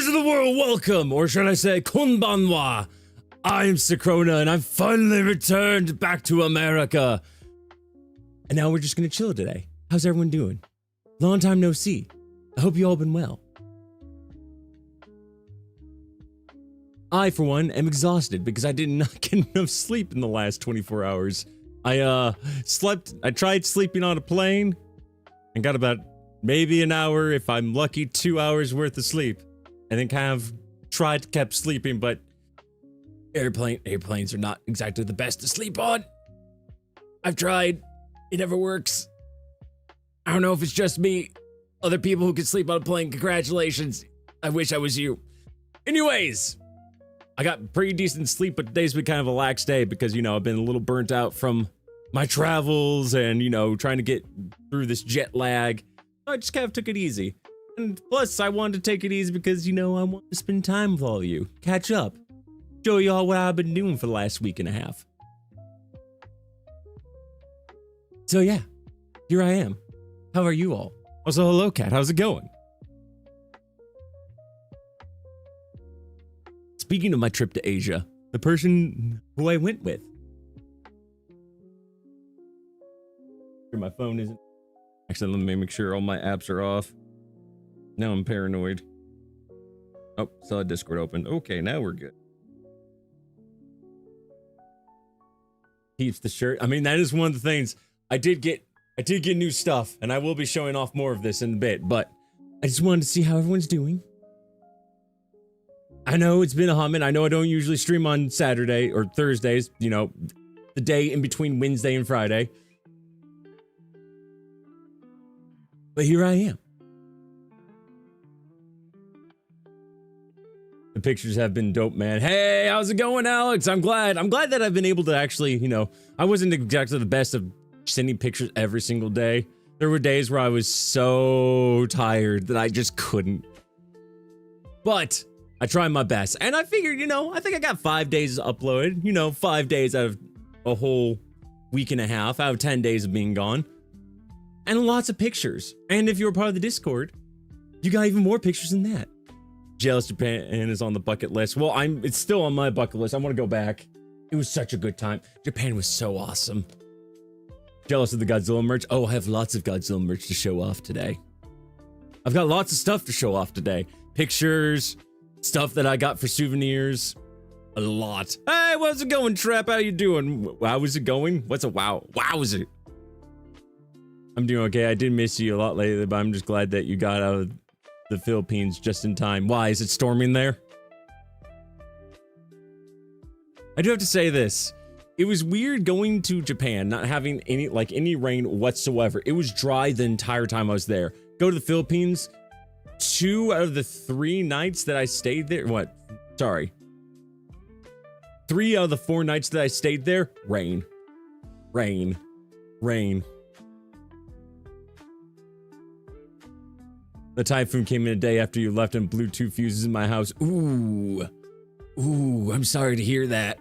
Viewers of the world, welcome, or should I say, konbanwa. I'm Secrona, and I've finally returned back to America. And now we're just gonna chill today. How's everyone doing? Long time no see. I hope you all been well. I, for one, am exhausted because I did not get enough sleep in the last 24 hours. I tried sleeping on a plane and got about maybe an hour, if I'm lucky, 2 hours worth of sleep. And then kind of kept sleeping, but airplanes are not exactly the best to sleep on. I've tried, it never works. I don't know if it's just me. Other people who can sleep on a plane, congratulations. I wish I was you. Anyways, I got pretty decent sleep, but today's been kind of a lax day because, you know, I've been a little burnt out from my travels and, you know, trying to get through this jet lag. I just kind of took it easy. And plus, I wanted to take it easy because, you know, I want to spend time with all of you. Catch up. Show you all what I've been doing for the last week and a half. So yeah, here I am. How are you all? Also, hello, Cat. How's it going? Speaking of my trip to Asia, the person who I went with. My phone isn't. Actually, let me make sure all my apps are off. Now I'm paranoid. Oh, saw Discord open. Okay, now we're good. Keeps the shirt. I mean, that is one of the things. I did get new stuff, and I will be showing off more of this in a bit, but I just wanted to see how everyone's doing. I know it's been a humming. I know I don't usually stream on Saturday or Thursdays, you know, the day in between Wednesday and Friday. But here I am. The pictures have been dope, man. Hey, how's it going, Alex? I'm glad that I've been able to actually, you know, I wasn't exactly the best of sending pictures every single day. There were days where I was so tired that I just couldn't. But I tried my best. And I figured, you know, I think I got 5 days uploaded. You know, 5 days out of a whole week and a half, out of 10 days of being gone. And lots of pictures. And if you were part of the Discord, you got even more pictures than that. Jealous Japan is on the bucket list. Well, it's still on my bucket list. I want to go back. It was such a good time. Japan was so awesome. Jealous of the Godzilla merch. Oh, I have lots of Godzilla merch to show off today. I've got lots of stuff to show off today. Pictures, stuff that I got for souvenirs. A lot. Hey, how's it going, Trap? How you doing? How is it going? What's a wow? Wow is it? I'm doing okay. I did miss you a lot lately, but I'm just glad that you got out of the Philippines just in time. Why? Is it storming there? I do have to say this. It was weird going to Japan, not having any rain whatsoever. It was dry the entire time I was there. Go to the Philippines, 2 out of the 3 nights that I stayed there, 3 out of the 4 nights that I stayed there, rain. Rain. Rain. The typhoon came in a day after you left and blew 2 fuses in my house. Ooh. Ooh, I'm sorry to hear that.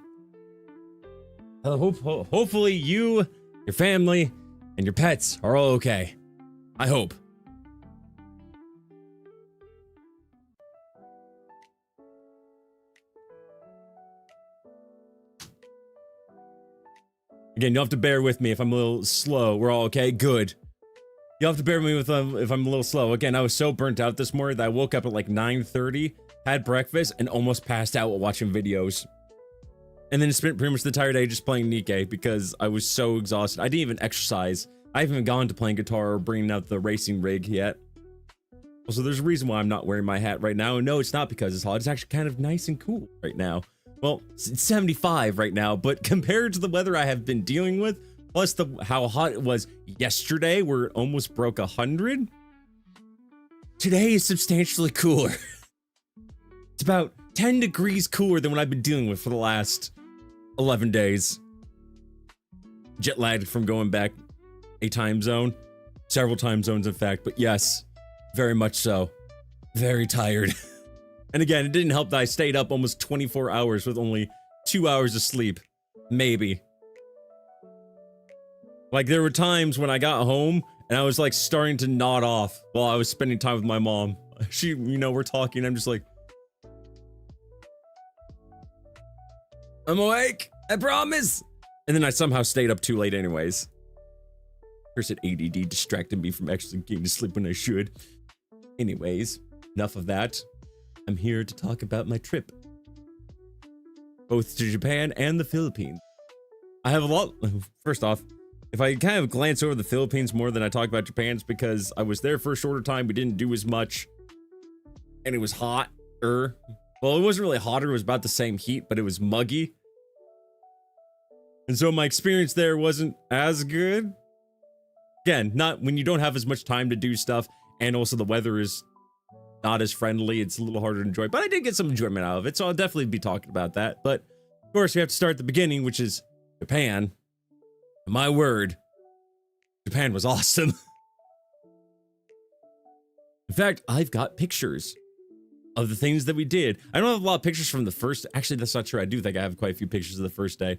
Hopefully you, your family, and your pets are all okay. I hope. Again, you'll have to bear with me if I'm a little slow. We're all okay? Good. You'll have to bear with me if I'm a little slow. Again, I was so burnt out this morning that I woke up at like 9:30, had breakfast, and almost passed out while watching videos. And then spent pretty much the entire day just playing Nikkei because I was so exhausted. I didn't even exercise. I haven't even gone to playing guitar or bringing out the racing rig yet. Also, there's a reason why I'm not wearing my hat right now. And no, it's not because it's hot. It's actually kind of nice and cool right now. Well, it's 75 right now, but compared to the weather I have been dealing with, plus how hot it was yesterday, where it almost broke 100, today is substantially cooler. It's about 10 degrees cooler than what I've been dealing with for the last 11 days. Jet lagged from going back a time zone. Several time zones, in fact. But yes, very much so. Very tired. And again, it didn't help that I stayed up almost 24 hours with only 2 hours of sleep. Maybe. Like, there were times when I got home and I was like starting to nod off while I was spending time with my mom. She, you know, we're talking. I'm just like, I'm awake. I promise. And then I somehow stayed up too late anyways. Cursed ADD distracted me from actually getting to sleep when I should. Anyways, enough of that. I'm here to talk about my trip. Both to Japan and the Philippines. I have a lot. First off, if I kind of glance over the Philippines more than I talk about Japan, it's because I was there for a shorter time. We didn't do as much. And it was hotter. Well, it wasn't really hotter. It was about the same heat, but it was muggy. And so my experience there wasn't as good. Again, not when you don't have as much time to do stuff, and also the weather is not as friendly. It's a little harder to enjoy, but I did get some enjoyment out of it, so I'll definitely be talking about that. But of course, we have to start at the beginning, which is Japan. My word, Japan was awesome. In fact, I've got pictures of the things that we did. I don't have a lot of pictures from the first. Actually, that's not true. I do think I have quite a few pictures of the first day.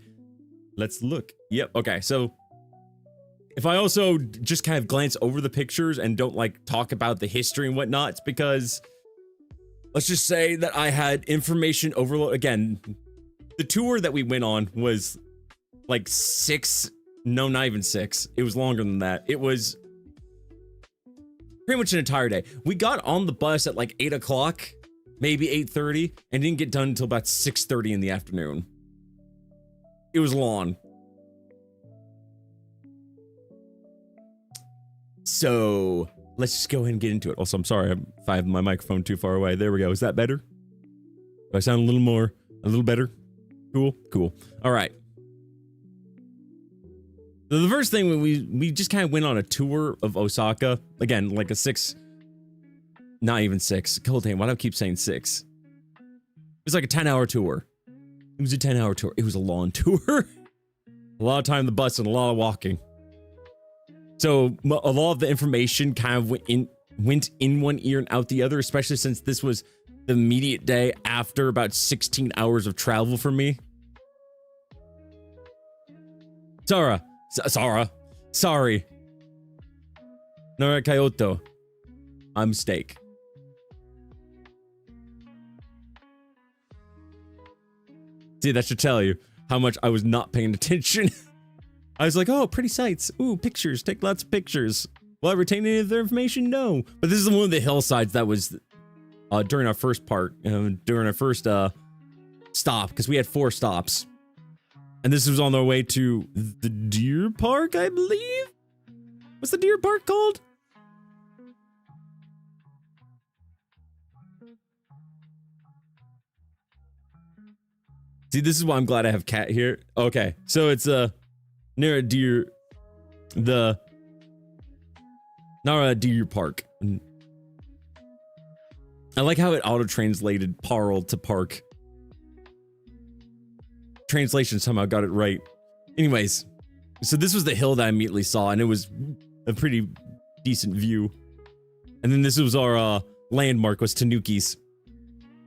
Let's look. Yep. Okay. So if I also just kind of glance over the pictures and don't like talk about the history and whatnot, it's because let's just say that I had information overload. Again, the tour that we went on was like 6. No, not even 6. It was longer than that. It was pretty much an entire day. We got on the bus at like 8 o'clock, maybe 8:30, and didn't get done until about 6:30 in the afternoon. It was long. So let's just go ahead and get into it. Also, I'm sorry if I have my microphone too far away. There we go. Is that better? Do I sound a little better? Cool, cool. All right. So the first thing, we just kind of went on a tour of Osaka. Again, like a 6, not even 6. God damn, why do I keep saying 6? It was like a 10-hour tour. It was a 10-hour tour. It was a long tour. A lot of time on the bus and a lot of walking. So a lot of the information kind of went in one ear and out the other, especially since this was the immediate day after about 16 hours of travel for me. Sorry. Nara Kyoto. My mistake. See, that should tell you how much I was not paying attention. I was like, oh, pretty sights. Ooh, pictures. Take lots of pictures. Will I retain any of their information? No. But this is one of the hillsides that was during our first stop, because we had 4 stops. And this was on our way to the deer park, I believe? What's the deer park called? See, this is why I'm glad I have Cat here. Okay, so it's near a deer, the Nara Deer Park. I like how it auto-translated Parl to park. Translation somehow got it right. Anyways, so this was the hill that I immediately saw, and it was a pretty decent view. And then this was our landmark, was Tanuki's.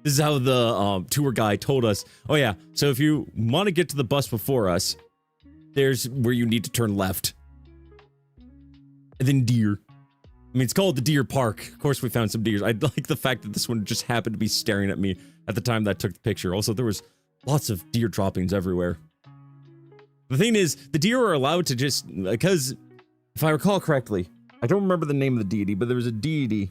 This is how the tour guide told us. Oh yeah, so if you want to get to the bus before us, there's where you need to turn left. And then deer. I mean, it's called the deer park. Of course we found some deers. I like the fact that this one just happened to be staring at me at the time that I took the picture. Also, there was lots of deer droppings everywhere. The thing is, the deer are allowed to just, because if I recall correctly, I don't remember the name of the deity, but there was a deity.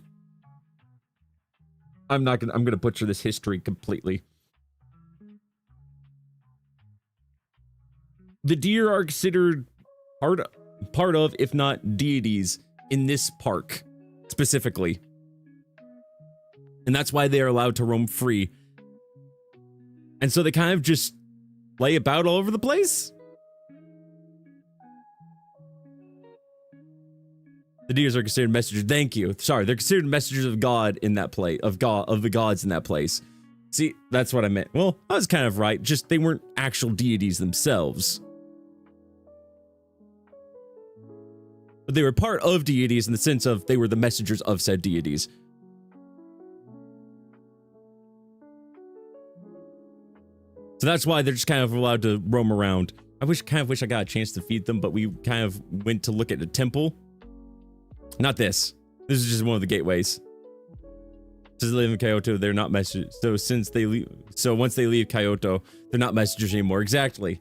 I'm gonna butcher this history completely. The deer are considered part of, if not deities, in this park, specifically. And that's why they are allowed to roam free. And so they kind of just lay about all over the place. The deers are considered messengers. Thank you. Sorry, they're considered messengers of God in that place, of the gods in that place. See, that's what I meant. Well, I was kind of right. Just they weren't actual deities themselves. But they were part of deities in the sense of they were the messengers of said deities. So that's why they're just kind of allowed to roam around. I kind of wish I got a chance to feed them, but we kind of went to look at a temple. Not this. This is just one of the gateways. Since they live in Kyoto, they're not messengers. So once they leave Kyoto, they're not messengers anymore. Exactly.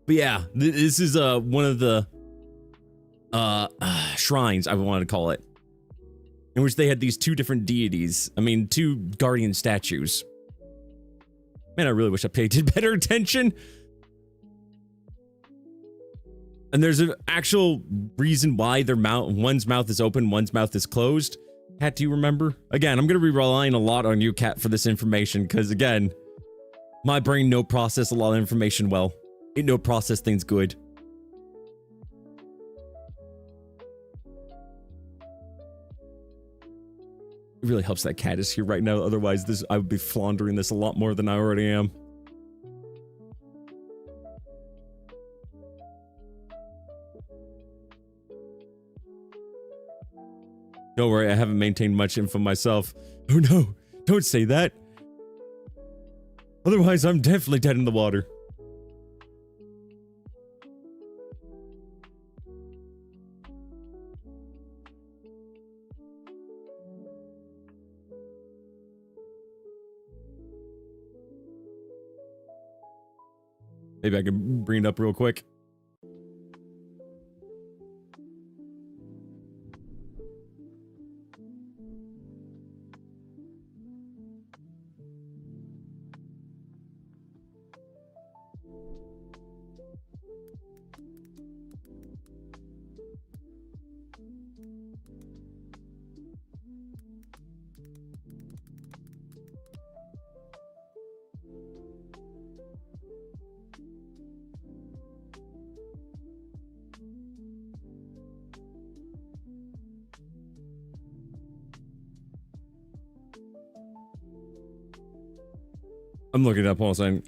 But yeah, this is one of the shrines, I want to call it, in which they had these two different deities. I mean, two guardian statues. Man, I really wish I paid better attention. And there's an actual reason why one's mouth is open, one's mouth is closed. Cat, do you remember? Again, I'm going to be relying a lot on you, Cat, for this information, because again, my brain no process a lot of information well. It no process things good. It really helps that Cat is here right now. Otherwise, I would be floundering this a lot more than I already am. Don't worry, I haven't maintained much info myself. Oh no, don't say that. Otherwise, I'm definitely dead in the water. Maybe I can bring it up real quick. I'm looking it up all the time.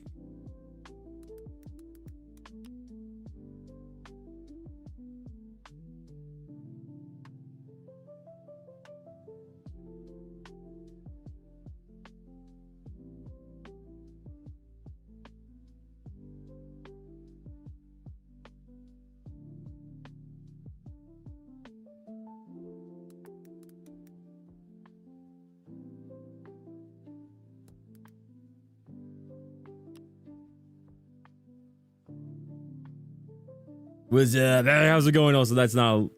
How's it going? Also, that's not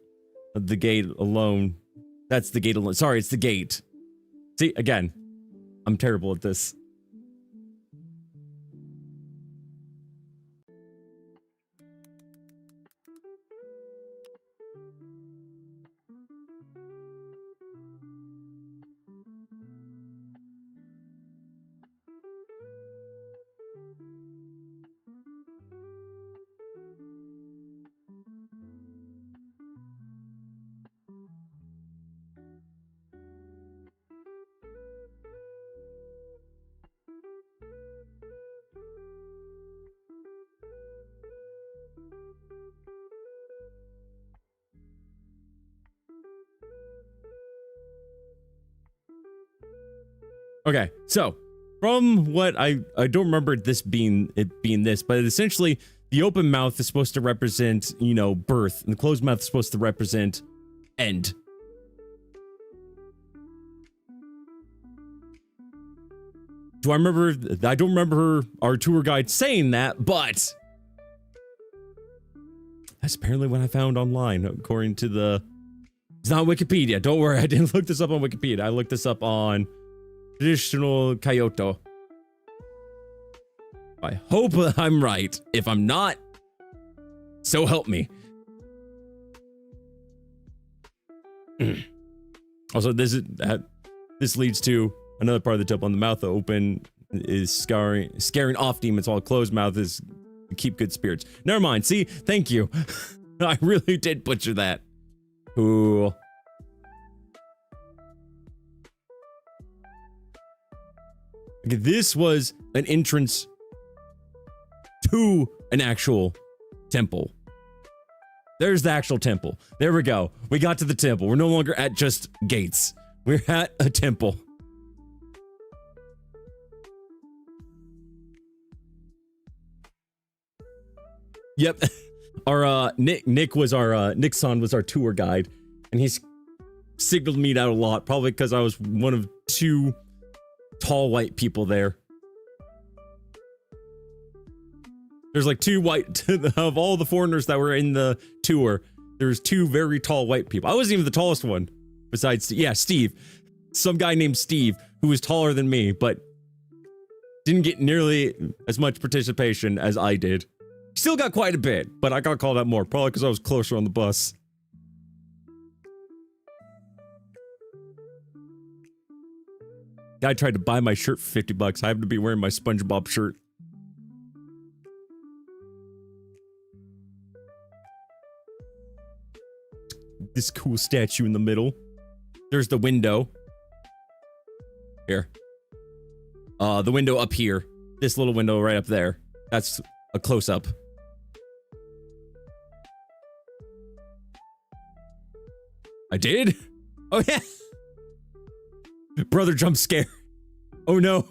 the gate alone. That's the gate alone. Sorry, it's the gate. See, again, I'm terrible at this. Okay, so from what I don't remember this being this, but essentially the open mouth is supposed to represent, you know, birth, and the closed mouth is supposed to represent end. I don't remember our tour guide saying that, but that's apparently what I found online, according to the... It's not Wikipedia, don't worry, I didn't look this up on Wikipedia, I looked this up on traditional Kyoto. I hope I'm right. If I'm not, so help me. Also, this leads to another part of the temple. On the mouth open is scaring off demons, while closed mouth is keep good spirits. Never mind. See, thank you. I really did butcher that. Cool. Okay, this was an entrance to an actual temple. There's the actual temple. There we go. We got to the temple. We're no longer at just gates. We're at a temple. Yep. Our Nick-san was our tour guide, and he's signaled me out a lot, probably because I was one of 2 tall white people there. There's like 2 white of all the foreigners that were in the tour. There's 2 very tall white people. I wasn't even the tallest one, besides Steve. Some guy named Steve who was taller than me, but didn't get nearly as much participation as I did. Still got quite a bit, but I got called out more, probably because I was closer on the bus. Guy tried to buy my shirt for $50. I happen to be wearing my SpongeBob shirt. This cool statue in the middle. There's the window. Here. The window up here. This little window right up there. That's a close-up. I did? Oh, yeah. Brother jump scare. Oh, no.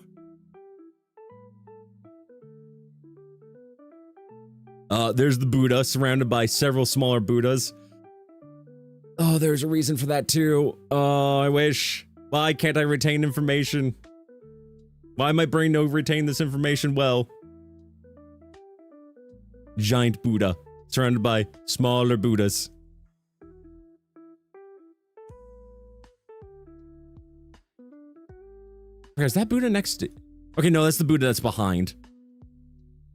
There's the Buddha, surrounded by several smaller Buddhas. Oh, there's a reason for that, too. Oh, I wish. Why can't I retain information? Why my brain don't retain this information well? Giant Buddha, surrounded by smaller Buddhas. Is that Buddha next to... Okay, no, that's the Buddha that's behind.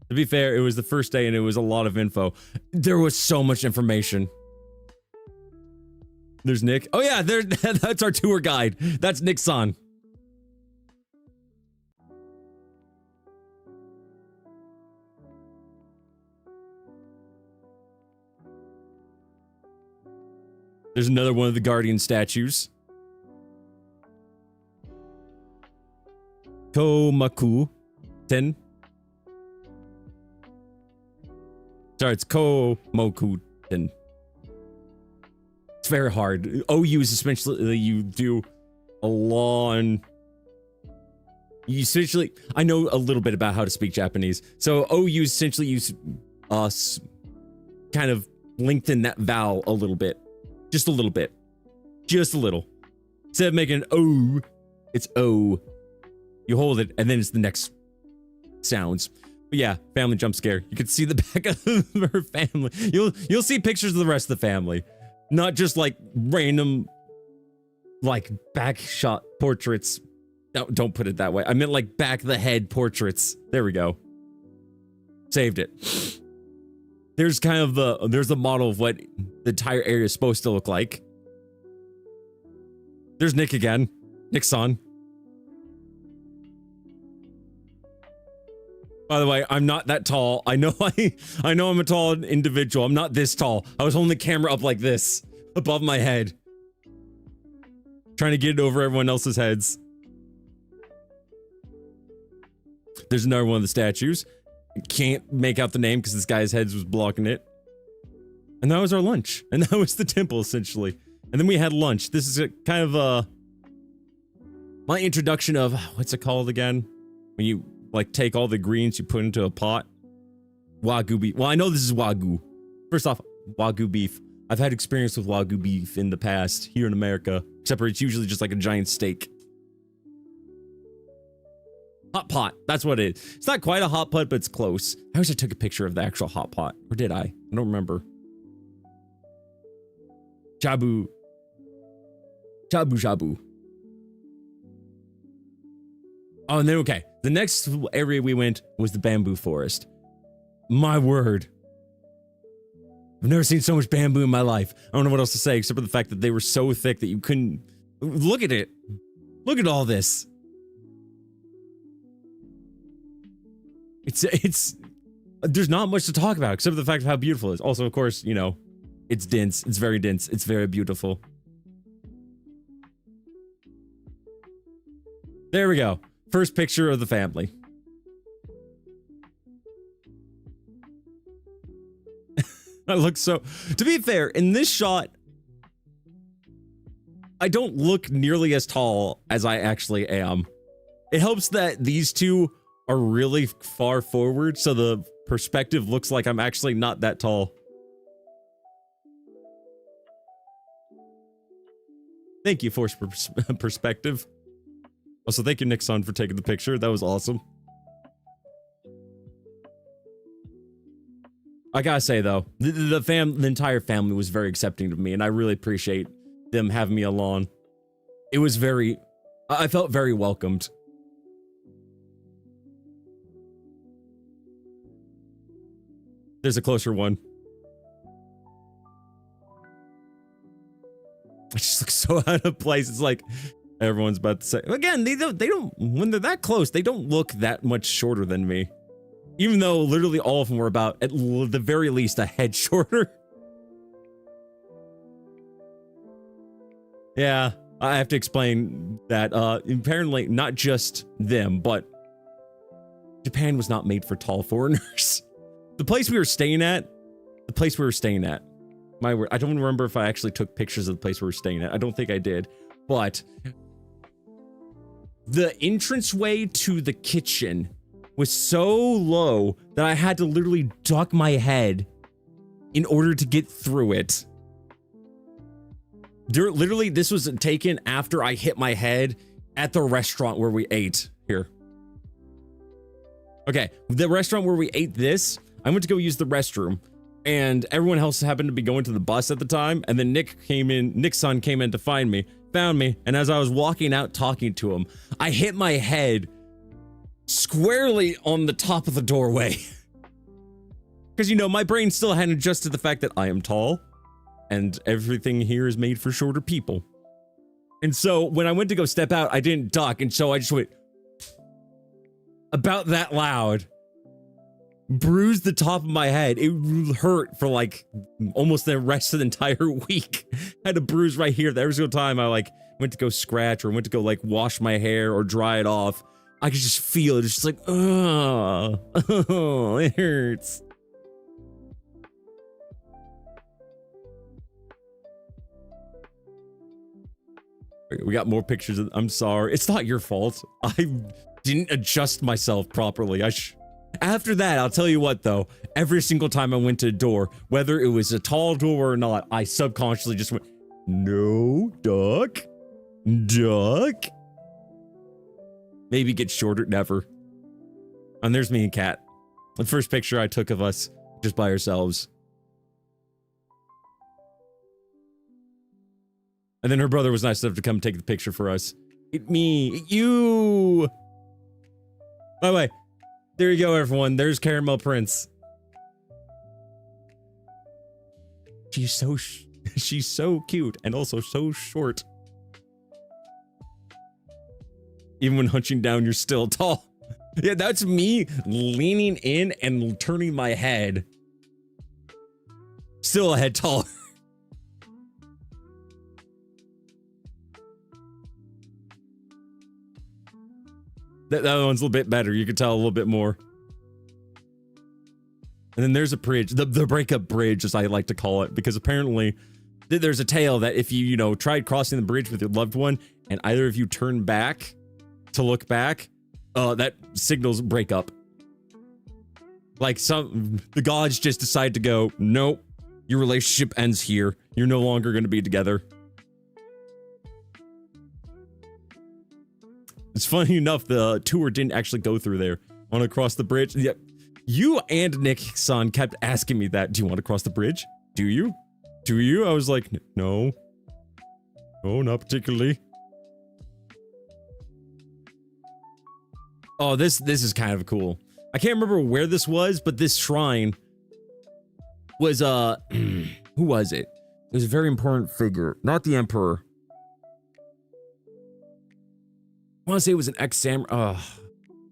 To be fair, it was the first day and it was a lot of info. There was so much information. There's Nick. Oh yeah, that's our tour guide. That's Nick-san. There's another one of the Guardian statues. Komaku-ten. Sorry, it's Komoku-ten. It's very hard. OU is essentially you do a long... You essentially... I know a little bit about how to speak Japanese. So OU essentially use kind of lengthen that vowel a little bit. Just a little bit. Just a little. Instead of making an O, it's O. You hold it, and then it's the next sounds. But yeah, family jump scare. You can see the back of her family. You'll see pictures of the rest of the family. Not just like random, like back shot portraits. No, don't put it that way. I meant like back the head portraits. There we go. Saved it. There's kind of there's the model of what the entire area is supposed to look like. There's Nick again. Nick-san. By the way, I'm not that tall. I know I'm a tall individual. I'm not this tall. I was holding the camera up like this, above my head. Trying to get it over everyone else's heads. There's another one of the statues. Can't make out the name because this guy's head was blocking it. And that was our lunch. And that was the temple, essentially. And then we had lunch. This is a kind of my introduction of, what's it called again? When you like take all the greens you put into a pot. Wagyu beef. Well, I know this is Wagyu. First off, Wagyu beef. I've had experience with Wagyu beef in the past here in America, except for it's usually just like a giant steak. Hot pot. That's what it is. It's not quite a hot pot, but it's close. I wish I took a picture of the actual hot pot. Or did I? I don't remember. Shabu. Shabu shabu. Oh, and then, okay. The next area we went was the bamboo forest. My word. I've never seen so much bamboo in my life. I don't know what else to say except for the fact that they were so thick that you couldn't... Look at it. Look at all this. It's... There's not much to talk about except for the fact of how beautiful it is. Also, of course, you know, it's dense. It's very dense. It's very beautiful. There we go. First picture of the family. I look so... To be fair, in this shot, I don't look nearly as tall as I actually am. It helps that these two are really far forward, so the perspective looks like I'm actually not that tall. Thank you, Force Perspective. Also, thank you, Nick-san, for taking the picture. That was awesome. I gotta say, though, the entire family was very accepting of me, and I really appreciate them having me along. It was I felt very welcomed. There's a closer one. I just look so out of place. It's like everyone's about to say, again, they don't, when they're that close, they don't look that much shorter than me. Even though literally all of them were about, at the very least, a head shorter. Yeah, I have to explain that, apparently not just them, but Japan was not made for tall foreigners. The place we were staying at, my word, I don't remember if I actually took pictures of the place we were staying at. I don't think I did, but the entranceway to the kitchen was so low that I had to literally duck my head in order to get through it. Literally, this was taken after I hit my head at the restaurant where we ate. Here. Okay, the restaurant where we ate this, I went to go use the restroom, and everyone else happened to be going to the bus at the time, and then Nick's son came in to find me, found me, and as I was walking out talking to him, I hit my head squarely on the top of the doorway. Because, you know, my brain still hadn't adjusted to the fact that I am tall, and everything here is made for shorter people. And so, when I went to go step out, I didn't duck, and so I just went about that loud. Bruised the top of my head. It hurt for like almost the rest of the entire week. I had a bruise right here. Every single time I like went to go scratch or went to go like wash my hair or dry it off, I could just feel it. It's just like, oh, it hurts. We got more pictures. I'm sorry. It's not your fault. I didn't adjust myself properly. After that, I'll tell you what though, every single time I went to a door, whether it was a tall door or not, I subconsciously just went, no, duck, duck. Maybe get shorter, never. And there's me and Kat. The first picture I took of us just by ourselves. And then her brother was nice enough to come take the picture for us. Me, you. By the way, there you go, everyone. There's Caramel Prince. She's so cute and also so short. Even when hunching down, you're still tall. Yeah, that's me leaning in and turning my head. Still a head taller. That one's a little bit better. You can tell a little bit more. And then there's a bridge, the breakup bridge, as I like to call it, because apparently there's a tale that if you tried crossing the bridge with your loved one and either of you turn back to look back, that signals breakup. Like the gods just decide to go, nope, your relationship ends here. You're no longer going to be together. It's funny enough, the tour didn't actually go through there. Want to cross the bridge? Yeah. You and Nick-san kept asking me that. Do you want to cross the bridge? Do you? Do you? I was like, no. No, not particularly. Oh, this is kind of cool. I can't remember where this was, but this shrine was, who was it? It was a very important figure. Not the emperor. I want to say it was an ex-samurai.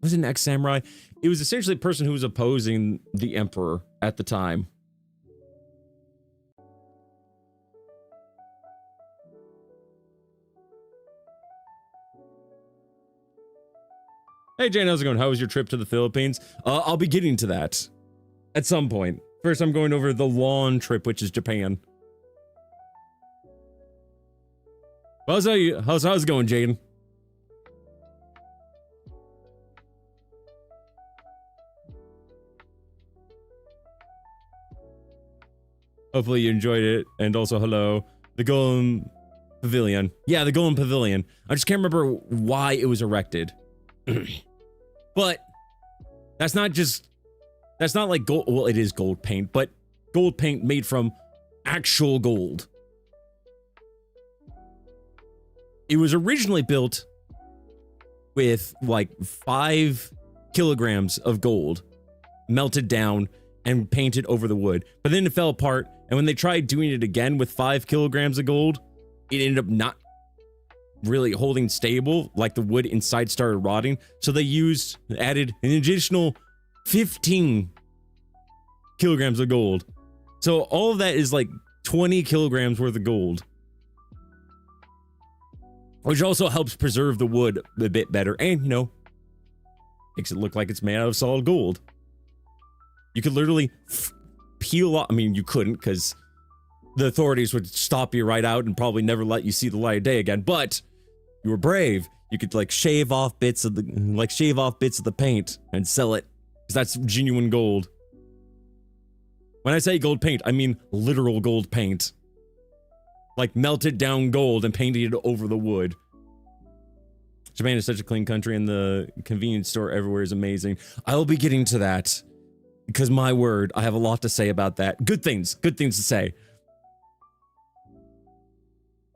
Was it an ex-samurai? It was essentially a person who was opposing the emperor at the time. Hey Jane, how's it going? How was your trip to the Philippines? I'll be getting to that at some point. First, I'm going over the long trip, which is Japan. How's it going, Jaden? Hopefully you enjoyed it, and also hello. The golem Pavilion. Yeah, the Golden Pavilion. I just can't remember why it was erected. But that's not like gold. Well, it is gold paint, but gold paint made from actual gold. It was originally built with like 5 kilograms of gold melted down and painted over the wood. But then it fell apart. And when they tried doing it again with 5 kilograms of gold, it ended up not really holding stable. Like the wood inside started rotting. So they added an additional 15 kilograms of gold. So all of that is like 20 kilograms worth of gold. Which also helps preserve the wood a bit better. And, you know, makes it look like it's made out of solid gold. You could literally peel off. I mean, you couldn't because the authorities would stop you right out and probably never let you see the light of day again. But you were brave. You could like shave off bits of the paint and sell it because that's genuine gold. When I say gold paint, I mean literal gold paint. Like melted down gold and painted it over the wood. Japan is such a clean country and the convenience store everywhere is amazing. I'll be getting to that because my word, I have a lot to say about that. Good things to say.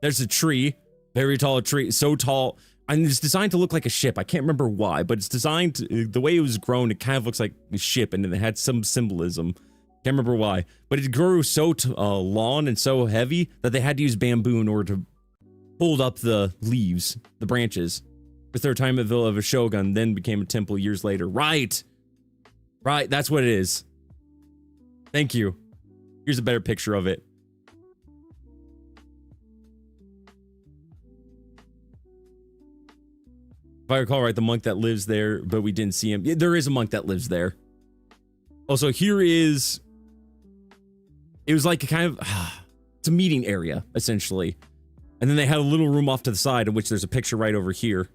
There's a tree, very tall tree, so tall. And it's designed to look like a ship. I can't remember why, but it's designed, the way it was grown, it kind of looks like a ship and it had some symbolism. Can't remember why, but it grew so long and so heavy that they had to use bamboo in order to hold up the leaves, the branches. It's their time at Villa of a Shogun, then became a temple years later. Right, that's what it is. Thank you. Here's a better picture of it. If I recall right, the monk that lives there, but we didn't see him. Yeah, there is a monk that lives there. Also, here is... It was like a kind of... it's a meeting area, essentially. And then they had a little room off to the side in which there's a picture right over here.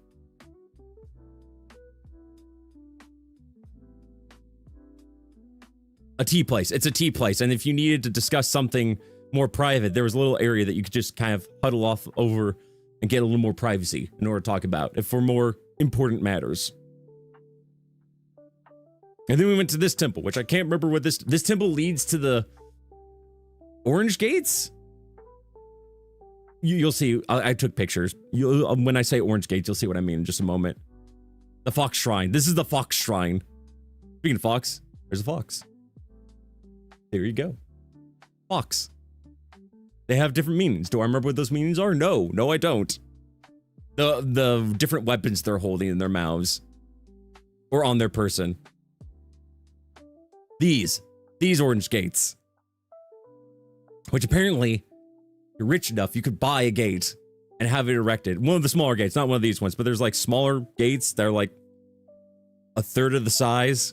A tea place. It's a tea place. And if you needed to discuss something more private, there was a little area that you could just kind of huddle off over and get a little more privacy in order to talk about if for more important matters. And then we went to this temple, which I can't remember what this temple leads to the Orange Gates? You'll see. I took pictures. When I say Orange Gates, you'll see what I mean in just a moment. The Fox Shrine. This is the Fox Shrine. Speaking of fox, there's a fox. There you go. Fox. They have different meanings. Do I remember what those meanings are? No, I don't. The different weapons they're holding in their mouths. Or on their person. These Orange Gates. Which apparently, you're rich enough, you could buy a gate and have it erected. One of the smaller gates, not one of these ones, but there's like smaller gates that are like a third of the size.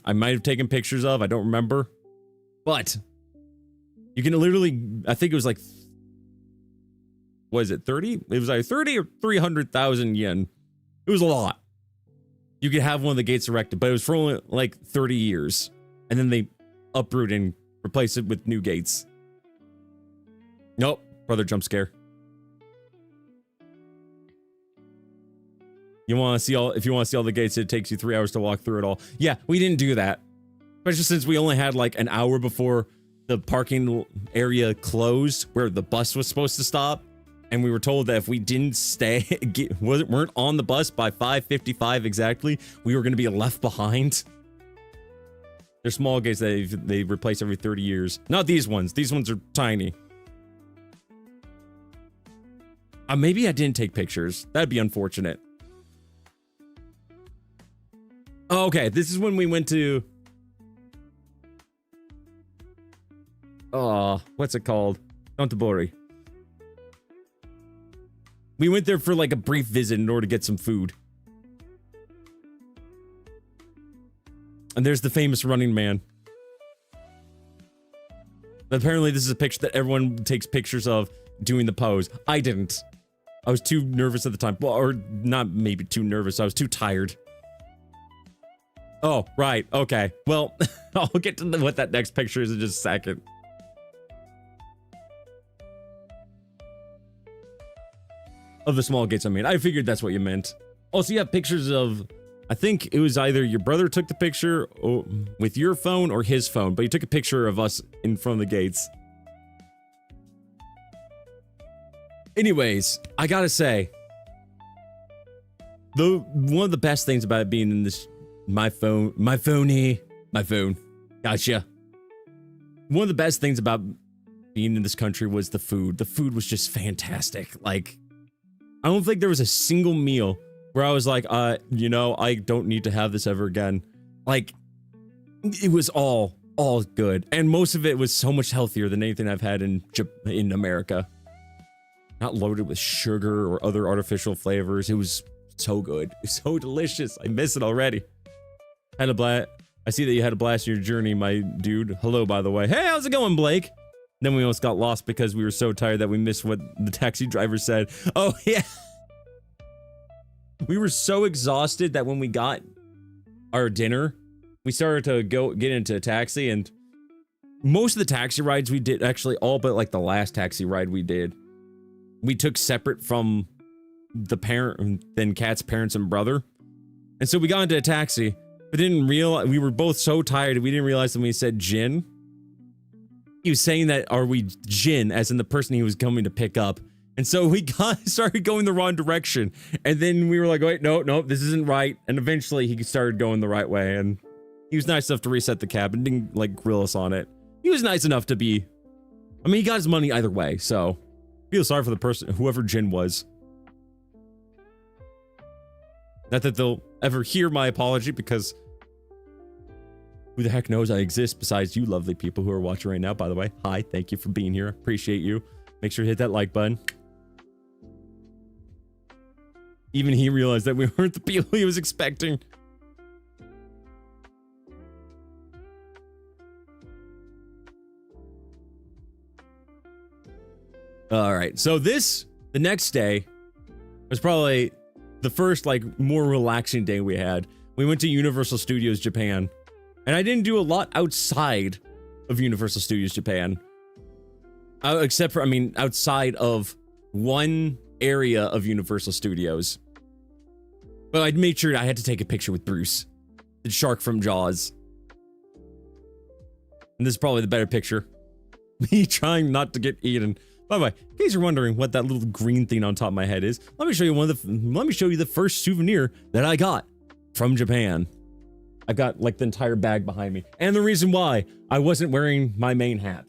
I might have taken pictures of, I don't remember. But you can literally, I think it was like, what is it, 30? It was like 30 or 300,000 yen. It was a lot. You could have one of the gates erected, but it was for only like 30 years. And then they uproot and replace it with new gates. Nope, brother jump scare. If you want to see all the gates, it takes you 3 hours to walk through it all. Yeah, we didn't do that. Especially since we only had like an hour before the parking area closed, where the bus was supposed to stop. And we were told that if we didn't weren't on the bus by 5:55 exactly, we were going to be left behind. They're small gates that they replace every 30 years. Not these ones. These ones are tiny. Maybe I didn't take pictures. That'd be unfortunate. Oh, okay, this is when we went to... what's it called? Nonthaburi. We went there for like a brief visit in order to get some food. And there's the famous running man. Apparently this is a picture that everyone takes pictures of doing the pose. I didn't. I was too nervous at the time. Well, or not maybe too nervous. I was too tired. Oh, right. Okay. Well, I'll get to what that next picture is in just a second. Of the small gates, I mean. I figured that's what you meant. Also, you have pictures of, I think it was either your brother took the picture or, with your phone or his phone, but he took a picture of us in front of the gates. Anyways, I gotta say, one of the best things about being in this, my phone, gotcha. One of the best things about being in this country was the food. The food was just fantastic. Like, I don't think there was a single meal where I was like, you know, I don't need to have this ever again. Like, it was all good. And most of it was so much healthier than anything I've had in America. Not loaded with sugar or other artificial flavors. It was so good. It's so delicious. I miss it already. Had a blast. I see that you had a blast in your journey, my dude. Hello, by the way. Hey, how's it going, Blake? Then we almost got lost because we were so tired that we missed what the taxi driver said. Oh, yeah. We were so exhausted that when we got our dinner, we started to get into a taxi, and most of the taxi rides we did, actually all but like the last taxi ride we did, we took separate from the parent, then Kat's parents and brother. And so we got into a taxi, but didn't realize, we were both so tired, we didn't realize when we said Jin, he was saying that, are we Jin, as in the person he was coming to pick up. And so we started going the wrong direction. And then we were like, wait, no, this isn't right. And eventually he started going the right way. And he was nice enough to reset the cab and didn't like grill us on it. He was nice enough to be, I mean, he got his money either way. So I feel sorry for the person, whoever Jin was. Not that they'll ever hear my apology, because who the heck knows I exist besides you lovely people who are watching right now, by the way. Hi, thank you for being here. Appreciate you. Make sure to hit that like button. Even he realized that we weren't the people he was expecting. All right, so the next day was probably the first like more relaxing day we had. We went to Universal Studios Japan, and I didn't do a lot outside of Universal Studios Japan. Except for, I mean, outside of one area of Universal Studios. But I made sure I had to take a picture with Bruce, the shark from Jaws. And this is probably the better picture. Me trying not to get eaten. By the way, in case you're wondering what that little green thing on top of my head is, let me show you the first souvenir that I got from Japan. I've got like the entire bag behind me. And the reason why I wasn't wearing my main hat.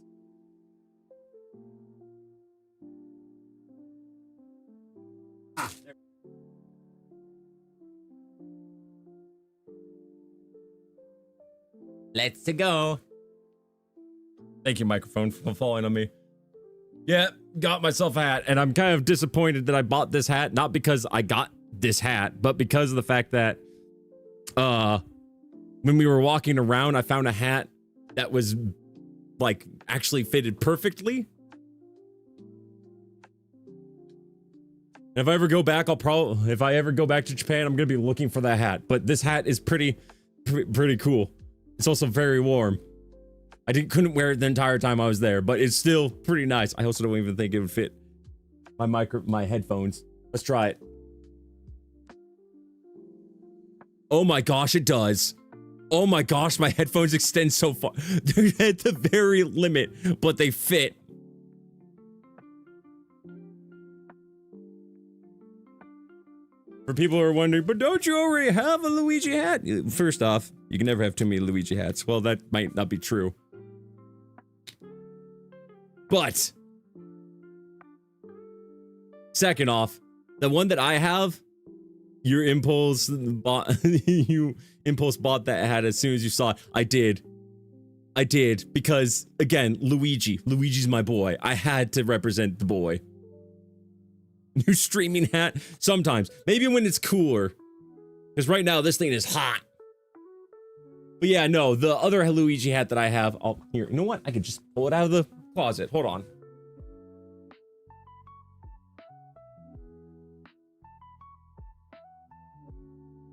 Let's go. Thank you, microphone, for falling on me. Yeah, got myself a hat, and I'm kind of disappointed that I bought this hat, not because I got this hat, but because of the fact that when we were walking around, I found a hat that was like actually fitted perfectly. And if I ever go back, if I ever go back to Japan, I'm gonna be looking for that hat. But this hat is pretty cool. It's also very warm. I couldn't wear it the entire time I was there, but it's still pretty nice. I also don't even think it would fit my headphones. Let's try it. Oh my gosh, it does. Oh my gosh, my headphones extend so far. They're at the very limit, but they fit. For people who are wondering, but don't you already have a Luigi hat? First off, you can never have too many Luigi hats. Well, that might not be true. But second off, the one that I have, your impulse bought, you impulse bought that hat as soon as you saw it. I did because again, Luigi's my boy. I had to represent the boy. New streaming hat sometimes, maybe when it's cooler, because right now this thing is hot. But yeah, no, the other Luigi hat that I have, oh, here, you know what? I could just pull it out of the closet. Hold on.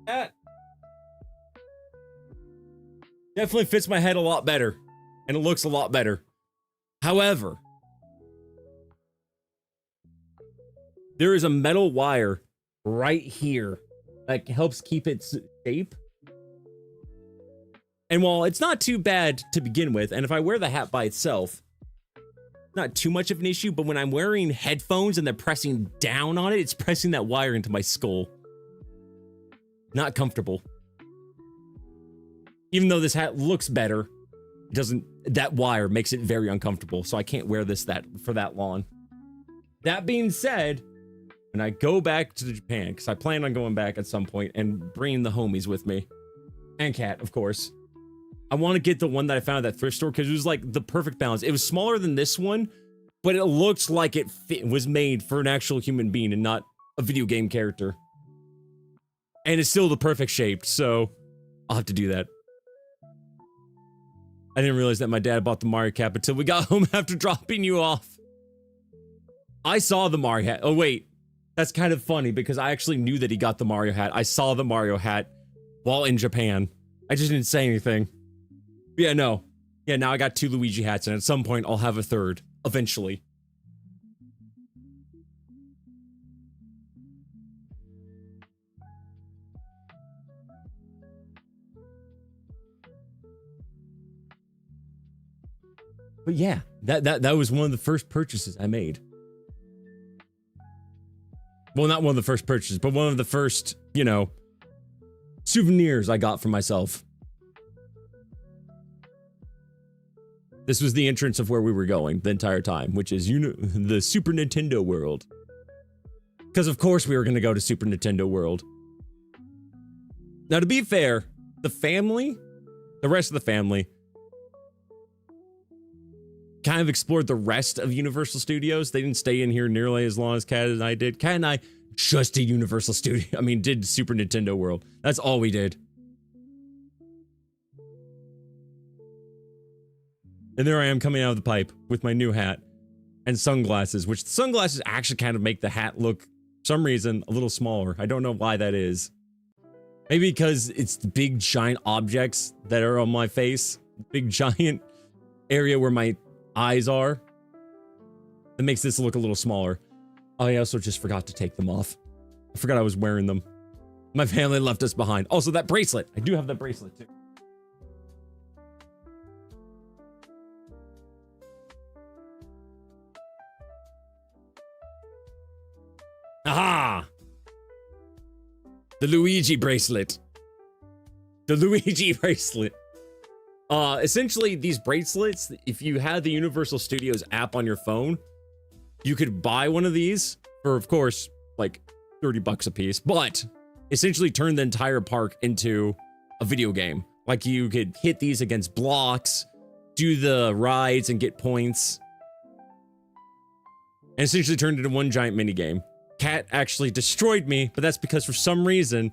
That definitely fits my head a lot better, and it looks a lot better. However, There is a metal wire right here that helps keep its shape. And while it's not too bad to begin with, and if I wear the hat by itself, not too much of an issue, but when I'm wearing headphones and they're pressing down on it, it's pressing that wire into my skull. Not comfortable. Even though this hat looks better, that wire makes it very uncomfortable, so I can't wear this for that long. That being said, when I go back to Japan, because I plan on going back at some point and bringing the homies with me, and Kat, of course, I want to get the one that I found at that thrift store because it was like the perfect balance. It was smaller than this one, but it looked like it was made for an actual human being and not a video game character. And it's still the perfect shape, so I'll have to do that. I didn't realize that my dad bought the Mario cap until we got home after dropping you off. I saw the Mario hat. Oh, wait. That's kind of funny because I actually knew that he got the Mario hat. I saw the Mario hat while in Japan. I just didn't say anything. Yeah, no. Yeah, now I got 2 Luigi hats, and at some point I'll have a third. Eventually. But yeah, that was one of the first purchases I made. Well, not one of the first purchases, but one of the first, you know, souvenirs I got for myself. This was the entrance of where we were going the entire time, which is the Super Nintendo World. Because of course we were going to go to Super Nintendo World. Now, to be fair, the rest of the family, kind of explored the rest of Universal Studios. They didn't stay in here nearly as long as Kat and I did. Kat and I just did Universal Studio. I mean, did Super Nintendo World. That's all we did. And there I am coming out of the pipe with my new hat and sunglasses, which the sunglasses actually kind of make the hat look, for some reason, a little smaller. I don't know why that is. Maybe because it's the big giant objects that are on my face. Big giant area where my eyes are. That makes this look a little smaller. I also just forgot to take them off. I forgot I was wearing them. My family left us behind. Also, that bracelet. I do have that bracelet too. Aha! The Luigi bracelet. The Luigi bracelet. Essentially, these bracelets, if you had the Universal Studios app on your phone, you could buy one of these for, of course, like 30 bucks a piece, but essentially turn the entire park into a video game. Like you could hit these against blocks, do the rides and get points, and essentially turned into one giant mini game. Kat actually destroyed me, but that's because for some reason,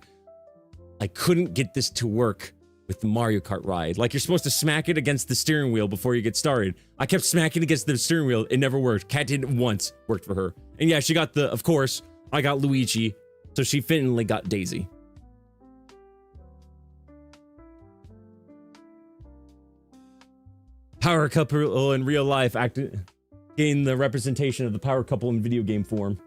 I couldn't get this to work with the Mario Kart ride. Like, you're supposed to smack it against the steering wheel before you get started. I kept smacking against the steering wheel. It never worked. Kat did it once. Worked for her. And yeah, she got of course, I got Luigi, so she finally got Daisy. Power couple in real life getting the representation of the power couple in video game form.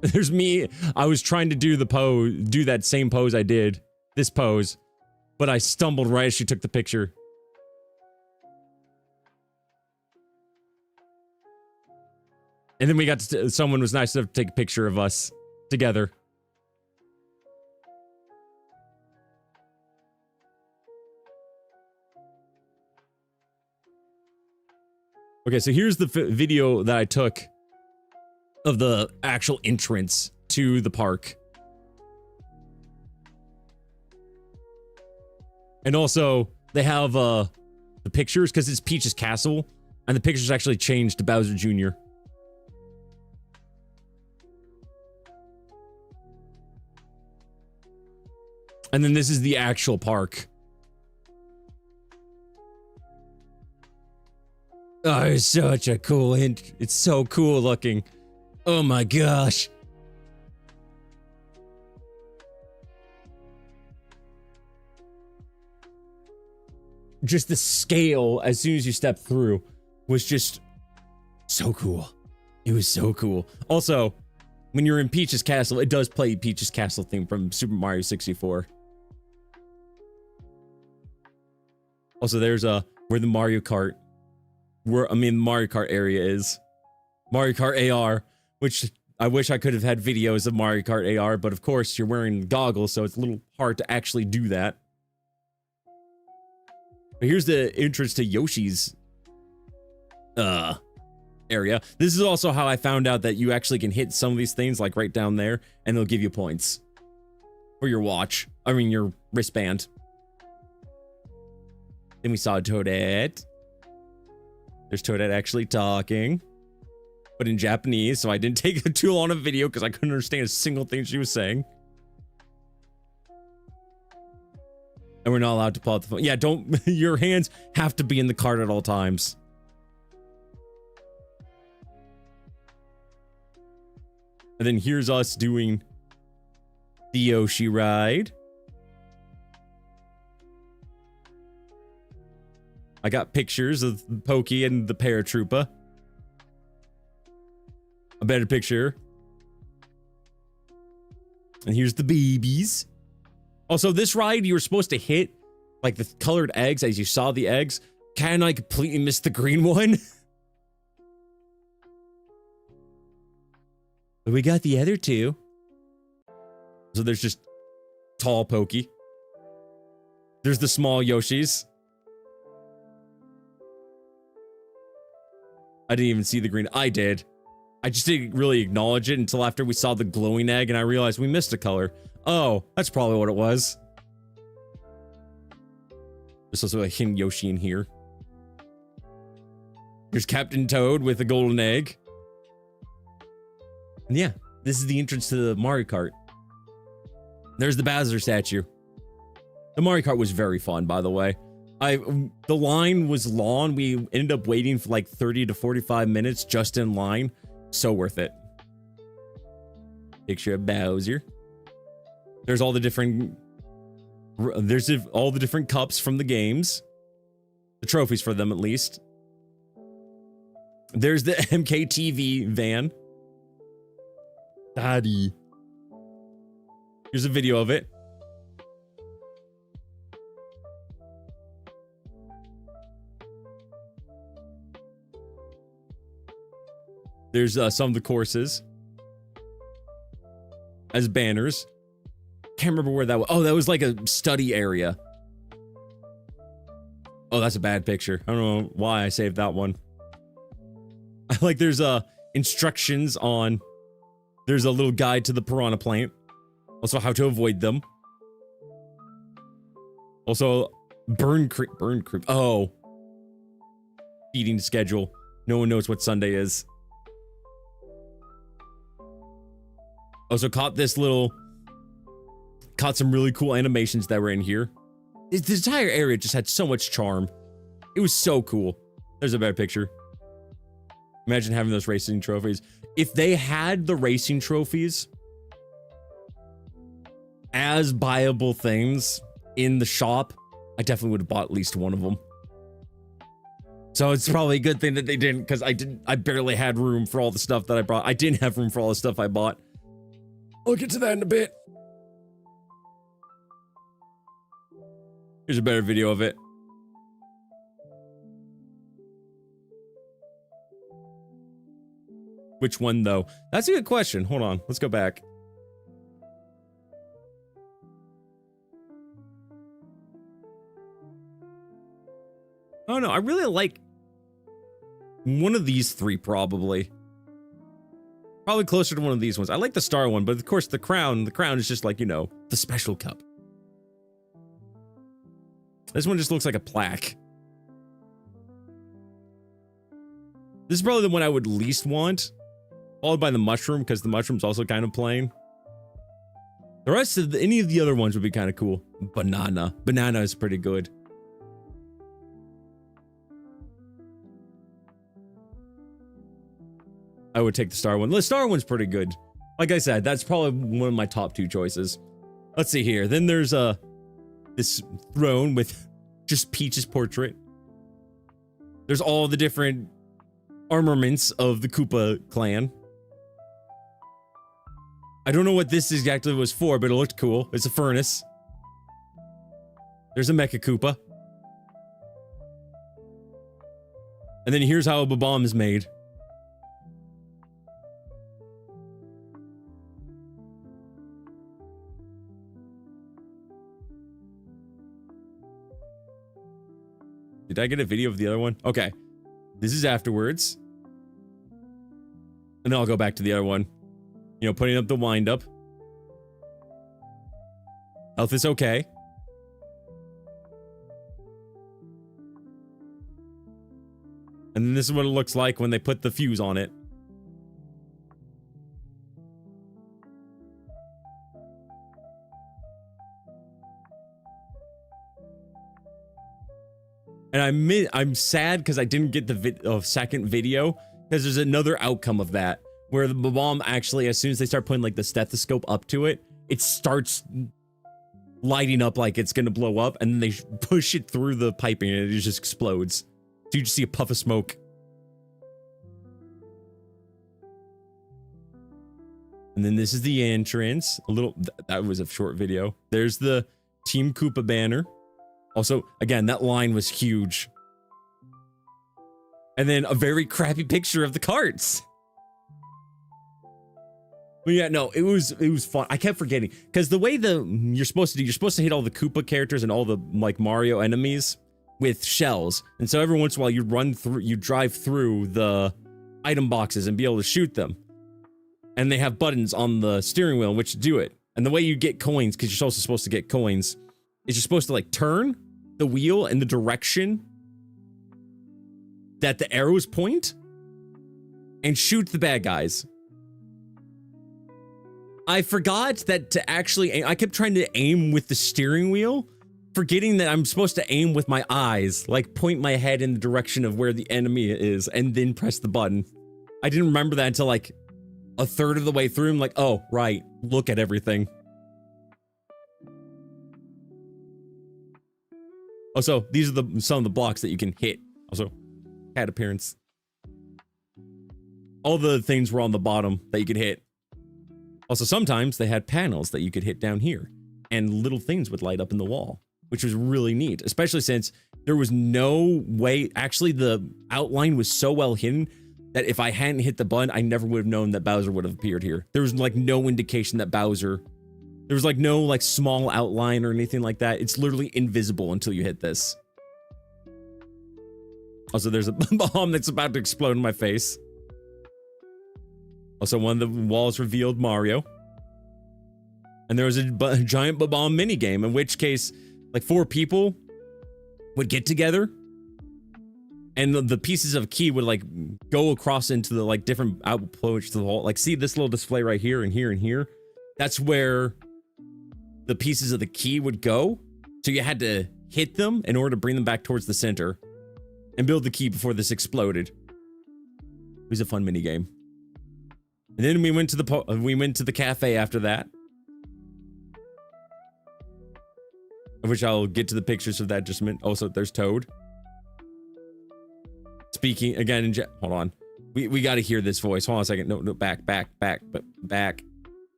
There's me. I was trying to do that same pose I did. This pose. But I stumbled right as she took the picture. And then we got to, someone was nice enough to take a picture of us together. Okay, so here's the video that I took of the actual entrance to the park. And also, they have the pictures, because it's Peach's castle, and the pictures actually changed to Bowser Jr. And then this is the actual park. Oh, it's such a cool it's so cool looking. Oh my gosh. Just the scale as soon as you step through. was just so cool. It was so cool. Also, when you're in Peach's Castle, it does play Peach's Castle theme from Super Mario 64. Also, there's where the Mario Kart area is. Mario Kart AR, which I wish I could have had videos of Mario Kart AR, but of course you're wearing goggles, so it's a little hard to actually do that. But here's the entrance to Yoshi's area. This is also how I found out that you actually can hit some of these things, like right down there, and they'll give you points for your watch. I mean, your wristband. Then we saw Toadette. There's Toadette actually talking, but in Japanese, so I didn't take too long a video because I couldn't understand a single thing she was saying. And we're not allowed to pull out the phone. Yeah, don't. Your hands have to be in the cart at all times. And then here's us doing the Yoshi ride. I got pictures of Pokey and the paratrooper. A better picture. And here's the babies. Also, this ride, you were supposed to hit like the colored eggs as you saw the eggs. Can I completely miss the green one? But we got the other two. So there's just tall Pokey. There's the small Yoshis. I didn't even see the green. I did. I just didn't really acknowledge it until after we saw the glowing egg and I realized we missed a color. Oh, that's probably what it was. There's also a hidden Yoshi in here. Here's Captain Toad with a golden egg. And yeah, this is the entrance to the Mario Kart. There's the Bowser statue. The Mario Kart was very fun, by the way. The line was long. We ended up waiting for like 30 to 45 minutes just in line. So worth it. Picture of Bowser. There's all the different cups from the games. The trophies for them, at least. There's the MKTV van. Daddy. Here's a video of it. There's some of the courses as banners. Can't remember where that was. Oh, that was like a study area. Oh, that's a bad picture. I don't know why I saved that one. Like there's instructions on. There's a little guide to the piranha plant. Also how to avoid them. Also burn creep. Oh. Feeding schedule. No one knows what Sunday is. Also caught some really cool animations that were in here. This entire area just had so much charm. It was so cool. There's a better picture. Imagine having those racing trophies. If they had the racing trophies as buyable things in the shop, I definitely would have bought at least one of them. So it's probably a good thing that they didn't, because I barely had room for all the stuff that I brought. I didn't have room for all the stuff I bought. I'll get to that in a bit. Here's a better video of it. Which one, though? That's a good question. Hold on. Let's go back. Oh, no. I really like one of these three, probably. Probably closer to one of these ones. I like the star one, but of course the crown is just like, you know, the special cup. This one just looks like a plaque. This is probably the one I would least want. Followed by the mushroom, because the mushroom's also kind of plain. The rest of any of the other ones would be kind of cool. Banana. Banana is pretty good. I would take the star one. The star one's pretty good. Like I said, that's probably one of my top two choices. Let's see here. Then there's this throne with just Peach's portrait. There's all the different armaments of the Koopa clan. I don't know what this exactly was for, but it looked cool. It's a furnace. There's a Mecha Koopa. And then here's how a bomb is made. Did I get a video of the other one? Okay. This is afterwards. And then I'll go back to the other one. You know, putting up the wind up. Health is okay. And then this is what it looks like when they put the fuse on it. And I'm sad because I didn't get the second video, because there's another outcome of that where the bomb actually, as soon as they start putting like the stethoscope up to it, it starts lighting up like it's gonna blow up, and then they push it through the piping and it just explodes. So you just see a puff of smoke. And then this is the entrance. That was a short video. There's the Team Koopa banner. Also, again, that line was huge. And then a very crappy picture of the carts. But yeah, no, it was fun. I kept forgetting, because the way you're supposed to hit all the Koopa characters and all the like Mario enemies with shells. And so every once in a while you drive through the item boxes and be able to shoot them. And they have buttons on the steering wheel in which to do it. And the way you get coins, because you're also supposed to get coins, is you're supposed to like turn the wheel in the direction that the arrows point and shoot the bad guys. I forgot that to actually aim. I kept trying to aim with the steering wheel, forgetting that I'm supposed to aim with my eyes, like point my head in the direction of where the enemy is and then press the button. I didn't remember that until like a third of the way through. I'm like, oh, right, look at everything. Also, these are some of the blocks that you can hit. Also, cat appearance. All the things were on the bottom that you could hit. Also, sometimes they had panels that you could hit down here, and little things would light up in the wall, which was really neat, especially since there was no way. Actually, the outline was so well hidden that if I hadn't hit the button, I never would have known that Bowser would have appeared here. There was like no indication that Bowser, there was like no like small outline or anything like that. It's literally invisible until you hit this. Also, there's a bomb that's about to explode in my face. Also, one of the walls revealed Mario. And there was a giant bomb minigame, in which case, like 4 people would get together, and the pieces of key would like go across into the like different outposts to the whole. Like, see this little display right here and here and here? That's where the pieces of the key would go. So you had to hit them in order to bring them back towards the center and build the key before this exploded. It was a fun minigame. And then we went to the cafe after that, which I'll get to the pictures of that just a minute. Also, there's Toad. Speaking again, hold on. We got to hear this voice. Hold on a second. No, back.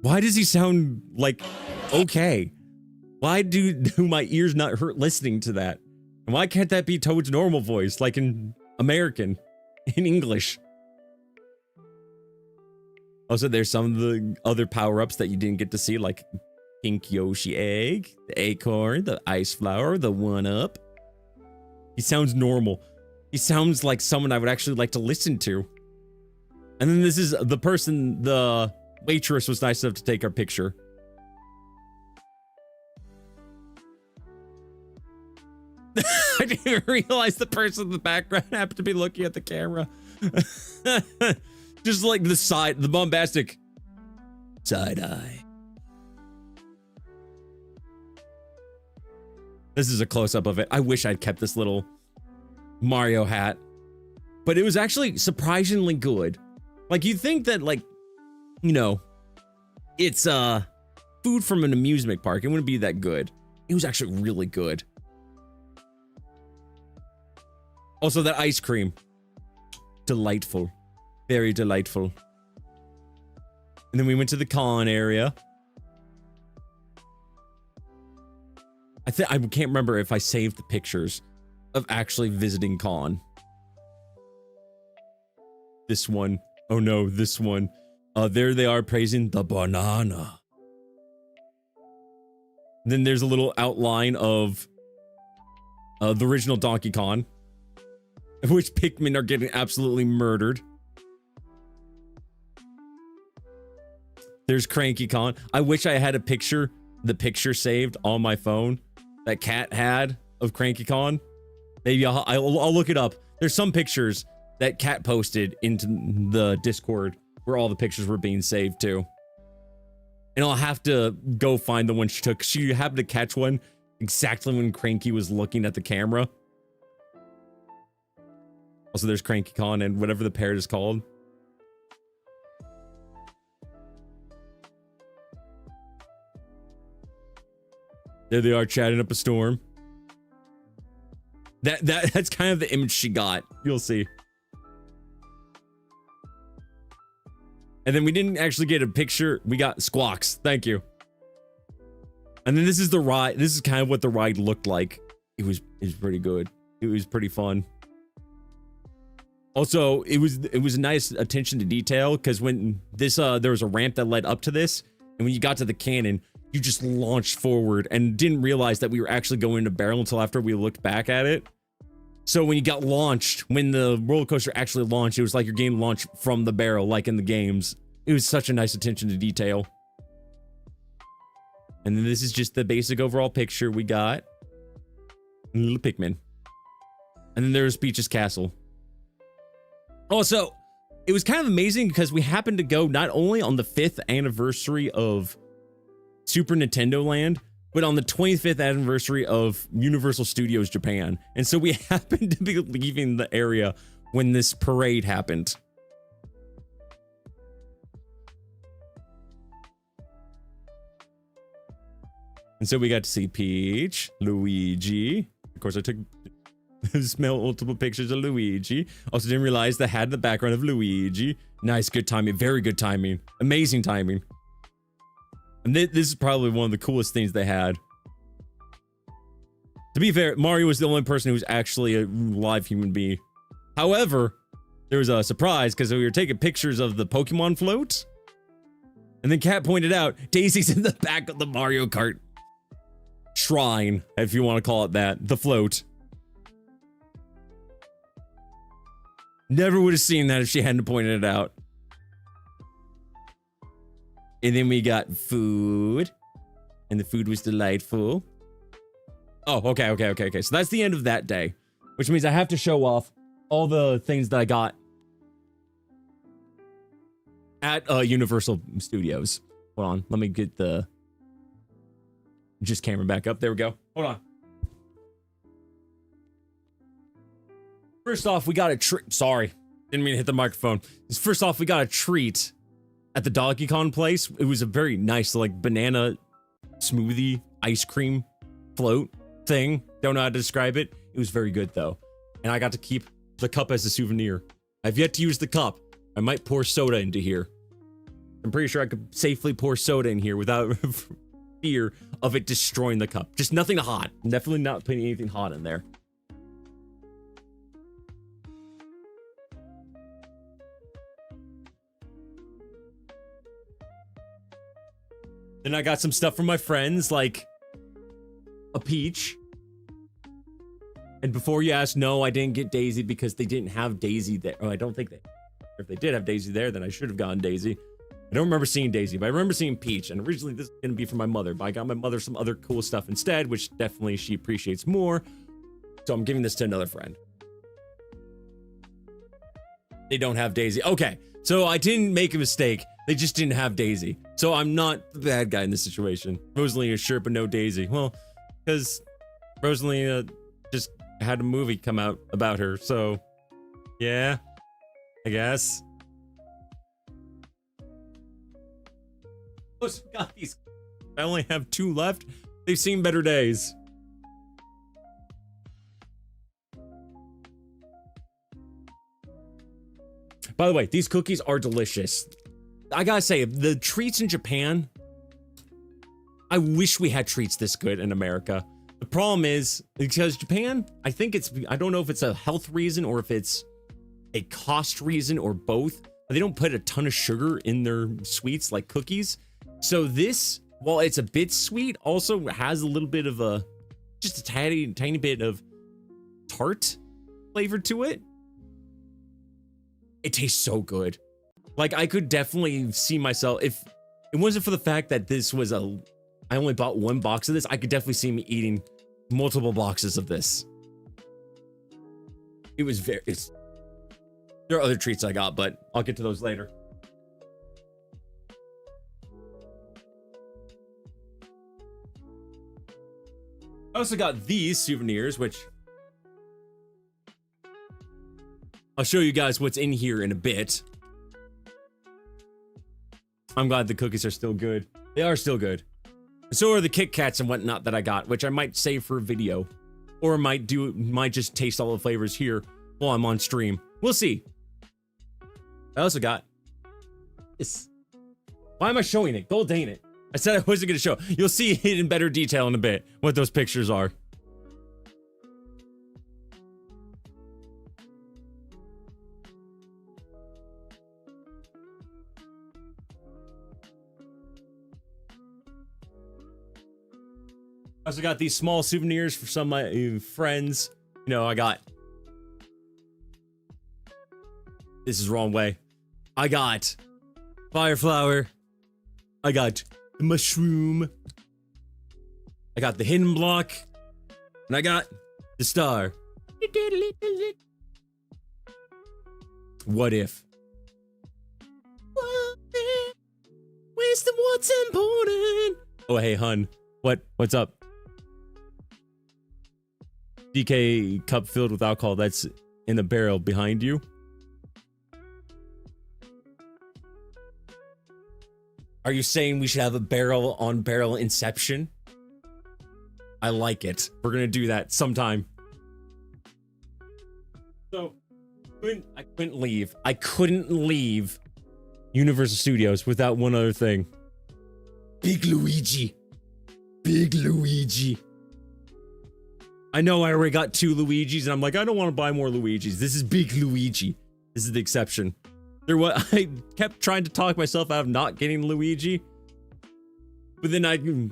Why does he sound like okay? Why do my ears not hurt listening to that? And why can't that be Toad's normal voice, like in American, in English? Also, there's some of the other power-ups that you didn't get to see, like Pink Yoshi Egg, the Acorn, the Ice Flower, the 1-Up. He sounds normal. He sounds like someone I would actually like to listen to. And then this is the person, the waitress was nice enough to take our picture. I didn't realize the person in the background happened to be looking at the camera. Just like the bombastic side eye. This is a close-up of it. I wish I'd kept this little Mario hat. but it was actually surprisingly good. Like, you'd think that, like, you know, it's food from an amusement park. It wouldn't be that good. It was actually really good. Also, that ice cream. Delightful. Very delightful. And then we went to the con area. I can't remember if I saved the pictures of actually visiting con. This one. Oh no, this one. There they are praising the banana. Then there's a little outline of the original Donkey Kong, in which Pikmin are getting absolutely murdered. There's Cranky Kong. I wish I had the picture saved on my phone that Cat had of Cranky Kong. Maybe I'll look it up. There's some pictures that Cat posted into the Discord where all the pictures were being saved too. And I'll have to go find the one she took. She happened to catch one exactly when Cranky was looking at the camera. Also, there's Cranky Kong and whatever the parrot is called. There they are chatting up a storm. That's kind of the image she got. You'll see. And then we didn't actually get a picture. We got Squawks. Thank you. And then this is the ride. This is kind of what the ride looked like. It was pretty good. It was pretty fun. Also, it was a nice attention to detail because when this there was a ramp that led up to this, and when you got to the cannon, you just launched forward and didn't realize that we were actually going into barrel until after we looked back at it. So when you got launched, when the roller coaster actually launched, it was like you're getting launched from the barrel, like in the games. It was such a nice attention to detail. And then this is just the basic overall picture we got. Little Pikmin. And then there's Peach's Castle. Also, it was kind of amazing because we happened to go not only on the 5th anniversary of Super Nintendo Land, but on the 25th anniversary of Universal Studios Japan. And so we happened to be leaving the area when this parade happened. And so we got to see Peach, Luigi. Of course, I took multiple pictures of Luigi. Also didn't realize the hat in the background of Luigi. Nice, good timing, very good timing. Amazing timing. And this is probably one of the coolest things they had. To be fair, Mario was the only person who was actually a live human being. However, there was a surprise because we were taking pictures of the Pokemon float. And then Kat pointed out, Daisy's in the back of the Mario Kart shrine, if you want to call it that. The float. Never would have seen that if she hadn't pointed it out. And then we got food. And the food was delightful. Oh, okay. So that's the end of that day. Which means I have to show off all the things that I got at Universal Studios. Hold on. Let me get the camera back up. There we go. Hold on. First off, we got a treat. Sorry. Didn't mean to hit the microphone. First off, we got a treat at the Donkey Kong place. It was a very nice, like, banana smoothie ice cream float thing. Don't know how to describe it. It was very good, though. And I got to keep the cup as a souvenir. I've yet to use the cup. I might pour soda into here. I'm pretty sure I could safely pour soda in here without fear of it destroying the cup. Just nothing hot. Definitely not putting anything hot in there. Then I got some stuff from my friends, like a peach. And before you ask, no, I didn't get Daisy because they didn't have Daisy there. Oh, I don't think they... If they did have Daisy there, then I should have gotten Daisy. I don't remember seeing Daisy, but I remember seeing Peach. And originally this was going to be for my mother, but I got my mother some other cool stuff instead, which definitely she appreciates more. So I'm giving this to another friend. They don't have Daisy. Okay, so I didn't make a mistake. They just didn't have Daisy. So I'm not the bad guy in this situation. Rosalina, sure, but no Daisy. Well, because Rosalina just had a movie come out about her, so Yeah, I guess. Oh, got these. I only have 2 left. They've seen better days. By the way, these cookies are delicious. I gotta say, the treats in Japan, I wish we had treats this good in America. The problem is, because Japan, I don't know if it's a health reason or if it's a cost reason or both. They don't put a ton of sugar in their sweets like cookies. So this, while it's a bit sweet, also has a little bit of just a tiny bit of tart flavor to it. It tastes so good. Like, I could definitely see myself, if it wasn't for the fact that this was I only bought 1 box of this, I could definitely see me eating multiple boxes of this. It was there are other treats I got, but I'll get to those later. I also got these souvenirs, which I'll show you guys what's in here in a bit. I'm glad the cookies are still good. They are still good. So are the Kit Kats and whatnot that I got, which I might save for a video. Or might just taste all the flavors here while I'm on stream. We'll see. I also got this. Why am I showing it? Gold dang it. I said I wasn't going to show. You'll see it in better detail in a bit, what those pictures are. I also got these small souvenirs for some of my friends. You know, I got... This is the wrong way. I got fire flower. I got the mushroom. I got the hidden block. And I got the star. What if? Where's the what's important? Oh, hey, hun. What's up? DK cup filled with alcohol that's in the barrel behind you. Are you saying we should have a barrel on barrel inception? I like it. We're gonna do that sometime. So, I couldn't leave. I couldn't leave Universal Studios without one other thing. Big Luigi. Big Luigi. I know I already got 2 Luigis, and I'm like, I don't want to buy more Luigis. This is Big Luigi. This is the exception. I kept trying to talk myself out of not getting Luigi. But then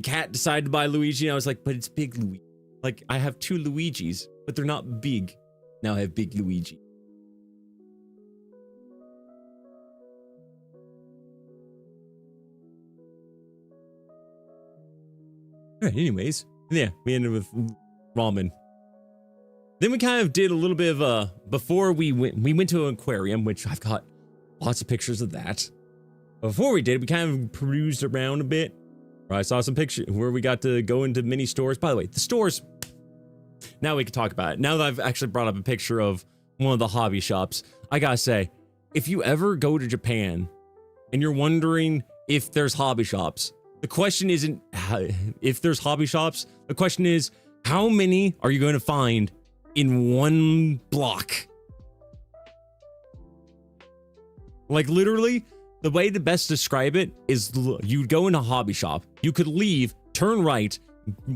Kat decided to buy Luigi, and I was like, but it's Big Luigi. Like, I have 2 Luigis, but they're not big. Now I have Big Luigi. Alright, anyways. Yeah, we ended with ramen. Then we kind of did a little bit of before we went to an aquarium, which I've got lots of pictures of that. Before we did, we kind of perused around a bit. I saw some pictures where we got to go into mini stores. By the way, the stores, now we can talk about it. Now that I've actually brought up a picture of one of the hobby shops, I gotta say, if you ever go to Japan and you're wondering if there's hobby shops, the question isn't if there's hobby shops, the question is, how many are you going to find in one block? Like, literally, the way to best describe it is you'd go in a hobby shop, you could leave, turn right,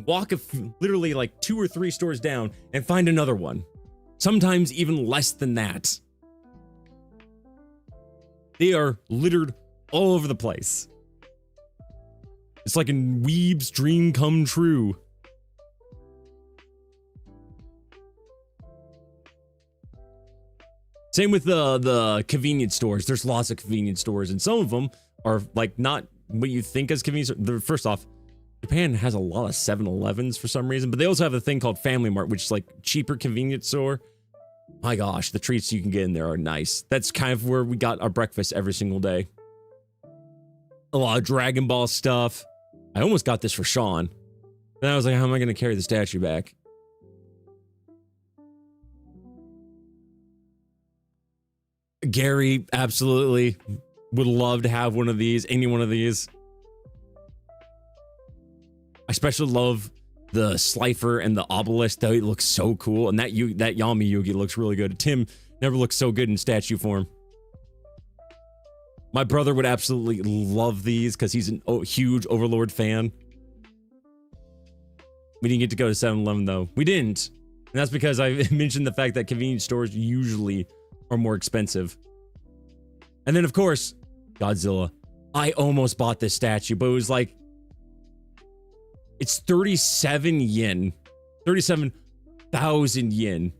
walk literally like 2 or 3 stores down and find another one. Sometimes even less than that. They are littered all over the place. It's like a weeb's dream come true. Same with the convenience stores. There's lots of convenience stores, and some of them are like not what you think as convenience. First off, Japan has a lot of 7-Elevens for some reason, but they also have a thing called Family Mart, which is like cheaper convenience store. My gosh, the treats you can get in there are nice. That's kind of where we got our breakfast every single day. A lot of Dragon Ball stuff. I almost got this for Sean. Then I was like, how am I going to carry the statue back? Gary absolutely would love to have one of these, any one of these. I especially love the Slifer and the obelisk. Though it looks so cool, and that Yami Yugi looks really good. Tim never looked so good in statue form. My brother would absolutely love these because he's a huge Overlord fan. We didn't get to go to 7-Eleven though. We didn't. And that's because I mentioned the fact that convenience stores usually are more expensive. And then of course, Godzilla. I almost bought this statue, but it was like, it's 37 yen. 37,000 yen. Do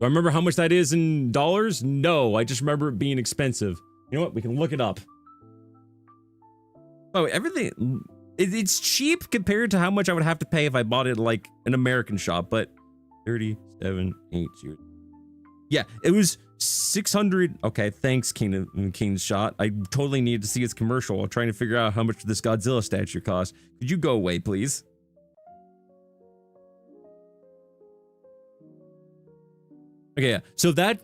I remember how much that is in dollars? No, I just remember it being expensive. You know what? We can look it up. Oh, everything, it's cheap compared to how much I would have to pay if I bought it like an American shop, but 37, 8 years. Yeah, it was 600. Okay, thanks, King's Shot. I totally needed to see its commercial. I'm trying to figure out how much this Godzilla statue costs. Could you go away, please? Okay, yeah. So that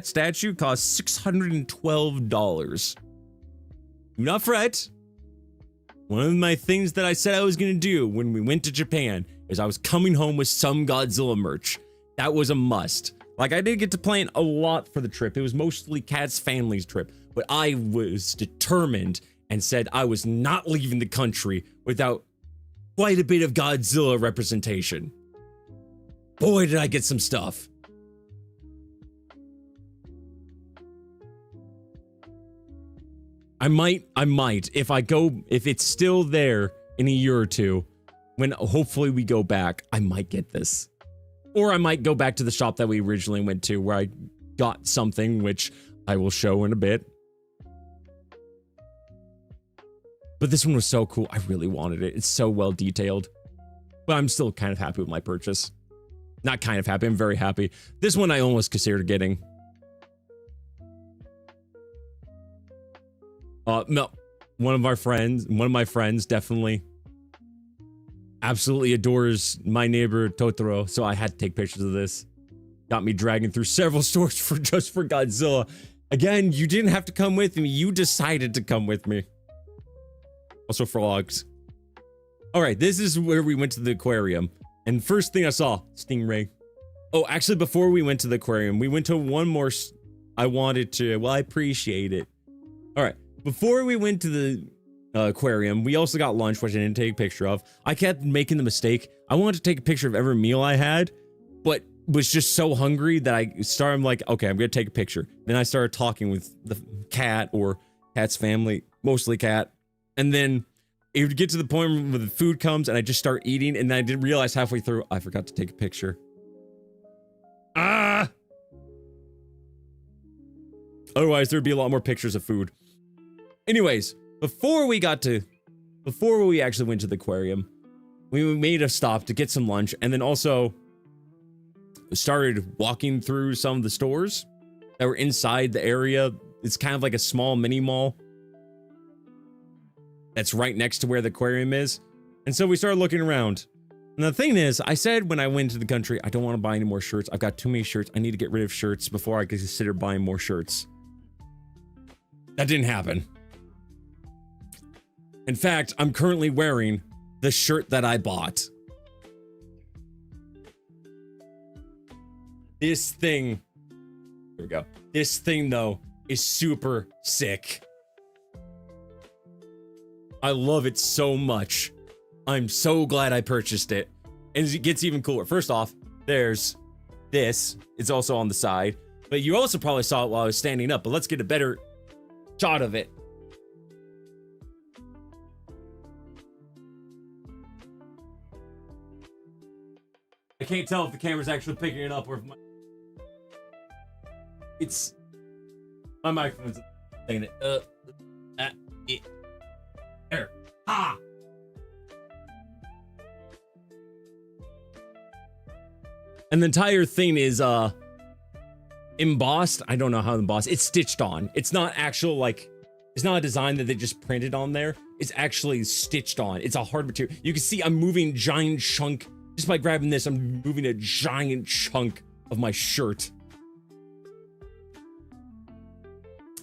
statue costs $612. Do not fret. One of my things that I said I was gonna do when we went to Japan is I was coming home with some Godzilla merch. That was a must. Like, I didn't get to plan a lot for the trip. It was mostly Cat's family's trip, but I was determined and said I was not leaving the country without quite a bit of Godzilla representation. Boy, did I get some stuff. I might, if it's still there in a year or two, when hopefully we go back, I might get this. Or I might go back to the shop that we originally went to where I got something, which I will show in a bit. But this one was so cool. I really wanted it. It's so well detailed. But I'm still kind of happy with my purchase. Not kind of happy, I'm very happy. This one I almost considered getting. No, one of my friends definitely absolutely adores My Neighbor Totoro, so I had to take pictures of this. Got me dragging through several stores just for Godzilla. Again, you didn't have to come with me, you decided to come with me. Also frogs. Alright, this is where we went to the aquarium, and first thing I saw, stingray. Oh, actually before we went to the aquarium, we went to one more, I appreciate it. Alright. Before we went to the aquarium, we also got lunch, which I didn't take a picture of. I kept making the mistake. I wanted to take a picture of every meal I had, but was just so hungry that I'm like, okay, I'm gonna take a picture. Then I started talking with the cat or Cat's family, mostly Cat. And then it would get to the point where the food comes and I just start eating, and I didn't realize halfway through, I forgot to take a picture. Ah! Otherwise, there'd be a lot more pictures of food. Anyways, before we actually went to the aquarium, we made a stop to get some lunch, and then also started walking through some of the stores that were inside the area. It's kind of like a small mini mall that's right next to where the aquarium is. And so we started looking around. And the thing is, I said when I went to the country, I don't want to buy any more shirts. I've got too many shirts. I need to get rid of shirts before I could consider buying more shirts. That didn't happen. In fact, I'm currently wearing the shirt that I bought. This thing, here we go. This thing though is super sick. I love it so much. I'm so glad I purchased it. And it gets even cooler. First off, there's this. It's also on the side, but you also probably saw it while I was standing up, but let's get a better shot of it. I can't tell if the camera's actually picking it up or if my microphone's saying it. There. Ah! And the entire thing is embossed. I don't know how embossed. It's stitched on. It's not actual, like, it's not a design that they just printed on there. It's actually stitched on. It's a hard material. You can see I'm moving a giant chunk. Just by grabbing this, I'm moving a giant chunk of my shirt.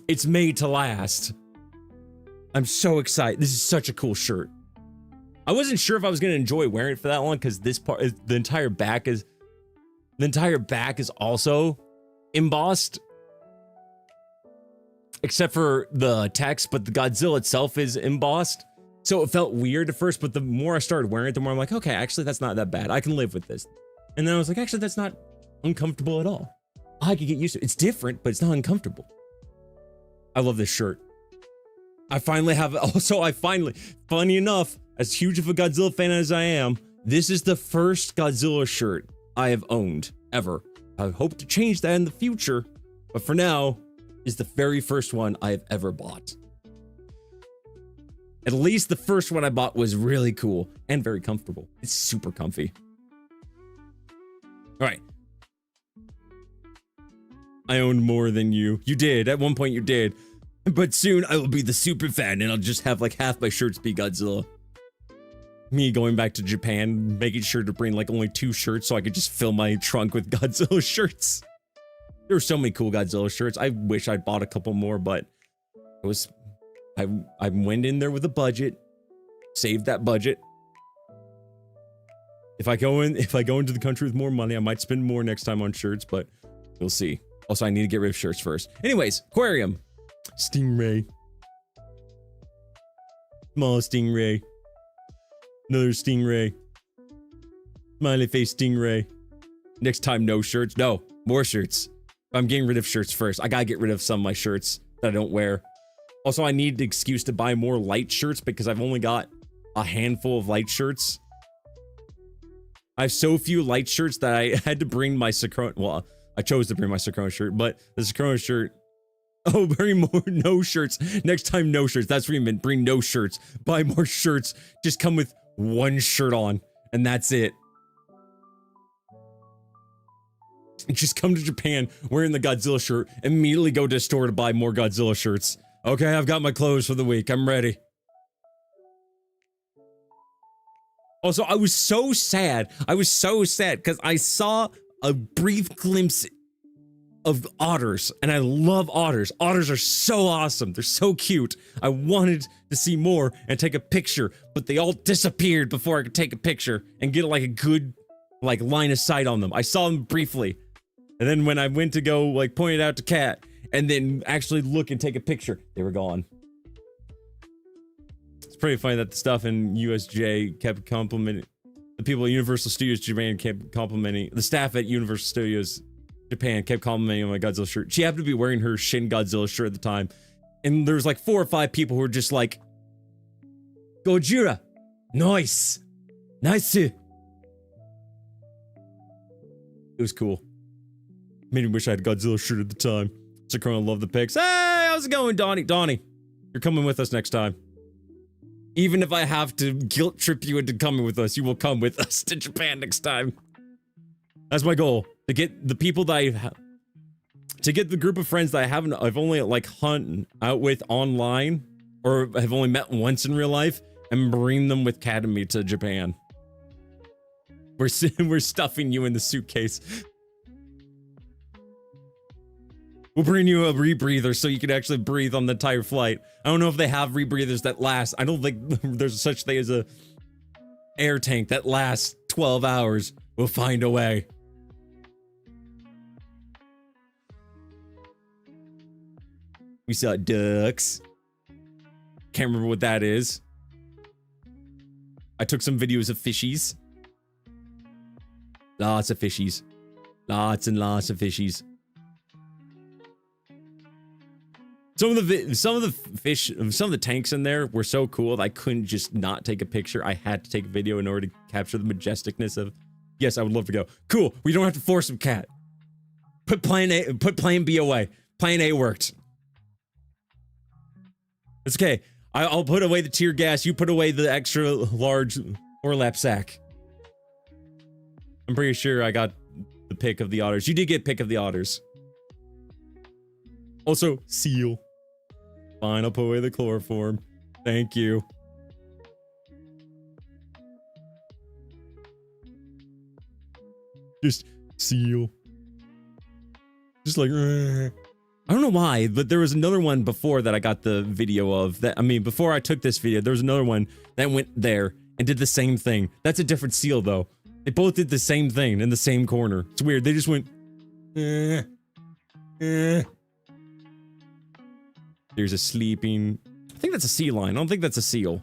It's made to last. I'm so excited. This is such a cool shirt. I wasn't sure if I was gonna enjoy wearing it for that long because this part is the entire back is also embossed. Except for the text, but the Godzilla itself is embossed. So it felt weird at first, but the more I started wearing it, the more I'm like, okay, actually that's not that bad. I can live with this. And then I was like, actually that's not uncomfortable at all. I could get used to it. It's different, but it's not uncomfortable. I love this shirt. funny enough, as huge of a Godzilla fan as I am, this is the first Godzilla shirt I have owned ever. I hope to change that in the future, but for now, is the very first one I have ever bought. At least the first one I bought was really cool and very comfortable. It's super comfy. All right. I owned more than you. You did. At one point you did. But soon I will be the super fan and I'll just have like half my shirts be Godzilla. Me going back to Japan, making sure to bring like only 2 shirts so I could just fill my trunk with Godzilla shirts. There were so many cool Godzilla shirts. I wish I'd bought a couple more, but it was I went in there with a budget, saved that budget. If I go into the country with more money, I might spend more next time on shirts, but we'll see. Also, I need to get rid of shirts first. Anyways, aquarium. Stingray. Small stingray. Another stingray. Smiley face stingray. Next time, no shirts. No, more shirts. I'm getting rid of shirts first. I gotta get rid of some of my shirts that I don't wear. Also, I need the excuse to buy more light shirts because I've only got a handful of light shirts. I have so few light shirts that I had to bring my Secrona. Well, I chose to bring my Secrona shirt, but the Secrona shirt. Oh, bring more no shirts. Next time, no shirts. That's what you meant. Bring no shirts. Buy more shirts. Just come with 1 shirt on, and that's it. Just come to Japan wearing the Godzilla shirt, immediately go to a store to buy more Godzilla shirts. Okay, I've got my clothes for the week. I'm ready. Also, I was so sad. Because I saw a brief glimpse of otters, and I love otters. Otters are so awesome. They're so cute. I wanted to see more and take a picture, but they all disappeared before I could take a picture and get like a good like line of sight on them. I saw them briefly. And then when I went to go like point it out to Kat and then actually look and take a picture, they were gone. It's pretty funny that the stuff in USJ kept complimenting the people at Universal Studios Japan kept complimenting the staff at Universal Studios Japan kept complimenting on my Godzilla shirt. She happened to be wearing her Shin Godzilla shirt at the time. And there's like 4 or 5 people who were just like, Gojira, nice. Nice. It was cool. Made me wish I had a Godzilla shirt at the time. Secrona loved the pics. Hey, how's it going, Donnie? Donnie, you're coming with us next time. Even if I have to guilt trip you into coming with us, you will come with us to Japan next time. That's my goal. To get the people that to get the group of friends that I've only like hung out with online or have only met once in real life and bring them with Kat and me to Japan. We're stuffing you in the suitcase. We'll bring you a rebreather so you can actually breathe on the entire flight. I don't know if they have rebreathers that last. I don't think there's such thing as a air tank that lasts 12 hours. We'll find a way. We saw ducks. Can't remember what that is. I took some videos of fishies. Lots of fishies. Lots and lots of fishies. Some of the tanks in there were so cool that I couldn't just not take a picture. I had to take a video in order to capture the majesticness of. Yes, I would love to go. Cool. We don't have to force him, Cat. Put plan B away. Plan A worked. It's okay. I'll put away the tear gas. You put away the extra large Orlap sack. I'm pretty sure I got the pic of the otters. You did get pic of the otters. Also, seal. Fine, I'll put away the chloroform. Thank you. Just seal. Just like, I don't know why, but there was another one before that I got the video of that. I mean, before I took this video, there was another one that went there and did the same thing. That's a different seal though. They both did the same thing in the same corner. It's weird. They just went, There's a sleeping. I think that's a sea lion. I don't think that's a seal.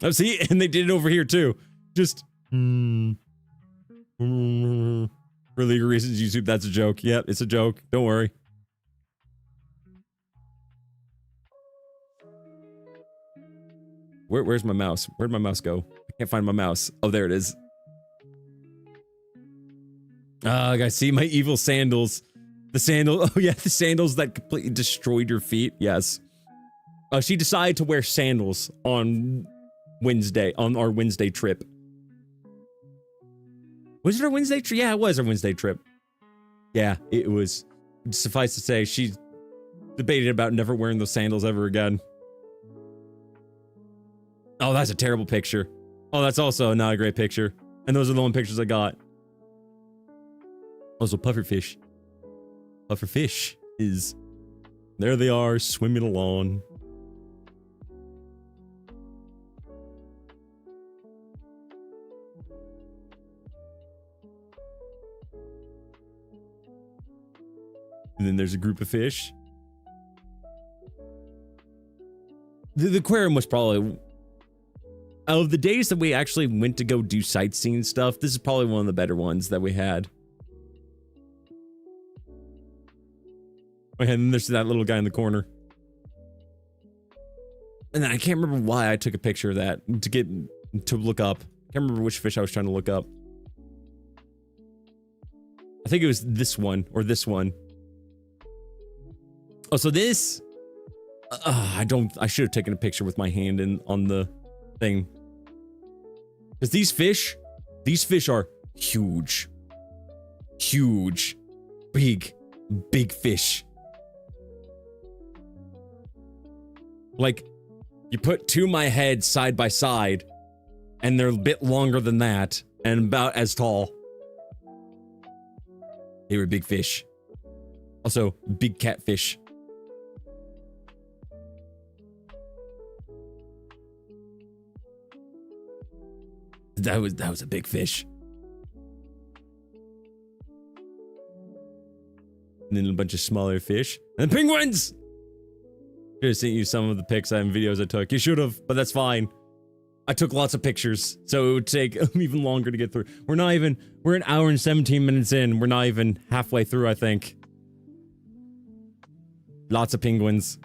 Oh, see, and they did it over here too. Just, for legal reasons, YouTube, that's a joke. Yep, it's a joke. Don't worry. Where's my mouse? Where'd my mouse go? I can't find my mouse. Oh, there it is. Guys, see my evil sandals. The sandal. Oh yeah, the sandals that completely destroyed your feet. Yes. She decided to wear sandals on Wednesday, on our Wednesday trip. Was it our Wednesday trip? Yeah, it was our Wednesday trip. Yeah, it was. Suffice to say, she debated about never wearing those sandals ever again. Oh, that's a terrible picture. Oh, that's also not a great picture. And those are the only pictures I got. Also, pufferfish. Pufferfish is... There they are, swimming along. And then there's a group of fish. The aquarium was probably... Out of the days that we actually went to go do sightseeing stuff, this is probably one of the better ones that we had. And then there's that little guy in the corner. And then I can't remember why I took a picture of that to look up. I can't remember which fish I was trying to look up. I think it was this one or this one. Oh, so this... I should have taken a picture with my hand on the thing. Because these fish are huge. Huge. Big fish. Like, you put two of my heads side by side, and they're a bit longer than that, and about as tall. They were big fish. Also, big catfish. That was a big fish. And then a bunch of smaller fish. And penguins! Should have sent you some of the pics and videos I took. You should have, but that's fine. I took lots of pictures, so it would take even longer to get through. We're an hour and 17 minutes in. We're not even halfway through, I think. Lots of penguins.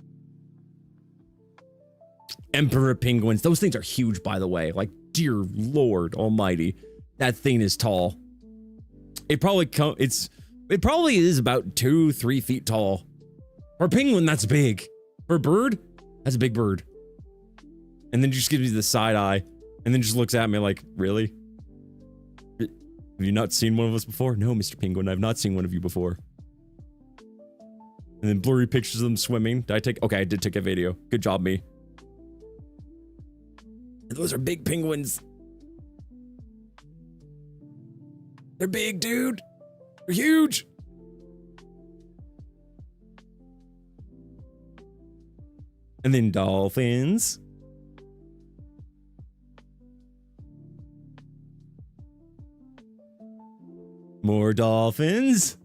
Emperor penguins. Those things are huge, by the way. Like, dear Lord Almighty, that thing is tall. It probably is about 2-3 feet tall. For a penguin, that's big. For a bird, that's a big bird. And then just gives me the side eye, and then just looks at me like, really? Have you not seen one of us before? No, Mr. Penguin, I've not seen one of you before. And then blurry pictures of them swimming. Did I take? Okay, I did take a video. Good job, me. And those are big penguins. They're big, dude. They're huge. And then dolphins. More dolphins.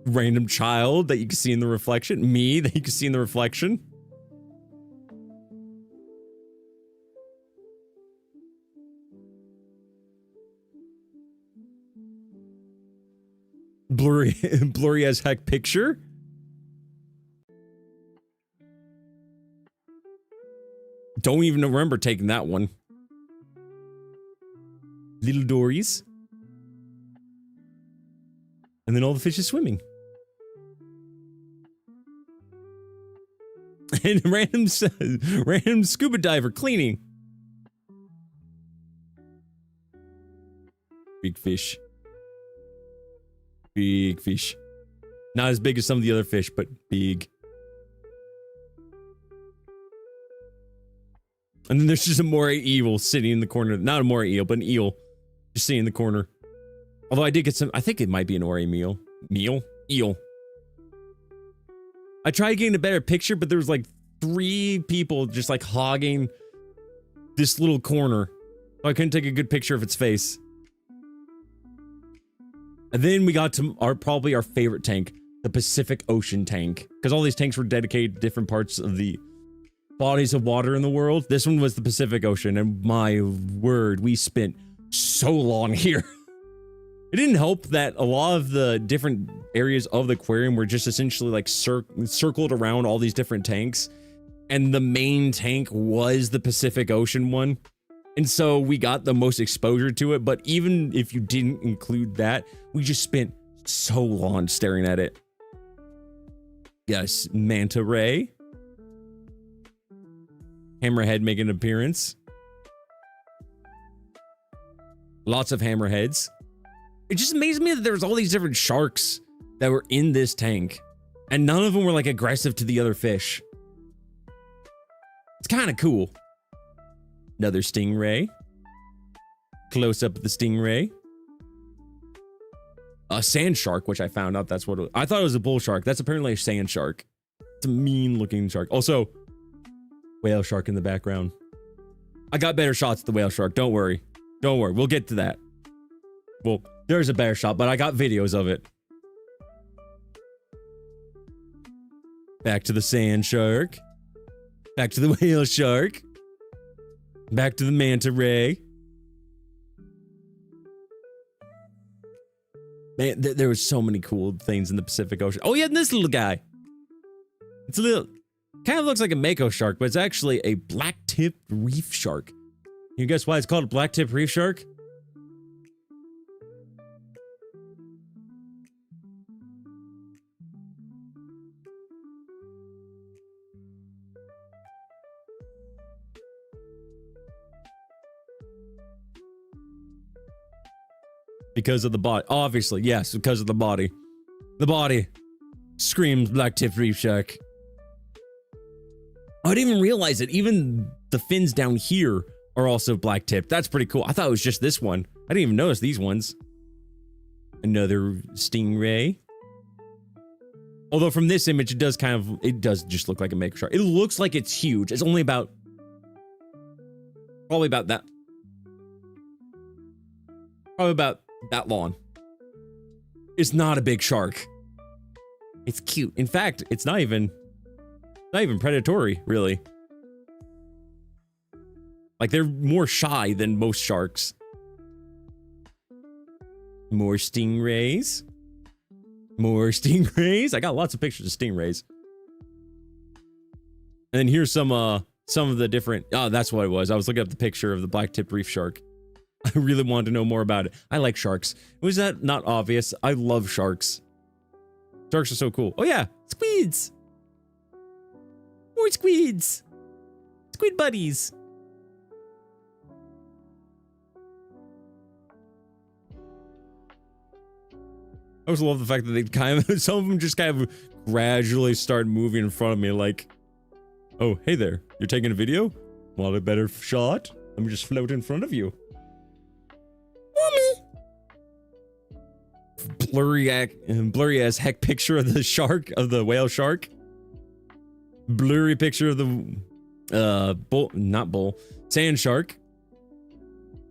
Random child that you can see in the reflection. Me that you can see in the reflection. Blurry as heck picture. Don't even remember taking that one. Little dories. And then all the fish is swimming. And random scuba diver cleaning. Big fish. Big fish. Not as big as some of the other fish, but big. And then there's just a moray eel sitting in the corner. Not a moray eel, but an eel. Just see in the corner. Although I did get some, I think it might be an ori meal. Eel. I tried getting a better picture, but there was like 3 people just like hogging this little corner. So I couldn't take a good picture of its face. And then we got to probably our favorite tank, the Pacific Ocean tank. Because all these tanks were dedicated to different parts of the bodies of water in the world. This one was the Pacific Ocean, and my word, we spent so long here. It didn't help that a lot of the different areas of the aquarium were just essentially like circled around all these different tanks. And the main tank was the Pacific Ocean one. And so we got the most exposure to it. But even if you didn't include that, we just spent so long staring at it. Yes, manta ray. Hammerhead making an appearance. Lots of hammerheads. It just amazed me that there was all these different sharks that were in this tank. And none of them were like aggressive to the other fish. It's kind of cool. Another stingray. Close up of the stingray. A sand shark, which I found out that's what I thought it was a bull shark. That's apparently a sand shark. It's a mean looking shark. Also, whale shark in the background. I got better shots of the whale shark. Don't worry. Don't worry. We'll get to that. Well, there's a better shot, but I got videos of it. Back to the sand shark. Back to the whale shark. Back to the manta ray. Man, there was so many cool things in the Pacific Ocean. Oh yeah, and this little guy. It's a little, kind of looks like a mako shark, but it's actually a black-tipped reef shark. You guess why it's called a black-tipped reef shark? Because of the body. Obviously, yes, because of the body. The body screams black-tipped reef shark. I didn't even realize it. Even the fins down here are also black-tipped. That's pretty cool. I thought it was just this one. I didn't even notice these ones. Another stingray. Although from this image, it does just look like a mako shark. It looks like it's huge. It's only about, probably about that long. It's not a big shark. It's cute. In fact, it's not even predatory, really. Like, they're more shy than most sharks. More stingrays. More stingrays. I got lots of pictures of stingrays. And then here's some of the different, oh, that's what it was. I was looking up the picture of the black-tipped reef shark. I really wanted to know more about it. I like sharks. Was that not obvious? I love sharks. Sharks are so cool. Oh yeah, squids. More squids. Squid buddies. I always love the fact that they kind of, some of them just kind of gradually start moving in front of me like, oh, hey there, you're taking a video? Want a better shot? Let me just float in front of you. Blurry as heck picture of the shark, of the whale shark. Blurry picture of the sand shark.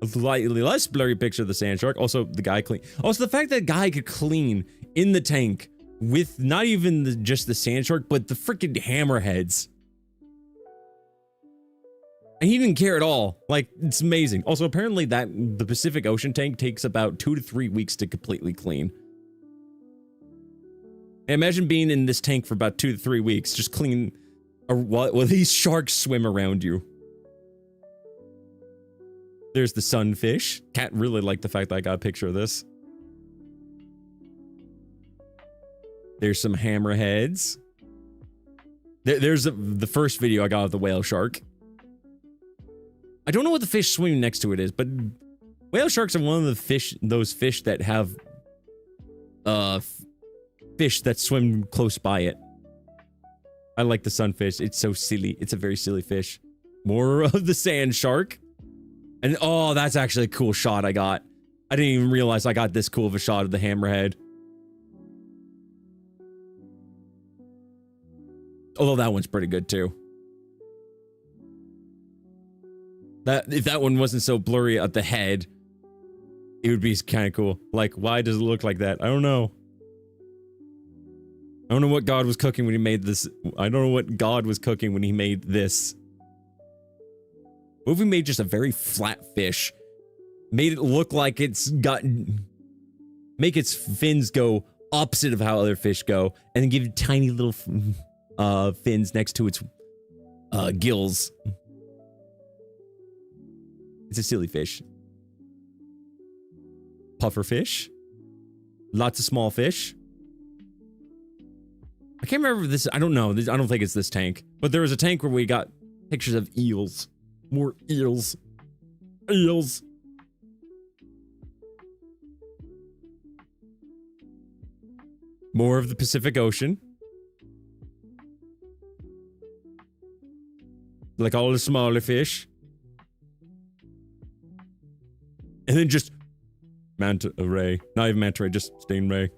A slightly less blurry picture of the sand shark. Also, the guy clean. Also, the fact that guy could clean in the tank with not even just the sand shark, but the freaking hammerheads. And he didn't care at all. Like, it's amazing. Also, apparently the Pacific Ocean tank takes about 2 to 3 weeks to completely clean. And imagine being in this tank for about 2 to 3 weeks, just clean while these sharks swim around you. There's the sunfish. Cat really liked the fact that I got a picture of this. There's some hammerheads. There's the first video I got of the whale shark. I don't know what the fish swimming next to it is, but whale sharks are one of the those fish that have fish that swim close by it. I like the sunfish. It's so silly. It's a very silly fish. More of the sand shark. And oh, that's actually a cool shot I got. I didn't even realize I got this cool of a shot of the hammerhead. Although that one's pretty good too. If that one wasn't so blurry at the head, it would be kind of cool. Like, why does it look like that? I don't know. I don't know what God was cooking when he made this. I don't know what God was cooking when he made this. What if we made just a very flat fish? Made it look like it's got... Make its fins go opposite of how other fish go, and then give you tiny little fins next to its gills. It's a silly fish. Puffer fish. Lots of small fish. I can't remember this. I don't know. I don't think it's this tank. But there was a tank where we got pictures of eels. More eels. Eels. More of the Pacific Ocean. Like all the smaller fish. And then just manta ray. Not even manta ray, just stingray.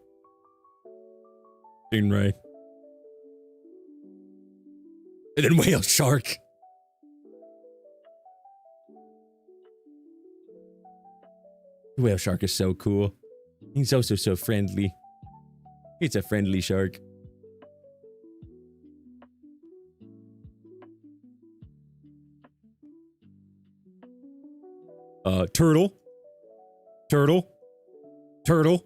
Stingray. And then whale shark. The whale shark is so cool. He's also so friendly. It's a friendly shark. Turtle. Turtle. Turtle.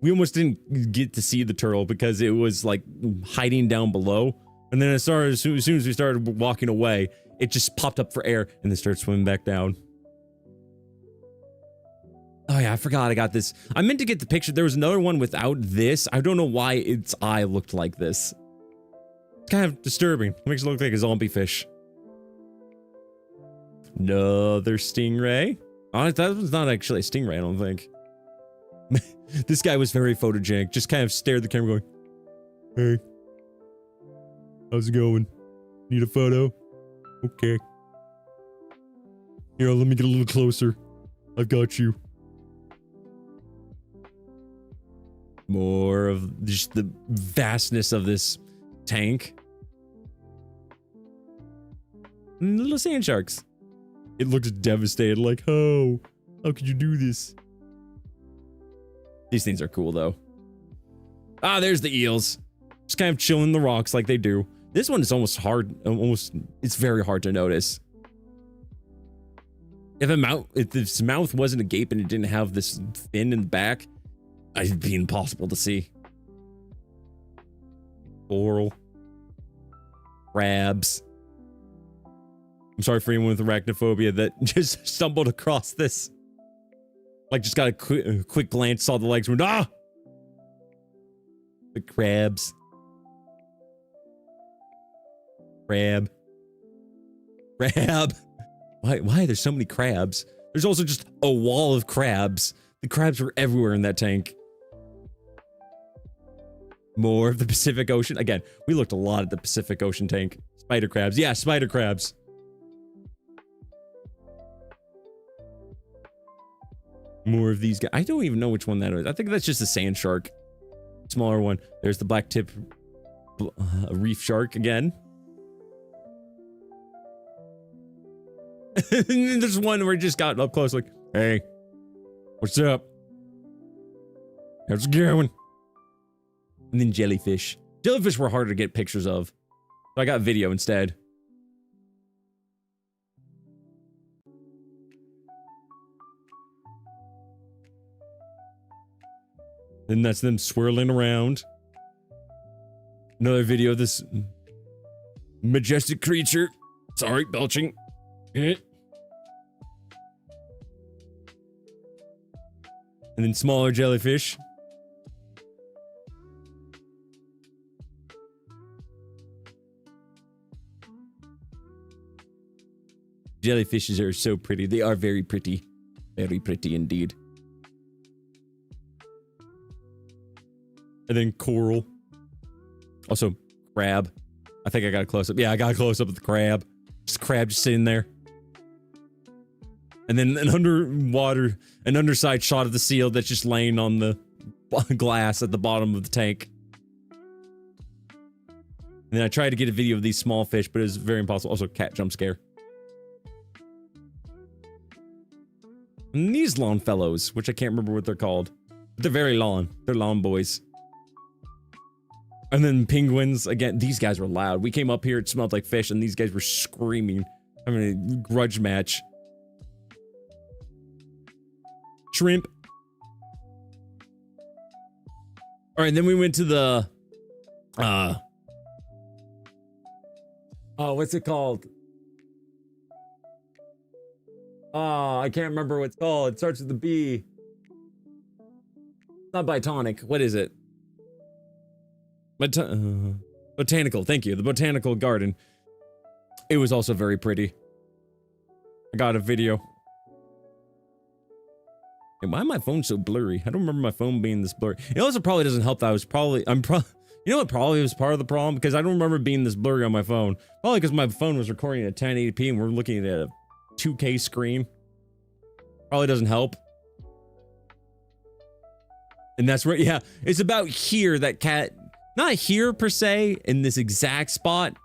We almost didn't get to see the turtle because it was like hiding down below. And then as soon as we started walking away, it just popped up for air and then started swimming back down. Oh yeah, I forgot I got this. I meant to get the picture. There was another one without this. I don't know why its eye looked like this. It's kind of disturbing. It makes it look like a zombie fish. Another stingray. Oh, that was not actually a stingray, I don't think. This guy was very photogenic. Just kind of stared at the camera going, hey, how's it going? Need a photo? Okay. Here, let me get a little closer. I've got you. More of just the vastness of this tank. And little sand sharks. It looks devastated, like, how could you do this? These things are cool, though. Ah, there's the eels. Just kind of chilling the rocks like they do. This one is almost hard. It's very hard to notice. If its mouth wasn't agape and it didn't have this fin in the back, it'd be impossible to see. Coral. Crabs. I'm sorry for anyone with arachnophobia that just stumbled across this. Like, just got a quick glance, saw the legs, went, ah! The crabs. Crab. Crab. Why are there so many crabs? There's also just a wall of crabs. The crabs were everywhere in that tank. More of the Pacific Ocean. Again, we looked a lot at the Pacific Ocean tank. Spider crabs. Yeah, spider crabs. More of these guys. I don't even know which one that is. I think that's just a sand shark. Smaller one. There's the black tip reef shark again. There's one where it just got up close like, hey, what's up? How's it going? And then jellyfish. Jellyfish were harder to get pictures of. So I got video instead. Then that's them swirling around. Another video of this majestic creature. Sorry, belching. And then smaller jellyfish. Jellyfishes are so pretty. They are very pretty. Very pretty indeed. And then coral. Also, crab. I think I got a close up. Yeah, I got a close up of the crab. Just crab just sitting there. And then an underside shot of the seal that's just laying on the glass at the bottom of the tank. And then I tried to get a video of these small fish, but it was very impossible. Also, cat jump scare. And these lawn fellows, which I can't remember what they're called. But they're very lawn. They're lawn boys. And then penguins. Again, these guys were loud. We came up here, it smelled like fish, and these guys were screaming. I mean, a grudge match. Shrimp. Alright, then we went to the... oh, what's it called? Oh, I can't remember what it's called. It starts with the B. Not Bitonic. What is it? Botanical. Thank you. The Botanical Garden. It was also very pretty. I got a video. Hey, why my phone so blurry? I don't remember my phone being this blurry. It also probably doesn't help that you know what probably was part of the problem? Because I don't remember being this blurry on my phone. Probably because my phone was recording at 1080p and we're looking at a 2K screen. Probably doesn't help. And that's where, yeah, it's about here that cat, not here per se, in this exact spot.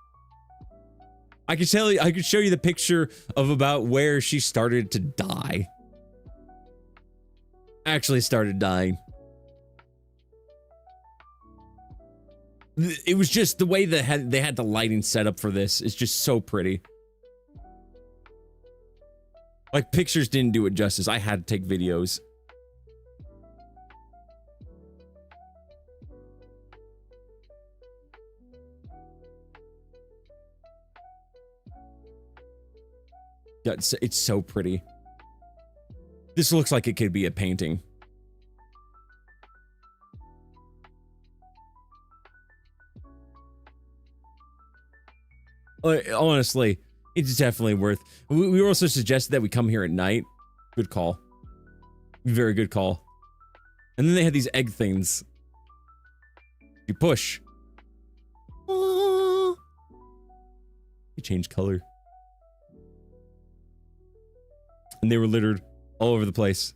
I could tell you, I could show you the picture of about where she started to die. Actually started dying. It was just the way they had the lighting set up for this. It's just so pretty. Like, pictures didn't do it justice. I had to take videos. Yeah, it's so pretty. This looks like it could be a painting. Honestly, it's definitely worth. We also suggested that we come here at night. Good call. Very good call. And then they had these egg things. You push. You change color. And they were littered all over the place.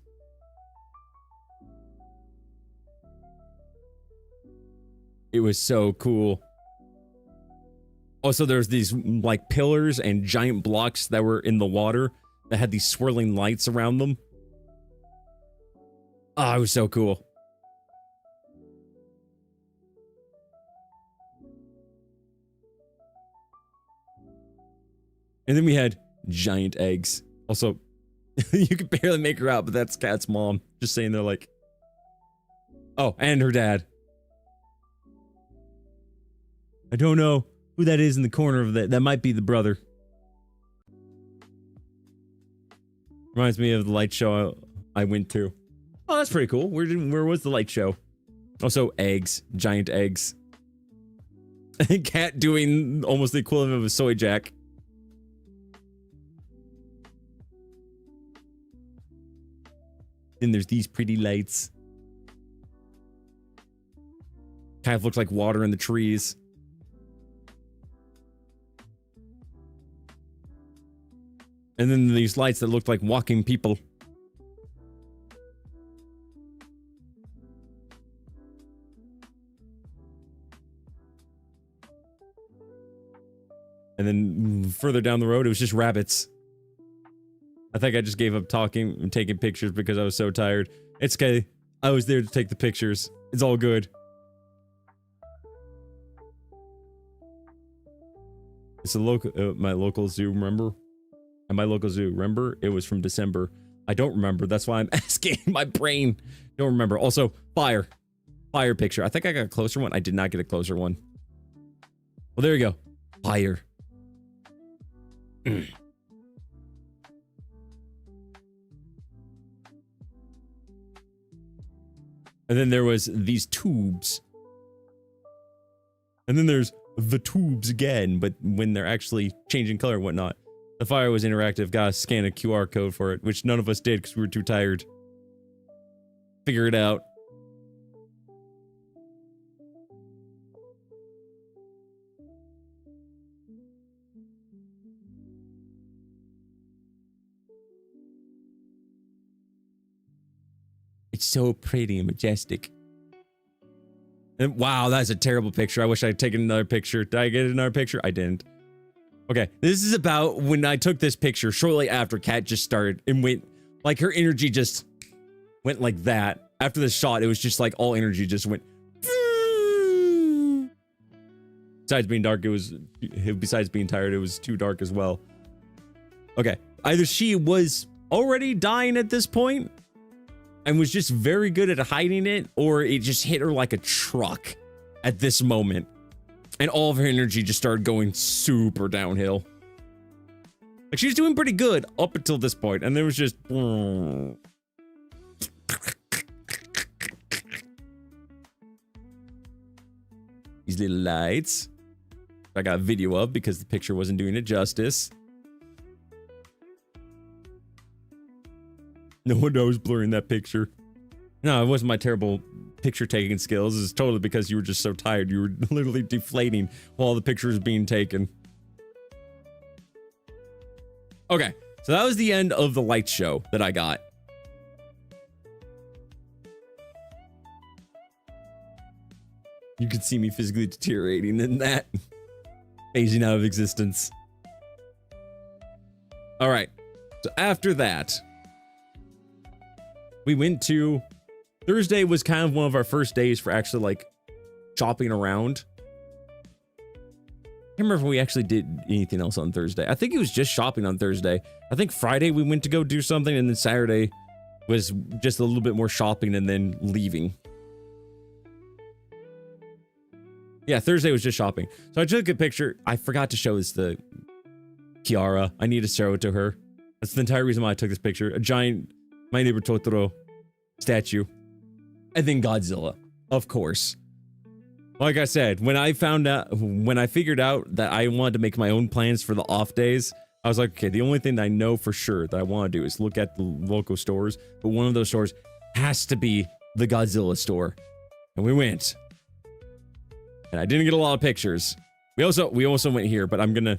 It was so cool. Also, there's these, like, pillars and giant blocks that were in the water that had these swirling lights around them. Oh, it was so cool. And then we had giant eggs. Also, you could barely make her out, but that's Kat's mom. Just saying they're like... Oh, and her dad. I don't know who that is in the corner of that. That might be the brother. Reminds me of the light show I went to. Oh, that's pretty cool. Where was the light show? Also, eggs. Giant eggs. Cat doing almost the equivalent of a soy jack. Then there's these pretty lights. Kind of looks like water in the trees. And then these lights that looked like walking people. And then further down the road, it was just rabbits. I think I just gave up talking and taking pictures because I was so tired. It's okay. I was there to take the pictures. It's all good. It's a local, my local zoo, remember? And my local zoo, remember? It was from December. I don't remember. That's why I'm asking. My brain don't remember. Also, fire. Fire picture. I think I got a closer one. I did not get a closer one. Well, there you go. Fire. And then there was these tubes. And then there's the tubes again, but when they're actually changing color and whatnot. The fire was interactive. Gotta scan a QR code for it, which none of us did because we were too tired. Figure it out. so pretty and majestic. And wow, that's a terrible picture. I wish I had taken another picture. Did I get another picture? I didn't. Okay, this is about when I took this picture shortly after Kat just started and went, like her energy just went like that. After the shot, it was just like all energy just went. Besides being dark, besides being tired, it was too dark as well. Okay, either she was already dying at this point and was just very good at hiding it, or it just hit her like a truck at this moment. And all of her energy just started going super downhill. Like, she was doing pretty good up until this point, and there was just... These little lights. I got a video of because the picture wasn't doing it justice. No wonder I was blurring that picture. No, it wasn't my terrible picture taking skills. It's totally because you were just so tired. You were literally deflating while the picture was being taken. Okay, so that was the end of the light show that I got. You could see me physically deteriorating in that. Phasing out of existence. All right, so after that, we went to... Thursday was kind of one of our first days for actually, like, shopping around. I can't remember if we actually did anything else on Thursday. I think it was just shopping on Thursday. I think Friday we went to go do something, and then Saturday was just a little bit more shopping and then leaving. Yeah, Thursday was just shopping. So I took a picture. I forgot to show this to Kiara. I need to show it to her. That's the entire reason why I took this picture. A giant My Neighbor Totoro statue. And then Godzilla, of course. Like I said, when I figured out that I wanted to make my own plans for the off days, I was like, okay, the only thing that I know for sure that I want to do is look at the local stores, but one of those stores has to be the Godzilla store. And we went. And I didn't get a lot of pictures. We also went here, but I'm gonna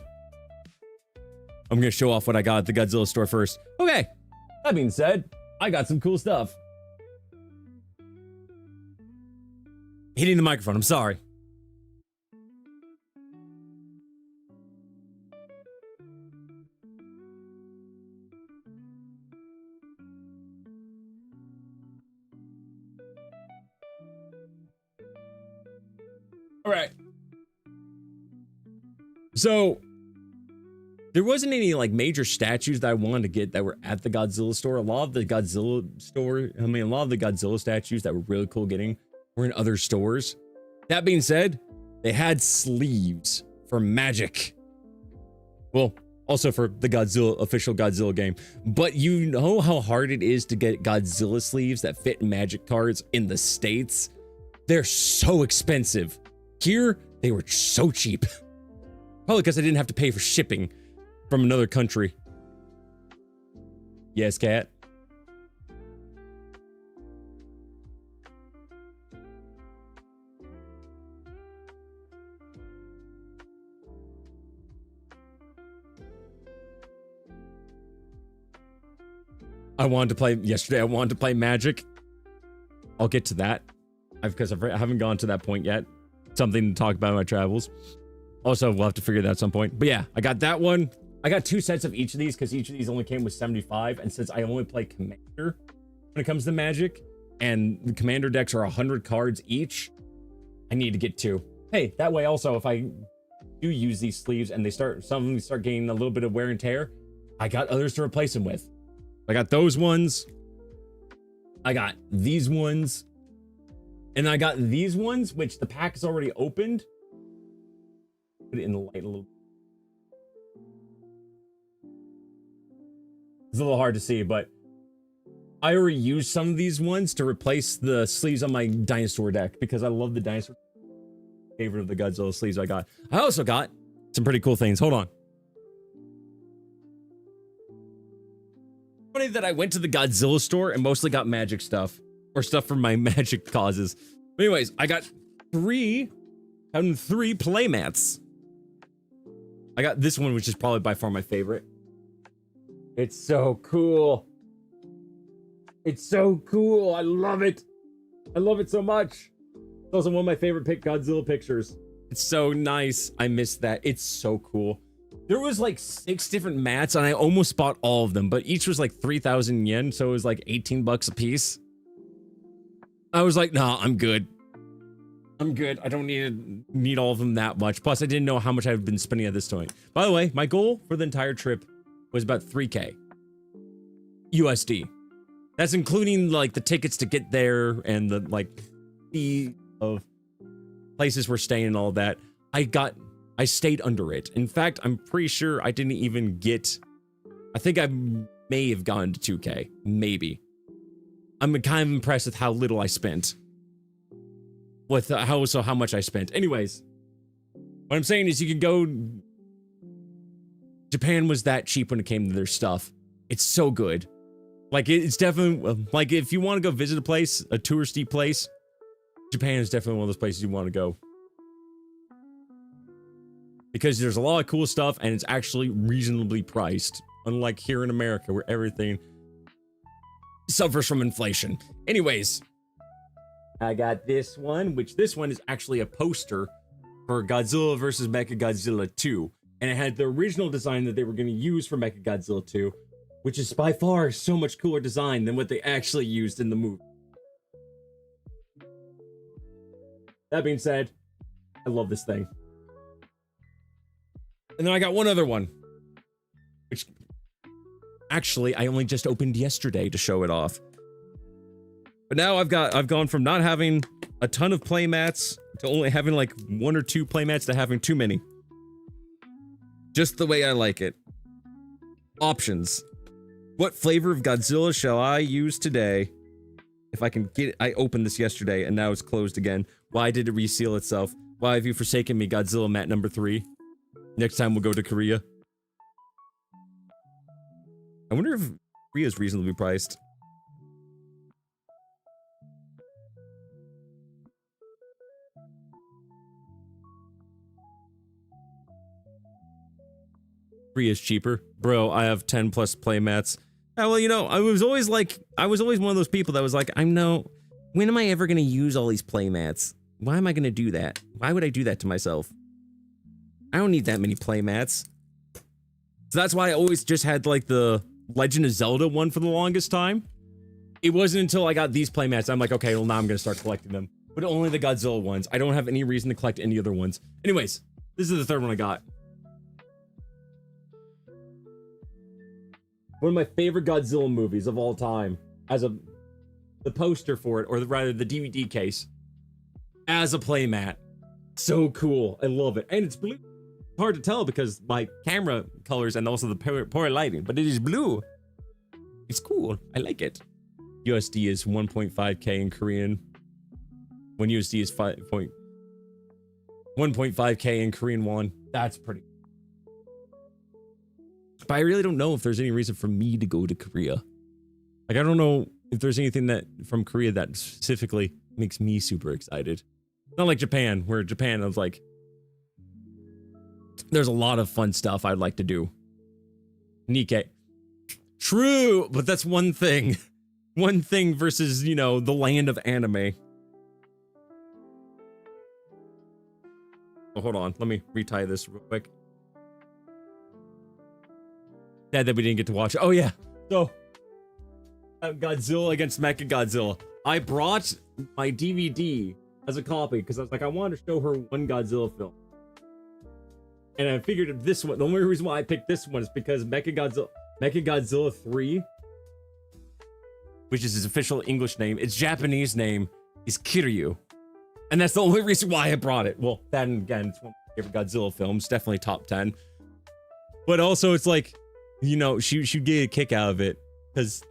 show off what I got at the Godzilla store first. Okay, that being said, I got some cool stuff. Hitting the microphone, I'm sorry. All right. So there wasn't any like major statues that I wanted to get that were at the Godzilla store. A lot of the Godzilla statues that were really cool getting were in other stores. That being said, they had sleeves for Magic. Well, also for the official Godzilla game. But you know how hard it is to get Godzilla sleeves that fit Magic cards in the States? They're so expensive. Here, they were so cheap. Probably because I didn't have to pay for shipping from another country. Yes, Cat? Yesterday I wanted to play Magic. I'll get to that. Because I haven't gone to that point yet. Something to talk about in my travels. Also, we'll have to figure that at some point. But yeah, I got that one. I got 2 sets of each of these because each of these only came with 75. And since I only play Commander when it comes to Magic, and the Commander decks are 100 cards each, I need to get 2. Hey, that way also, if I do use these sleeves and some of them start getting a little bit of wear and tear, I got others to replace them with. I got those ones. I got these ones. And I got these ones, which the pack is already opened. Put it in the light a little. It's a little hard to see, but I already used some of these ones to replace the sleeves on my dinosaur deck because I love the dinosaur. Favorite of the Godzilla sleeves I got. I also got some pretty cool things. Hold on. Funny that I went to the Godzilla store and mostly got Magic stuff. Or stuff for my Magic causes. But anyways, I got 3 playmats. I got this one, which is probably by far my favorite. It's so cool. It's so cool. I love it. I love it so much. It's also one of my favorite Godzilla pictures. It's so nice. I missed that. It's so cool. There was like 6 different mats and I almost bought all of them, but each was like 3,000 yen, so it was like 18 bucks a piece. I was like, nah, I'm good. I'm good. I don't need all of them that much. Plus, I didn't know how much I've been spending at this point. By the way, my goal for the entire trip was about 3K USD. That's including like the tickets to get there and the like fee of places we're staying and all that. I stayed under it. In fact, I'm pretty sure I didn't even get, I think I may have gone to 2K, maybe. I'm kind of impressed with how little I spent. With how much I spent. Anyways, what I'm saying is you could go, Japan was that cheap when it came to their stuff. It's so good. Like it's definitely, like if you want to go visit a place, a touristy place, Japan is definitely one of those places you want to go. Because there's a lot of cool stuff and it's actually reasonably priced. Unlike here in America where everything suffers from inflation. Anyways, I got this one, which this one is actually a poster for Godzilla vs. Mechagodzilla 2. And it had the original design that they were going to use for Mechagodzilla 2, which is by far so much cooler design than what they actually used in the movie. That being said, I love this thing. And then I got one other one, which actually I only just opened yesterday to show it off. But now I've gone from not having a ton of playmats to only having like 1 or 2 playmats to having too many. Just the way I like it. Options. What flavor of Godzilla shall I use today? If I can get it, I opened this yesterday and now it's closed again. Why did it reseal itself? Why have you forsaken me, Godzilla mat number 3? Next time we'll go to Korea. I wonder if Korea is reasonably priced. Korea is cheaper. Bro, I have 10 plus playmats. Well, you know, I was always one of those people that was like, when am I ever going to use all these playmats? Why am I going to do that? Why would I do that to myself? I don't need that many playmats. So that's why I always just had like the Legend of Zelda one for the longest time. It wasn't until I got these playmats, I'm like, okay, well now I'm gonna start collecting them. But only the Godzilla ones. I don't have any reason to collect any other ones. Anyways, this is the third one I got. One of my favorite Godzilla movies of all time. The poster for it, or rather the DVD case. As a playmat. So cool. I love it. And it's blue. Hard to tell because my camera colors and also the poor lighting, but it is blue. It's cool. I like it. USD is 1.5k in Korean. When USD is 1.5k in Korean won. That's pretty. But I really don't know if there's any reason for me to go to Korea. Like I don't know if there's anything that from Korea that specifically makes me super excited. Not like Japan, where Japan I was like, there's a lot of fun stuff I'd like to do. Nikkei. True, but that's one thing. One thing versus, you know, the land of anime. Oh, hold on. Let me retie this real quick. Sad that we didn't get to watch it. Oh, yeah. So, Godzilla against Mechagodzilla. I brought my DVD as a copy because I was like, I wanted to show her one Godzilla film. And I figured this one, the only reason why I picked this one is because Mechagodzilla 3, which is his official English name, its Japanese name is Kiryu. And that's the only reason why I brought it. Well, that and again, it's one of my favorite Godzilla films, definitely top 10. But also it's like, you know, she get a kick out of it because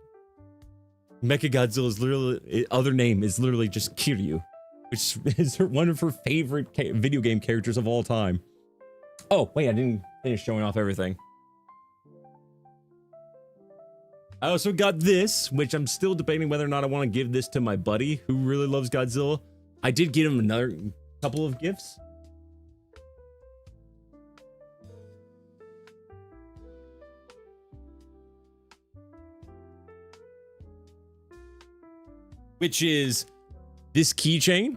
Mechagodzilla's literally, other name is literally just Kiryu, which is one of her favorite video game characters of all time. Oh, wait, I didn't finish showing off everything. I also got this, which I'm still debating whether or not I want to give this to my buddy who really loves Godzilla. I did get him another couple of gifts. which is this keychain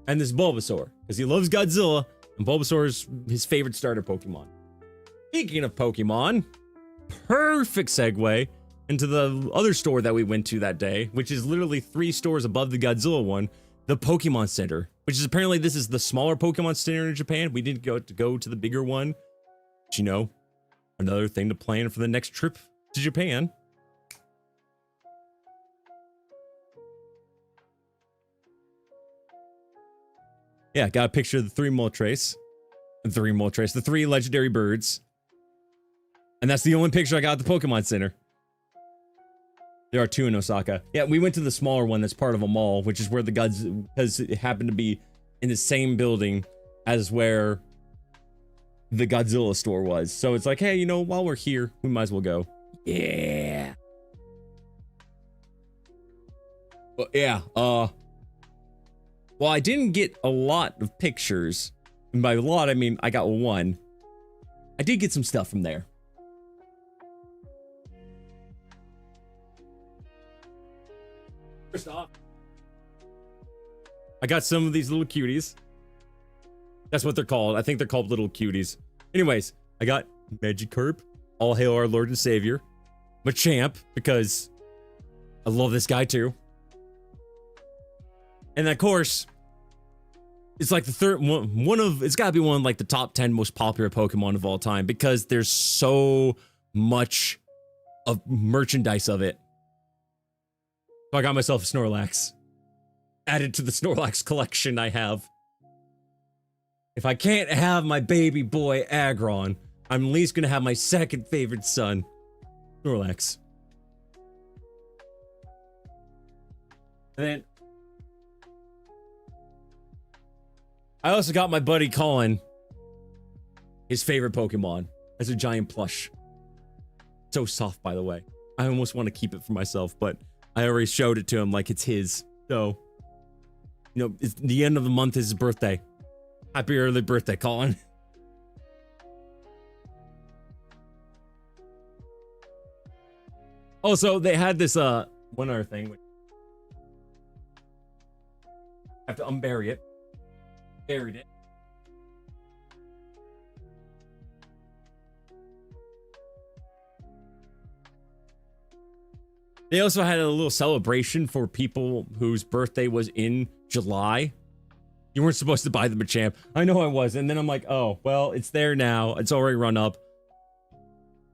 and this Bulbasaur, because he loves Godzilla, and Bulbasaur is his favorite starter Pokemon. Speaking of Pokemon, perfect segue into the other store that we went to that day, which is literally 3 stores above the Godzilla one, the Pokemon Center, which is apparently this is the smaller Pokemon Center in Japan. We didn't go to the bigger one, but you know, another thing to plan for the next trip to Japan. Yeah, got a picture of the 3 Moltres. The 3 legendary birds. And that's the only picture I got at the Pokemon Center. There are 2 in Osaka. Yeah, we went to the smaller one that's part of a mall, which is where the Godzilla, because it happened to be in the same building as where the Godzilla store was. So it's like, hey, you know, while we're here, we might as well go. Yeah. But yeah, well, I didn't get a lot of pictures. And by a lot, I mean, I got 1. I did get some stuff from there. First off, I got some of these little cuties. That's what they're called. I think they're called little cuties. Anyways, I got Magikarp. All hail our Lord and Savior. Machamp, because I love this guy too. And of course, it's like the third one of, it's gotta be one of like the top 10 most popular Pokemon of all time, because there's so much of merchandise of it. So I got myself a Snorlax. Added to the Snorlax collection I have. If I can't have my baby boy Aggron, I'm at least gonna have my second favorite son, Snorlax. And then I also got my buddy Colin his favorite Pokemon as a giant plush. So soft, by the way. I almost want to keep it for myself, but I already showed it to him like it's his. So, you know, it's the end of the month is his birthday. Happy early birthday, Colin. Also, they had this one other thing. I have to unbury it. Buried it. They also had a little celebration for people whose birthday was in July. You weren't supposed to buy the Machamp. I know I was. And then I'm like, oh, well, it's there now. It's already run up.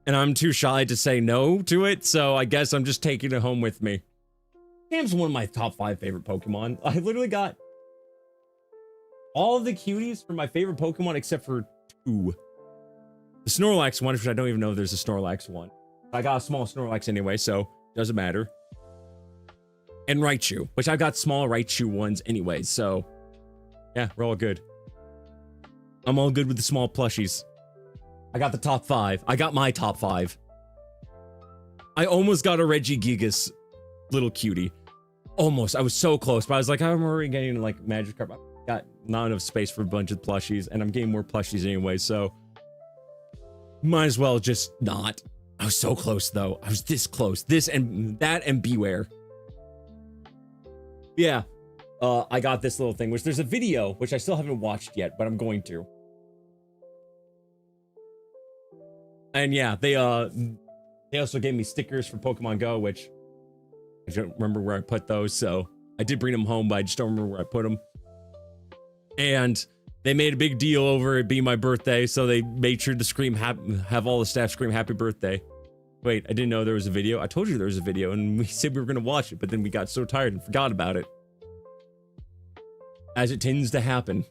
And I'm too shy to say no to it. So I guess I'm just taking it home with me. Machamp's one of my top 5 favorite Pokemon. I literally got all of the cuties for my favorite Pokemon except for 2. The Snorlax one, which I don't even know if there's a Snorlax one. I got a small Snorlax anyway, so doesn't matter. And Raichu, which I got small Raichu ones anyway, so yeah, we're all good. I'm all good with the small plushies. I got the top 5. I got my top 5. I almost got a Regigigas little cutie. Almost. I was so close, but I was like, I'm already getting like Magikarp. I got not enough space for a bunch of plushies, and I'm getting more plushies anyway, so might as well just not. I was so close though. I was this close. This and that and Beware. Yeah. I got this little thing, which there's a video, which I still haven't watched yet, but I'm going to. And yeah, they also gave me stickers for Pokemon Go, which I don't remember where I put those, so I did bring them home, but I just don't remember where I put them. And they made a big deal over it being my birthday, so they made sure to have all the staff scream happy birthday. Wait, I didn't know there was a video. I told you there was a video, and we said we were gonna watch it, but then we got so tired and forgot about it. As it tends to happen.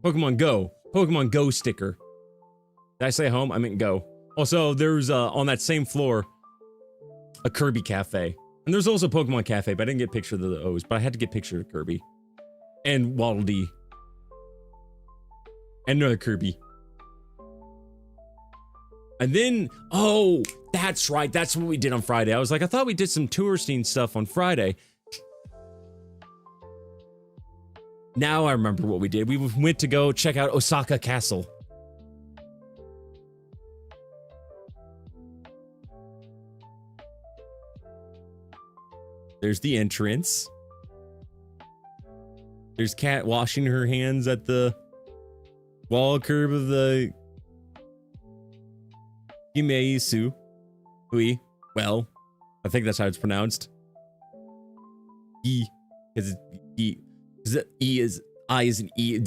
Pokemon Go. Pokemon Go sticker. Did I say home? I meant Go. Also, there's on that same floor a Kirby cafe. And there's also a Pokemon cafe, but I didn't get a picture of the O's, but I had to get a picture of Kirby. And Waddle Dee. And another Kirby. And then, oh, that's right. That's what we did on Friday. I was like, I thought we did some touristing stuff on Friday. Now I remember what we did. We went to go check out Osaka Castle. There's the entrance. There's Kat washing her hands at the wall curb of the Himeisu. Oui. Well, I think that's how it's pronounced. E. Because E. Because E is I is an E.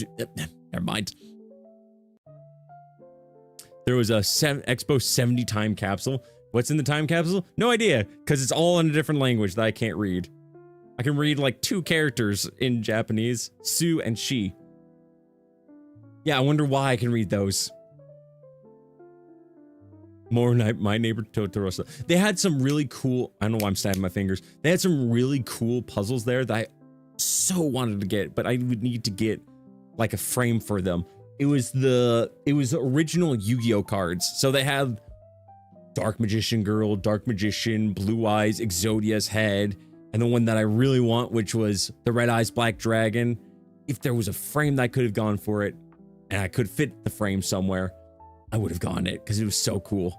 Never mind. There was a Expo 70 time capsule. What's in the time capsule? No idea, because it's all in a different language that I can't read. I can read like 2 characters in Japanese, Su and Shi. Yeah, I wonder why I can read those. More My Neighbor Totoro. They had some really cool, I don't know why I'm snapping my fingers. They had some really cool puzzles there that I so wanted to get, but I would need to get like a frame for them. It was original Yu-Gi-Oh cards. So they had Dark Magician Girl, Dark Magician, Blue Eyes, Exodia's head, and the one that I really want, which was the Red Eyes Black Dragon. If there was a frame that I could have gone for it, and I could fit the frame somewhere, I would have gone it, because it was so cool.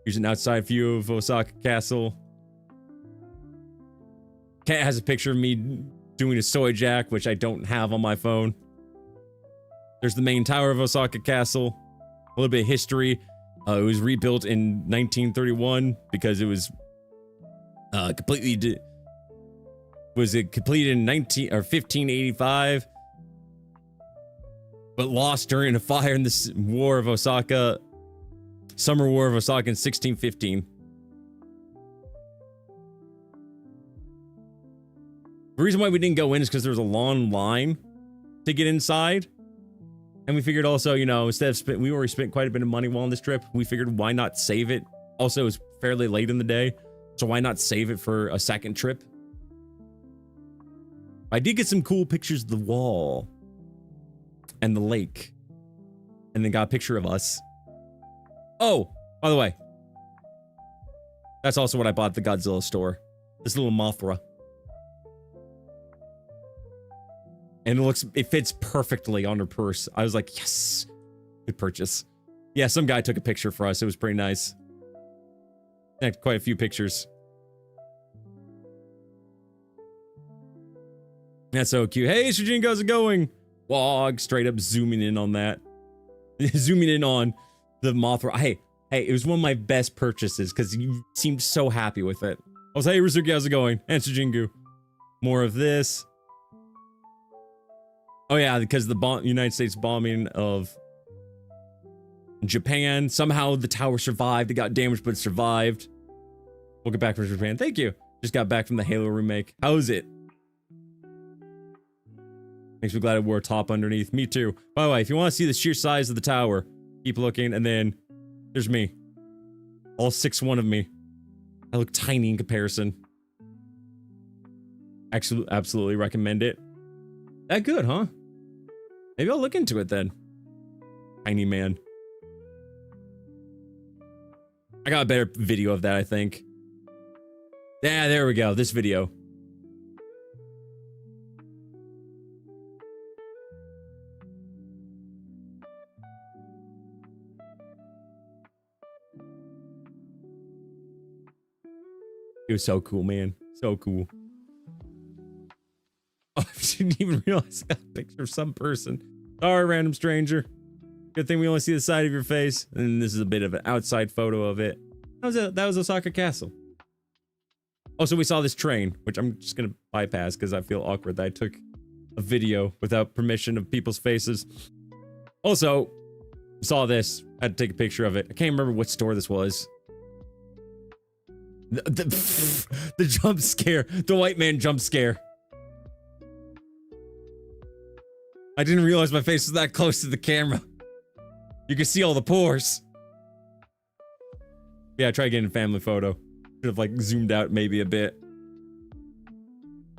Here's an outside view of Osaka Castle. Kat has a picture of me doing a soy jack, which I don't have on my phone. There's the main tower of Osaka Castle. A little bit of history. It was rebuilt in 1931 because it was completed in 1585, but lost during a fire in the War of Osaka, Summer War of Osaka in 1615. The reason why we didn't go in is because there was a long line to get inside. And we figured also, you know, instead of we already spent quite a bit of money while on this trip, we figured why not save it? Also, it was fairly late in the day, so why not save it for a second trip? I did get some cool pictures of the wall and the lake, and then got a picture of us. Oh, by the way, that's also what I bought at the Godzilla store. This little Mothra. And it fits perfectly on her purse. I was like, yes, good purchase. Yeah, some guy took a picture for us. It was pretty nice. Had quite a few pictures. That's so cute. Hey, Shujin, how's it going? Wog, straight up zooming in on that. Zooming in on the Mothra. Hey, it was one of my best purchases because you seemed so happy with it. I was, hey, Rizuki, how's it going? And Shujingu. More of this. Oh yeah, because the United States bombing of Japan. Somehow the tower survived. It got damaged, but it survived. We'll get back from Japan. Thank you. Just got back from the Halo remake. How's it? Makes me glad I wore a top underneath. Me too. By the way, if you want to see the sheer size of the tower, keep looking, and then there's me. All 6'1" of me. I look tiny in comparison. Actually, absolutely recommend it. That good, huh? Maybe I'll look into it then. Tiny man. I got a better video of that, I think. Yeah, there we go. This video. It was so cool, man. So cool. Oh, I didn't even realize I got a picture of some person. Sorry, random stranger. Good thing we only see the side of your face. And this is a bit of an outside photo of it. That was Osaka Castle. Also, we saw this train, which I'm just gonna bypass because I feel awkward that I took a video without permission of people's faces. Also, saw this. Had to take a picture of it. I can't remember what store this was. The jump scare. The white man jump scare. I didn't realize my face was that close to the camera. You can see all the pores. Yeah, try getting a family photo. Should have like zoomed out maybe a bit.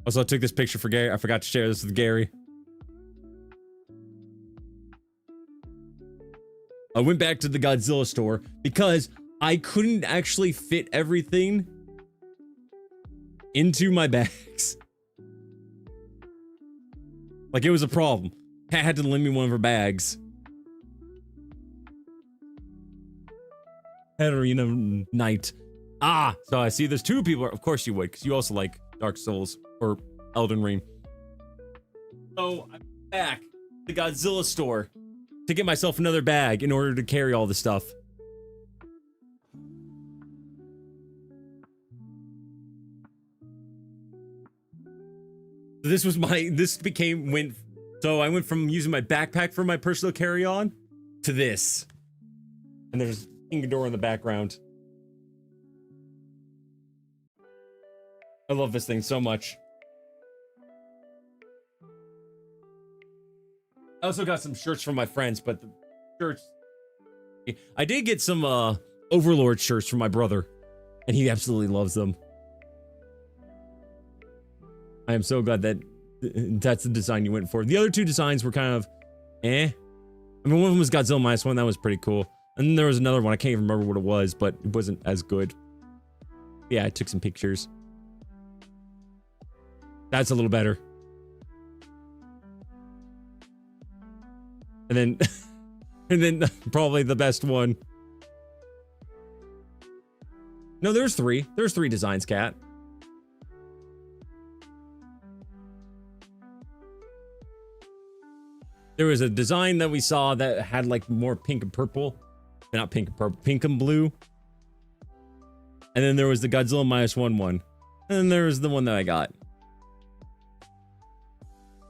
Also, I took this picture for Gary. I forgot to share this with Gary. I went back to the Godzilla store because I couldn't actually fit everything into my bags. Like, it was a problem. Kat had to lend me one of her bags. Had arena night. Ah, so I see there's two people. Of course you would, because you also like Dark Souls or Elden Ring. So I'm back to the Godzilla store to get myself another bag in order to carry all the stuff. So I went from using my backpack for my personal carry-on to this. And there's a door in the background. I love this thing so much. I also got some shirts from my friends, but the shirts... I did get some Overlord shirts from my brother, and he absolutely loves them. I am so glad that that's the design you went for. The other two designs were kind of eh. I mean, one of them was Godzilla minus one. That was pretty cool. And then there was another one. I can't even remember what it was, but it wasn't as good. Yeah, I took some pictures. That's a little better. And then, and then probably the best one. No, there's three. There's three designs, Cat. There was a design that we saw that had like more pink and purple. Not pink and purple, pink and blue. And then there was the Godzilla minus one. And then there was the one that I got.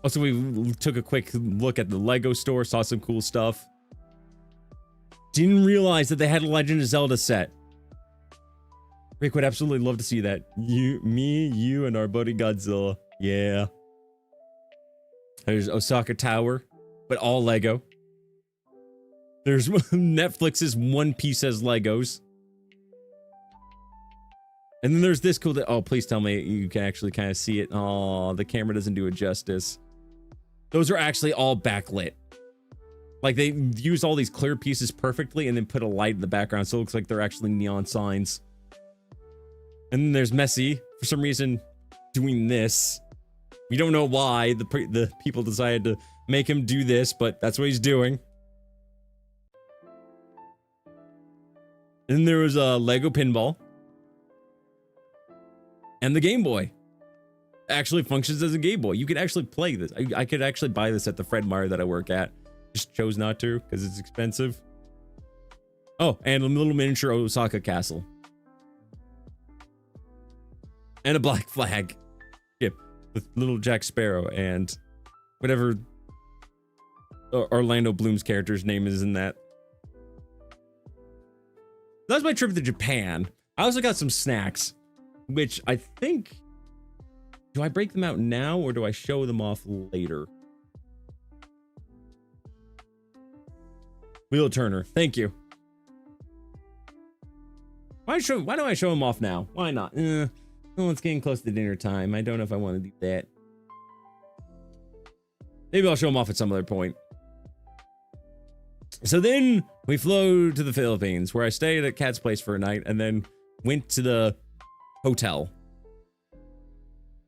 Also, we took a quick look at the Lego store, saw some cool stuff. Didn't realize that they had a Legend of Zelda set. Rick would absolutely love to see that. You, and our buddy Godzilla. Yeah. There's Osaka Tower, but all Lego. There's Netflix's One Piece as Legos. And then there's this cool... Oh, please tell me you can actually kind of see it. Oh, the camera doesn't do it justice. Those are actually all backlit. Like, they use all these clear pieces perfectly and then put a light in the background so it looks like they're actually neon signs. And then there's Messi, for some reason, doing this. We don't know why the people decided to make him do this, but that's what he's doing. And then there was a Lego Pinball. And the Game Boy. Actually functions as a Game Boy. You could actually play this. I could actually buy this at the Fred Meyer that I work at. Just chose not to because it's expensive. Oh, and a little miniature Osaka castle. And a black flag. Yep, with little Jack Sparrow and whatever Orlando Bloom's character's name is in that. That was my trip to Japan. I also got some snacks, which I think... Do I break them out now or do I show them off later? Wheel Turner, thank you. Why do I show them off now? Why not? Well, it's getting close to dinner time. I don't know if I want to do that. Maybe I'll show them off at some other point. So then we flew to the Philippines, where I stayed at Cat's place for a night and then went to the hotel.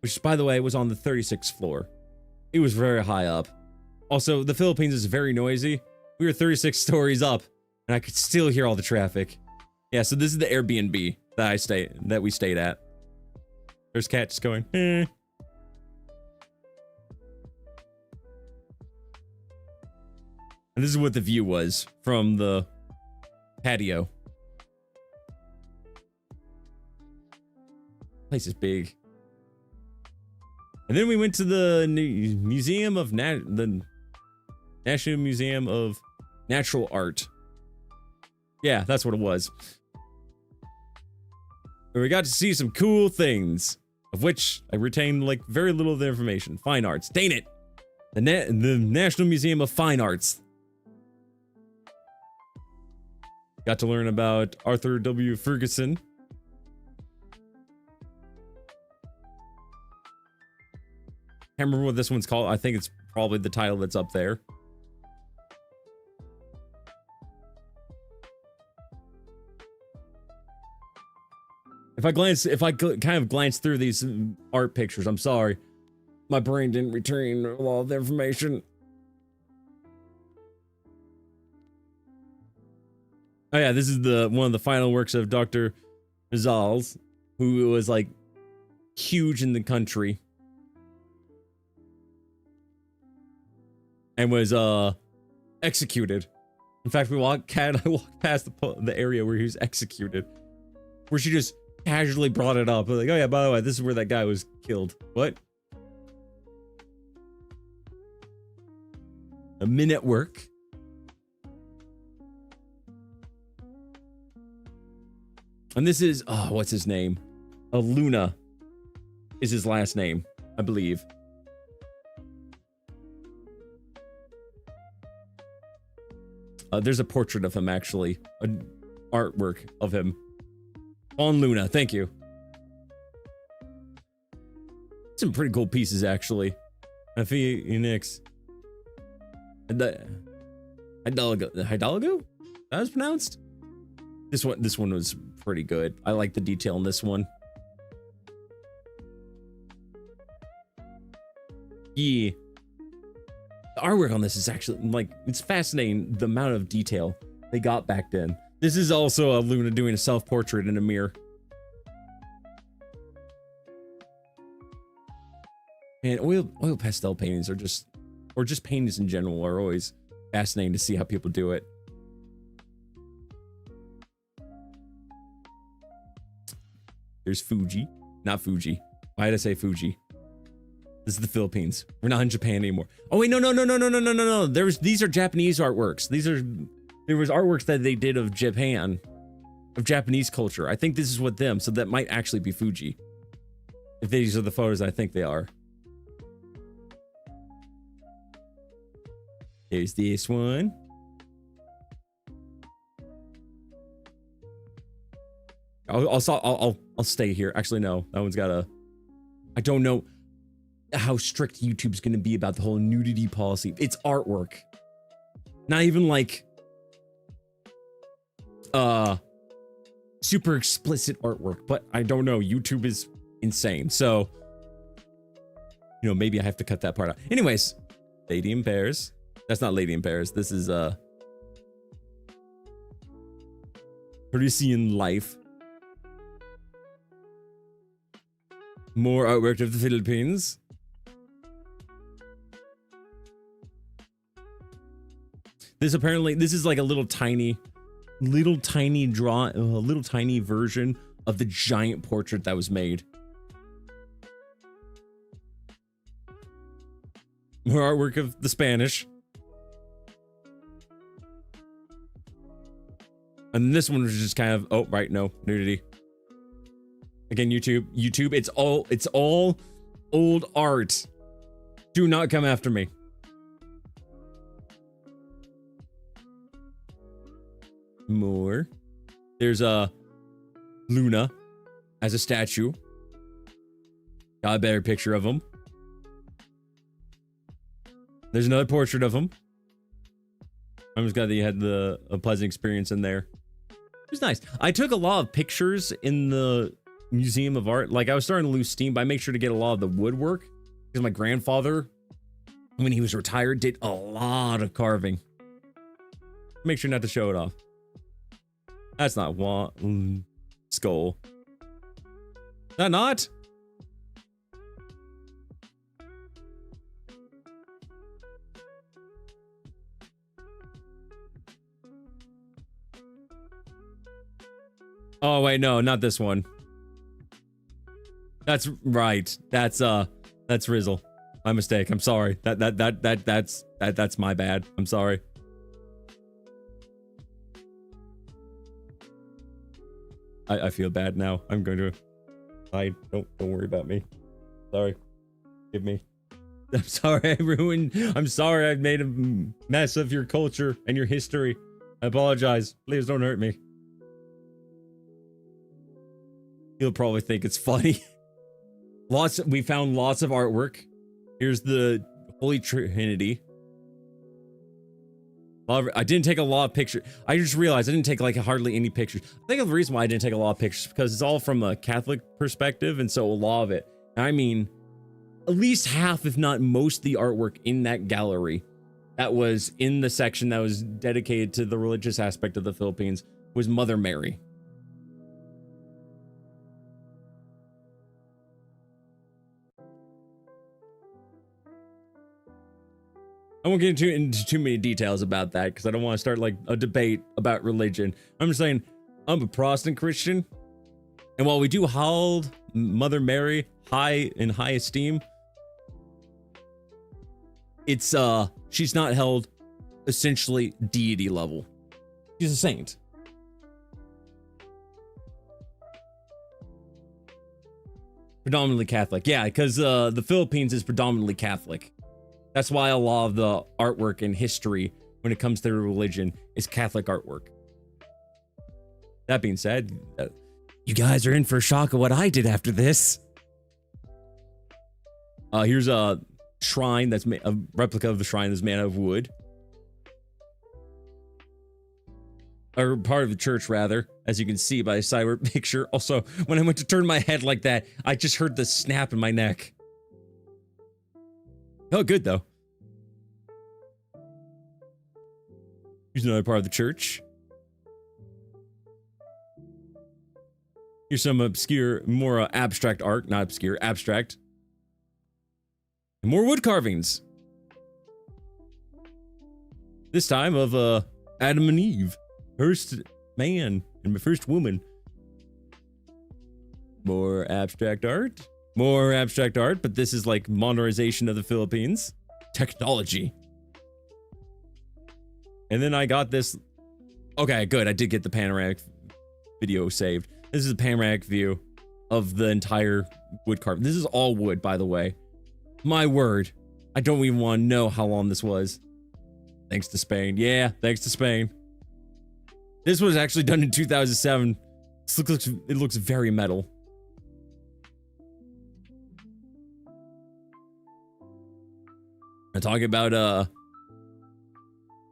Which, by the way, was on the 36th floor. It was very high up. Also, the Philippines is very noisy. We were 36 stories up, and I could still hear all the traffic. Yeah, so this is the Airbnb that we stayed at. There's Cat just going, eh. And this is what the view was from the patio. Place is big. And then we went to the Museum of the National Museum of Natural Art. Yeah, that's what it was. And we got to see some cool things, of which I retained like very little of the information. Fine arts, dang it! The National Museum of Fine Arts. Got to learn about Arthur W. Ferguson. Can't remember what this one's called. I think it's probably the title that's up there. If I kind of glance through these art pictures, I'm sorry. My brain didn't retain all the information. Oh yeah, this is one of the final works of Dr. Rizals, who was like huge in the country and was executed. In fact, I walked past the area where he was executed, where she just casually brought it up. Like, oh yeah, by the way, this is where that guy was killed. What? A minute work. And this is, oh, what's his name? Luna is his last name, I believe. There's a portrait of him, actually. An artwork of him. On Luna, thank you. Some pretty cool pieces, actually. Phoenix. Hidalgo? That was pronounced? This one was pretty good. I like the detail in this one. Yeah. The artwork on this is actually, like, it's fascinating the amount of detail they got back then. This is also a Luna doing a self-portrait in a mirror. And oil pastel paintings are just, or just paintings in general, are always fascinating to see how people do it. There's Fuji, not Fuji. Why did I say Fuji? This is the Philippines. We're not in Japan anymore. Oh wait, no. These are Japanese artworks. There was artworks that they did of Japan, of Japanese culture. I think this is what them, so that might actually be Fuji. If these are the photos I think they are. There's this one. I'll stay here. Actually, no, that one's got a, I don't know how strict YouTube's gonna be about the whole nudity policy. It's artwork. Not even like super explicit artwork, but I don't know. YouTube is insane. So, you know, maybe I have to cut that part out. Anyways, Lady in Pairs. That's not Lady in Pairs. This is Parisian Life. More artwork of the Philippines. This is like a little tiny version of the giant portrait that was made. More artwork of the Spanish. And this one was just kind of, oh, right, no, nudity. Again, YouTube, it's all old art. Do not come after me. More. There's a Luna as a statue. Got a better picture of him. There's another portrait of him. I'm just glad that you had a pleasant experience in there. It was nice. I took a lot of pictures in the Museum of Art. Like, I was starting to lose steam, but I make sure to get a lot of the woodwork because my grandfather, when he was retired, did a lot of carving. Make sure not to show it off. That's not one skull. Is that not? Oh wait, no, not this one. That's right. That's Rizzle. My mistake. I'm sorry. That's my bad. I'm sorry. I feel bad now. I'm going to hide. Don't worry about me. Sorry. Forgive me. I'm sorry I ruined. I'm sorry I made a mess of your culture and your history. I apologize. Please don't hurt me. You'll probably think it's funny. We found lots of artwork. Here's the Holy Trinity. I didn't take a lot of pictures. I just realized I didn't take like hardly any pictures. I think the reason why I didn't take a lot of pictures is because it's all from a Catholic perspective, and so a lot of it, I mean, at least half, if not most, of the artwork in that gallery that was in the section that was dedicated to the religious aspect of the Philippines was Mother Mary. won't get into too many details about that because I don't want to start like a debate about religion. I'm just saying I'm a Protestant Christian, and while we do hold Mother Mary in high esteem, it's she's not held essentially deity level. She's a saint. Predominantly Catholic. Yeah, because the Philippines is predominantly Catholic. That's why a lot of the artwork and history when it comes to religion is Catholic artwork. That being said, you guys are in for a shock of what I did after this. Here's a shrine that's a replica of the shrine that's made out of wood. Or part of the church, rather, as you can see by the sideward picture. Also, when I went to turn my head like that, I just heard the snap in my neck. Oh, good, though. Here's another part of the church. Here's some obscure, more abstract art. Not obscure, abstract. And more wood carvings. This time of Adam and Eve. First man and my first woman. More abstract art. More abstract art, but this is like modernization of the Philippines. Technology. And then I got this. Okay, good. I did get the panoramic video saved. This is a panoramic view of the entire wood carving. This is all wood, by the way. My word. I don't even want to know how long this was. Thanks to Spain. Yeah, thanks to Spain. This was actually done in 2007. It looks very metal. I'm talking about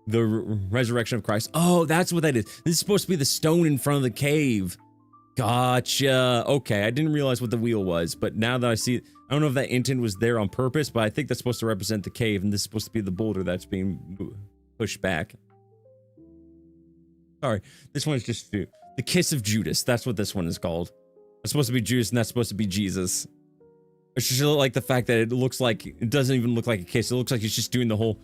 the resurrection of Christ. Oh, that's what that is. This is supposed to be the stone in front of the cave. Gotcha. Okay, I didn't realize what the wheel was, but now that I see it, I don't know if that intent was there on purpose, but I think that's supposed to represent the cave, and this is supposed to be the boulder that's being pushed back. Sorry, this one's just the kiss of Judas. That's what this one is called. It's supposed to be Judas, and that's supposed to be Jesus. It's just like the fact that it looks like it doesn't even look like a kiss. It looks like he's just doing the whole.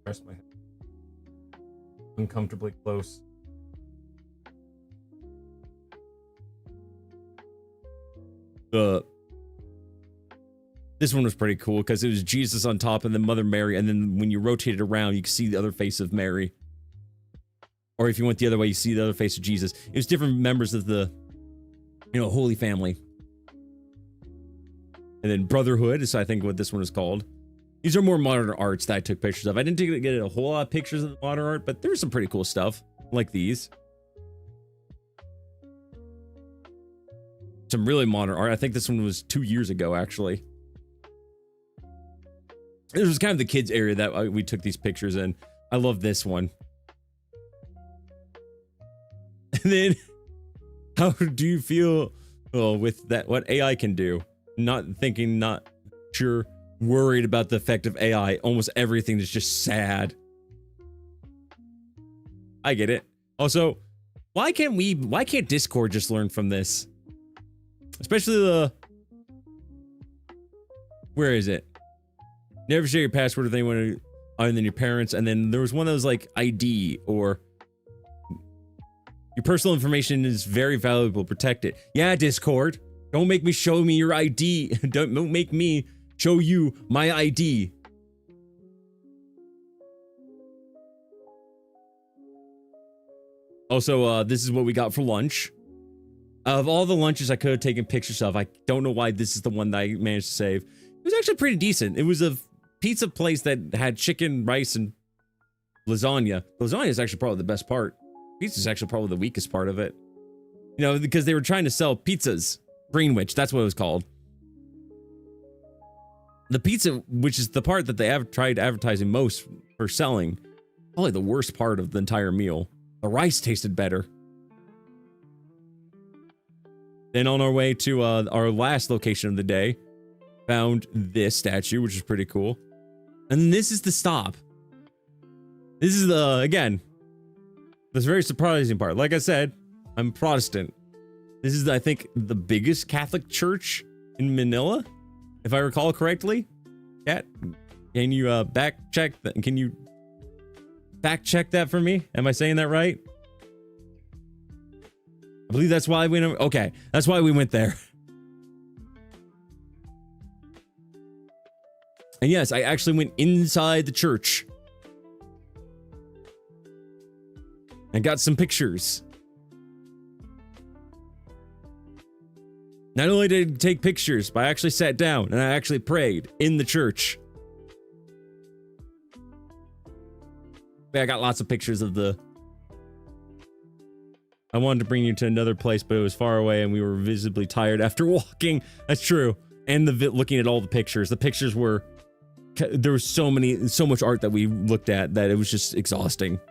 Press my head. Uncomfortably close. This one was pretty cool because it was Jesus on top and then Mother Mary, and then when you rotate it around, you can see the other face of Mary. Or if you went the other way, you see the other face of Jesus. It was different members of the, Holy Family. And then Brotherhood is, I think, what this one is called. These are more modern arts that I took pictures of. I didn't get a whole lot of pictures of the modern art, but there's some pretty cool stuff like these. Some really modern art. I think this one was 2 years ago, actually. It was kind of the kids area that we took these pictures in. I love this one. And then, how do you feel with that? What AI can do? Not sure, worried about the effect of AI. Almost everything is just sad. I get it. Also, why can't Discord just learn from this? Especially where is it? Never share your password with anyone other than your parents. And then there was one that was like ID or your personal information is very valuable. Protect it. Yeah, Discord. Don't make me show me your ID. Don't make me show you my ID. Also, this is what we got for lunch. Of all the lunches I could have taken pictures of, I don't know why this is the one that I managed to save. It was actually pretty decent. It was a pizza place that had chicken, rice, and lasagna. Lasagna is actually probably the best part. Pizza is actually probably the weakest part of it. Because they were trying to sell pizzas. Greenwich, that's what it was called. The pizza, which is the part that they tried advertising most for selling, probably the worst part of the entire meal. The rice tasted better. Then on our way to our last location of the day, found this statue, which is pretty cool. And this is the stop. This is again, this very surprising part. Like I said, I'm Protestant. This is, I think, the biggest Catholic church in Manila, if I recall correctly. Chat, can you can you fact check that for me? Am I saying that right? I believe that's why we went. Okay, that's why we went there. And yes, I actually went inside the church and got some pictures. Not only did I take pictures, but I actually sat down and I actually prayed in the church. I got lots of pictures of the... I wanted to bring you to another place, but it was far away and we were visibly tired after walking. That's true. And looking at all the pictures. The pictures were... There was so much art that we looked at that it was just exhausting.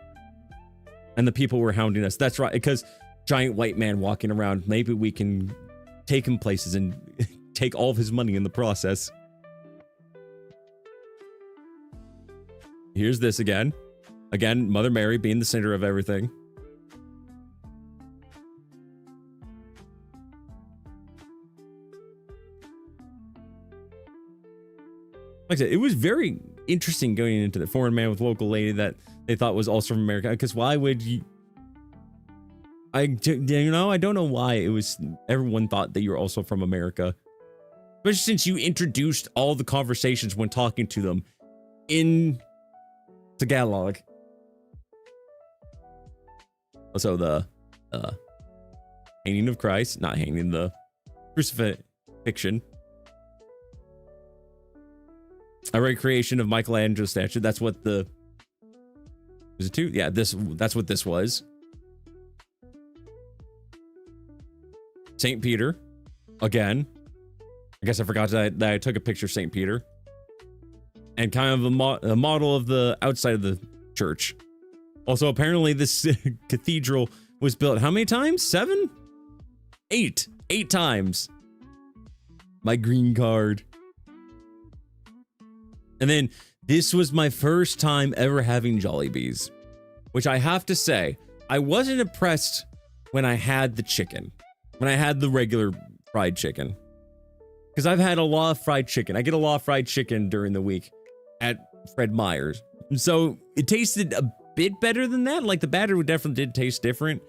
And the people were hounding us. That's right, because giant white man walking around, maybe we can take him places and take all of his money in the process. Here's this again. Again, Mother Mary being the center of everything. Like I said, it was very interesting going into the foreign man with local lady that they thought was also from America. Because why would you... I don't know why it was... Everyone thought that you were also from America. Especially since you introduced all the conversations when talking to them in Tagalog. Also the hanging of Christ, not hanging, the crucifixion. A recreation of Michelangelo's statue. That's what the... Was it 2? Yeah, that's what this was. St. Peter. Again. I guess I forgot that I took a picture of St. Peter. And kind of a model of the outside of the church. Also, apparently this cathedral was built how many times? 7? 8. 8 times. My green card. And then this was my first time ever having Jollibees, which I have to say, I wasn't impressed when I had the chicken, when I had the regular fried chicken, because I've had a lot of fried chicken. I get a lot of fried chicken during the week at Fred Meyer's. And so it tasted a bit better than that. Like the batter definitely did taste different,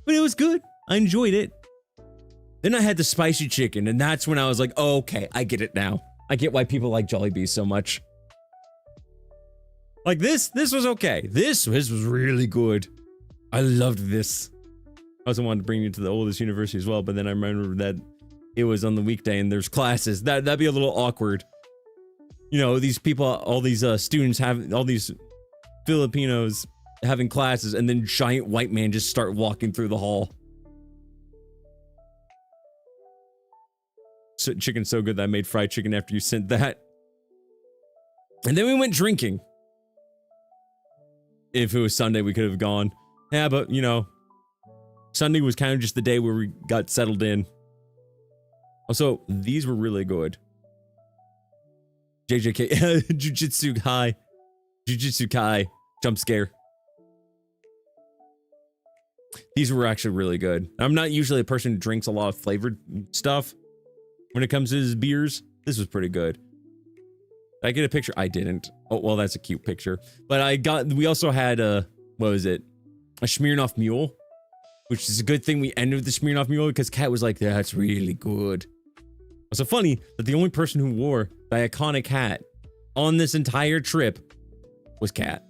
but it was good. I enjoyed it. Then I had the spicy chicken, and that's when I was like, oh, okay, I get it now. I get why people like Jollibees so much. Like this was okay. This was really good. I loved this. I also wanted to bring you to the oldest university as well, but then I remembered that it was on the weekday and there's classes. That'd be a little awkward. You know, these people, all these students have, all these Filipinos having classes, and then giant white man just start walking through the hall. Chicken's so good that I made fried chicken after you sent that. And then we went drinking. If it was Sunday, we could have gone. Yeah, but you know, Sunday was kind of just the day where we got settled in. Also, these were really good. JJK, Jujutsu Kai. Jujutsu Kai. Jump scare. These were actually really good. I'm not usually a person who drinks a lot of flavored stuff. When it comes to his beers, this was pretty good. Did I get a picture? I didn't. Oh, well, that's a cute picture. But we also had what was it? A Smirnoff Mule, which is a good thing we ended with the Smirnoff Mule because Kat was like, that's really good. It's so funny that the only person who wore the iconic hat on this entire trip was Kat.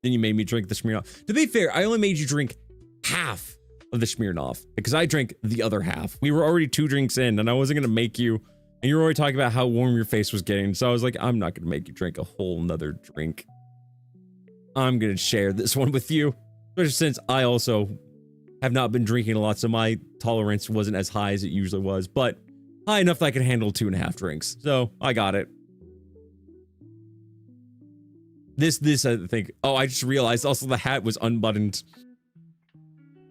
Then you made me drink the Smirnoff. To be fair, I only made you drink half of the Smirnoff because I drank the other half. We were already 2 drinks in and I wasn't going to make you, and you were already talking about how warm your face was getting. So I was like, I'm not going to make you drink a whole nother drink. I'm going to share this one with you. Especially since I also have not been drinking a lot. So my tolerance wasn't as high as it usually was, but high enough that I could handle 2.5 drinks. So I got it. This I think, oh, I just realized also the hat was unbuttoned.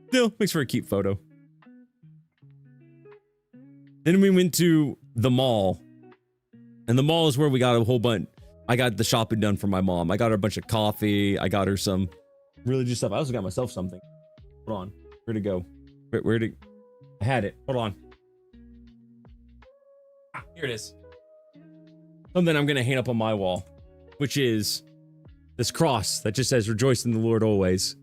Still, makes for a cute photo. Then we went to the mall. And the mall is where we got a whole bunch. I got the shopping done for my mom. I got her a bunch of coffee. I got her some religious stuff. I also got myself something. Hold on. Where'd it go? I had it. Hold on. Ah, here it is. something I'm gonna hang up on my wall, which is this cross that just says "Rejoice in the Lord always."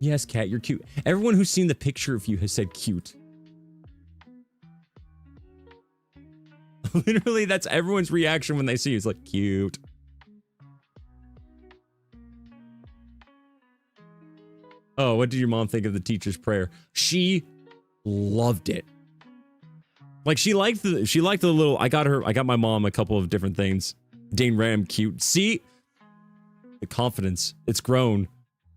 Yes, Kat, you're cute. Everyone who's seen the picture of you has said cute. Literally, that's everyone's reaction when they see you. It's like, cute. Oh, what did your mom think of the teacher's prayer? She loved it. Like, she liked the little, I got my mom a couple of different things. Dane Ram, cute. See? The confidence. It's grown.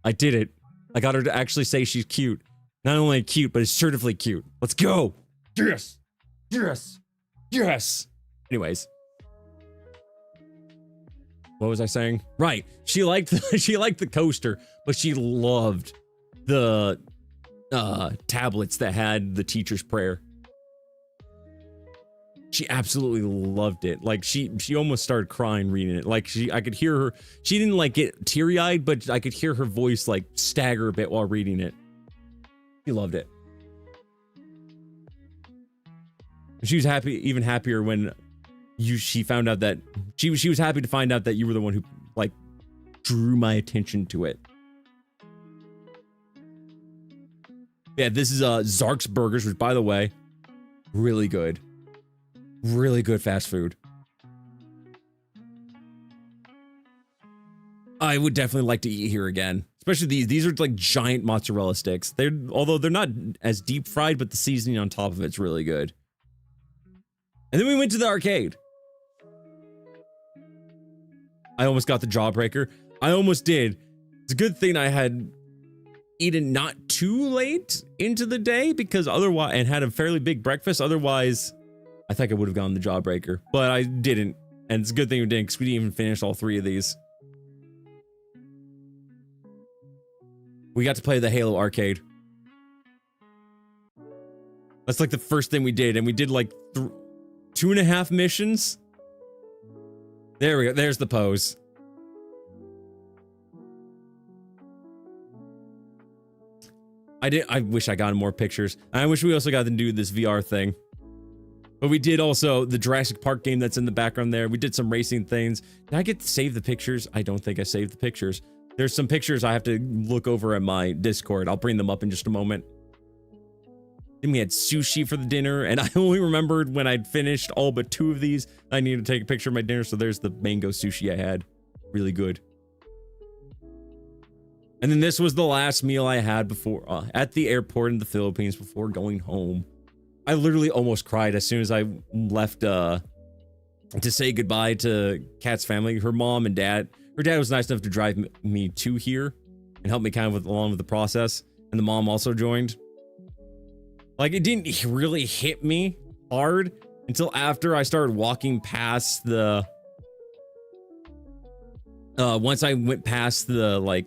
I did it. I got her to actually say she's cute. Not only cute, but assertively cute. Let's go. Yes. Yes. Yes. Anyways. What was I saying? Right. She liked the coaster, but she loved the tablets that had the teacher's prayer. She absolutely loved it. Like she almost started crying reading it. Like I could hear her. She didn't like get teary-eyed, but I could hear her voice like stagger a bit while reading it. She loved it. She was happy, even happier when she found out that she was happy to find out that you were the one who like drew my attention to it. Yeah, this is Zark's Burgers, which by the way, really good. Really good fast food. I would definitely like to eat here again. Especially these are like giant mozzarella sticks. Although they're not as deep fried, but the seasoning on top of it's really good. And then we went to the arcade. I almost got the jawbreaker. I almost did. It's a good thing I had eaten not too late into the day because otherwise, and had a fairly big breakfast. Otherwise, I think I would have gone the jawbreaker, but I didn't. And it's a good thing we didn't because we didn't even finish all three of these. We got to play the Halo arcade. That's like the first thing we did. And we did like 2.5 missions. There we go. There's the pose. I wish I got more pictures. I wish we also got to do this VR thing. But we did also the Jurassic Park game that's in the background there. We did some racing things. Did I get to save the pictures? I don't think I saved the pictures. There's some pictures I have to look over at my Discord. I'll bring them up in just a moment. Then we had sushi for the dinner, and I only remembered when I'd finished all but 2 of these. I needed to take a picture of my dinner, so there's the mango sushi I had. Really good. And then this was the last meal I had before at the airport in the Philippines before going home. I literally almost cried as soon as I left to say goodbye to Kat's family, her mom and dad. Her dad was nice enough to drive me to here and help me kind of along with the process. And the mom also joined. Like, it didn't really hit me hard until after I started walking past the once I went past the like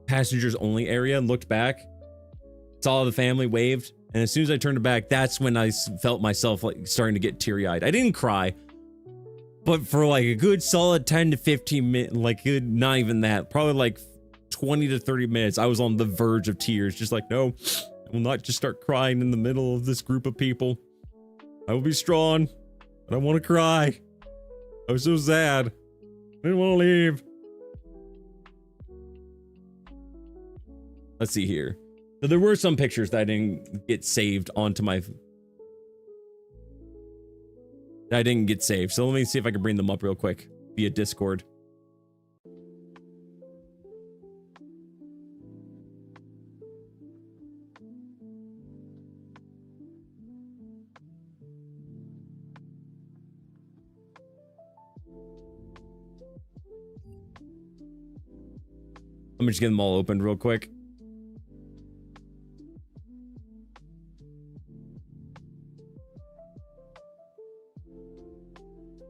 passengers only area and looked back, saw the family, waved, and as soon as I turned back, that's when I felt myself like starting to get teary-eyed. I didn't cry, but for like a good solid 10 to 15 minutes, like not even that, probably like 20 to 30 minutes, I was on the verge of tears, just like, no, I will not just start crying in the middle of this group of people. I will be strong, but I want to cry. I was so sad. I didn't want to leave. Let's see here. So there were some pictures that I didn't get saved onto my... that I didn't get saved. So let me see if I can bring them up real quick via Discord. Let me just get them all opened real quick.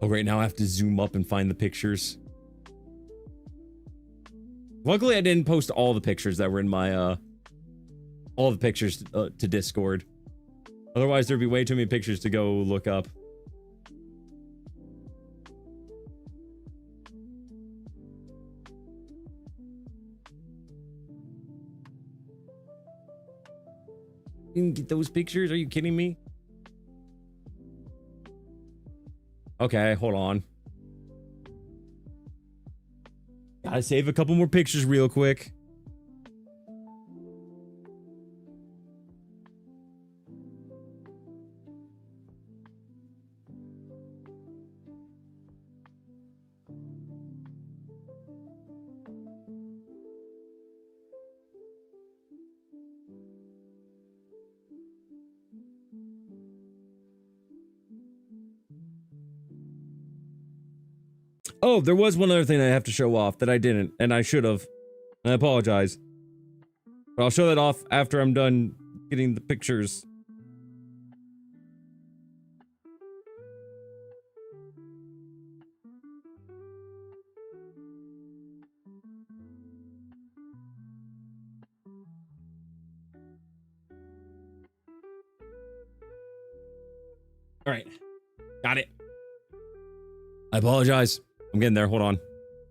Oh, right now I have to zoom up and find the pictures. Luckily, I didn't post all the pictures that were in my, all the pictures to Discord. Otherwise, there'd be way too many pictures to go look up. You can get those pictures? Are you kidding me? Okay, hold on. Gotta save a couple more pictures real quick. Oh, there was one other thing I have to show off that I didn't, and I should have. I apologize. But I'll show that off after I'm done getting the pictures. All right. Got it. I apologize. I'm getting there. Hold on.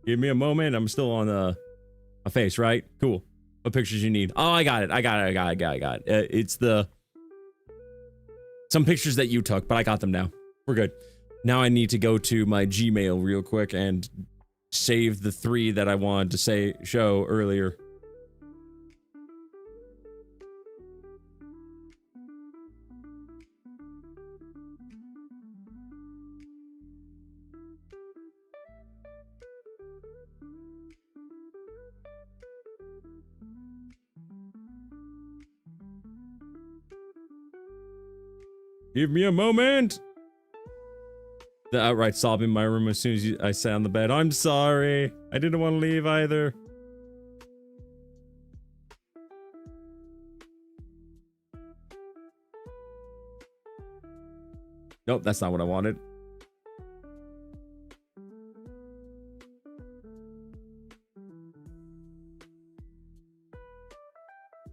Give me a moment. I'm still on my face, right? Cool. What pictures you need? Oh, I got it. I got it. It's some pictures that you took, but I got them now. We're good. Now I need to go to my Gmail real quick and save the 3 that I wanted to show earlier. Give me a moment. The outright sob in my room as soon as I sat on the bed. I'm sorry. I didn't want to leave either. Nope, that's not what I wanted.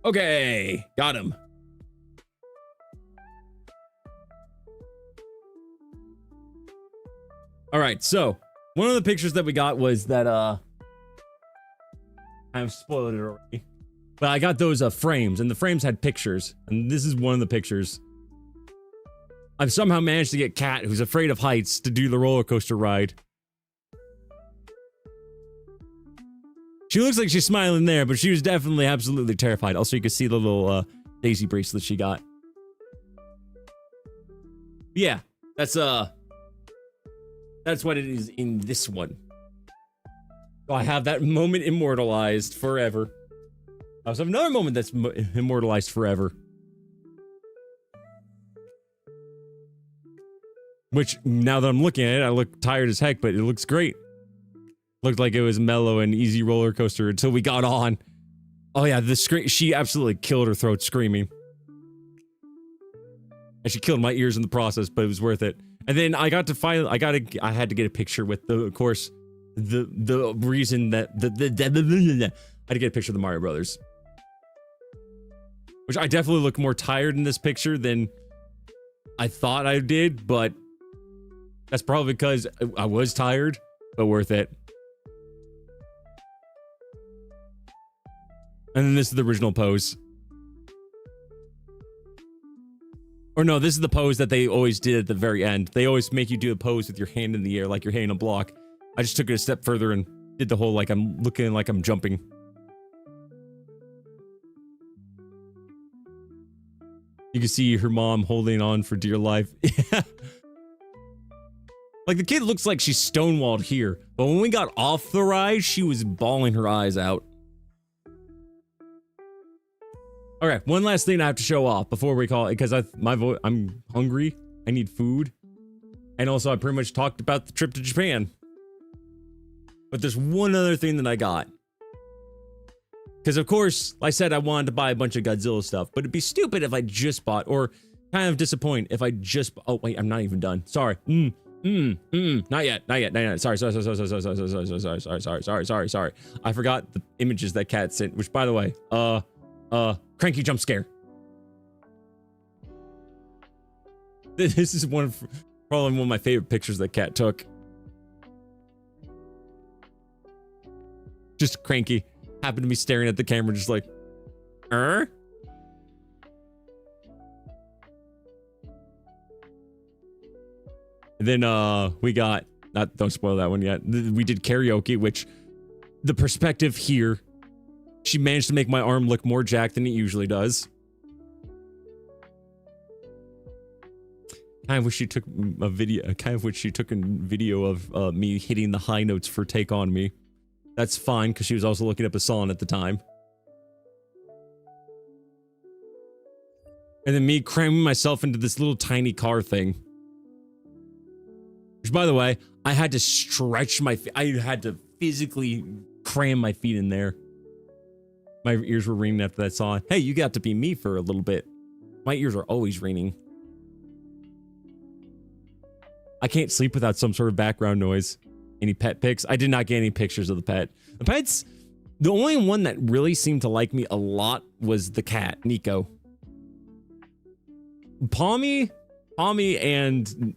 Okay, got him. All right, so one of the pictures that we got was that I've spoiled it already, but I got those frames, and the frames had pictures, and this is one of the pictures. I've somehow managed to get Kat, who's afraid of heights, to do the roller coaster ride. She looks like she's smiling there, but she was definitely absolutely terrified. Also, you can see the little daisy bracelet she got. Yeah, that's what it is in this one. So I have that moment immortalized forever. I also have another moment that's immortalized forever. Which, now that I'm looking at it, I look tired as heck, but it looks great. Looked like it was mellow and easy roller coaster until we got on. Oh yeah, she absolutely killed her throat screaming. And she killed my ears in the process, but it was worth it. And then I got to I had to get a picture with of course, the reason that I had to get a picture of the Mario Brothers. Which I definitely look more tired in this picture than I thought I did, but that's probably because I was tired, but worth it. And then this is the original pose. Or no, this is the pose that they always did at the very end. They always make you do a pose with your hand in the air, like you're hitting a block. I just took it a step further and did the whole, like I'm looking like I'm jumping. You can see her mom holding on for dear life. Yeah. Like, the kid looks like she's stonewalled here, but when we got off the ride, she was bawling her eyes out. Okay, one last thing I have to show off before we call it, because I'm hungry, I need food, and also I pretty much talked about the trip to Japan. But there's one other thing that I got. Because of course, like I said, I wanted to buy a bunch of Godzilla stuff, but it'd be stupid if I just bought, or kind of disappointing if I just, oh wait, I'm not even done, sorry. Not yet. Sorry. I forgot the images that Kat sent, which by the way, cranky jump scare. This is probably one of my favorite pictures that Kat took. Just cranky. Happened to be staring at the camera just like, And Then we got, don't spoil that one yet. We did karaoke, which the perspective here, she managed to make my arm look more jacked than it usually does. Kind of wish she took a video. Kind of wish she took a video of me hitting the high notes for "Take on Me." That's fine because she was also looking up a song at the time. And then me cramming myself into this little tiny car thing. Which, by the way, I had to stretch my feet. I had to physically cram my feet in there. My ears were ringing after that song. Hey, you got to be me for a little bit. My ears are always ringing. I can't sleep without some sort of background noise. Any pet pics? I did not get any pictures of the pet. The pets, the only one that really seemed to like me a lot was the cat, Nico. Palmy and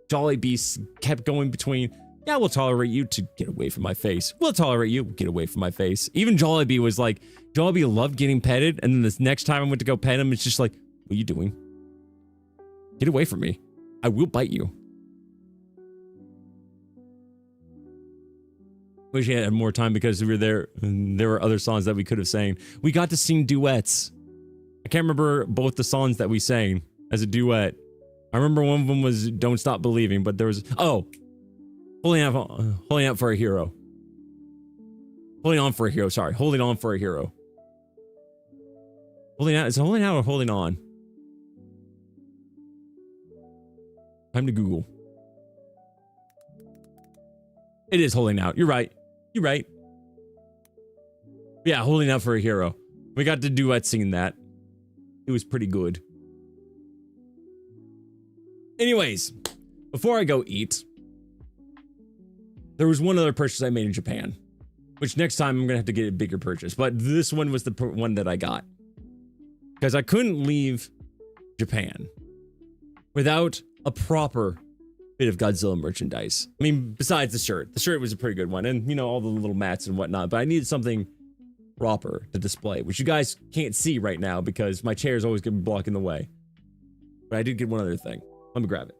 Jolly Beast kept going between, yeah, we'll tolerate you to get away from my face. We'll tolerate you, get away from my face. Even Jollibee was like, Jollibee loved getting petted, and then this next time I went to go pet him, it's just like, what are you doing? Get away from me. I will bite you. Wish I had more time because we were there and there were other songs that we could have sang. We got to sing duets. I can't remember both the songs that we sang as a duet. I remember one of them was Don't Stop Believing, but there was, oh, Holding Out for a Hero. Holding On for a Hero, sorry. Holding On for a Hero. Holding Out, is it Holding Out or Holding On? Time to Google. It is Holding Out, you're right. You're right. Yeah, Holding Out for a Hero. We got to duet singing that. It was pretty good. Anyways, before I go eat, there was one other purchase I made in Japan, which next time I'm gonna have to get a bigger purchase, but this one was the one that I got. Because I couldn't leave Japan without a proper bit of Godzilla merchandise. I mean, besides the shirt. The shirt was a pretty good one, and you know, all the little mats and whatnot, but I needed something proper to display, which you guys can't see right now because my chair is always gonna be blocking the way. But I did get one other thing. Let me grab it.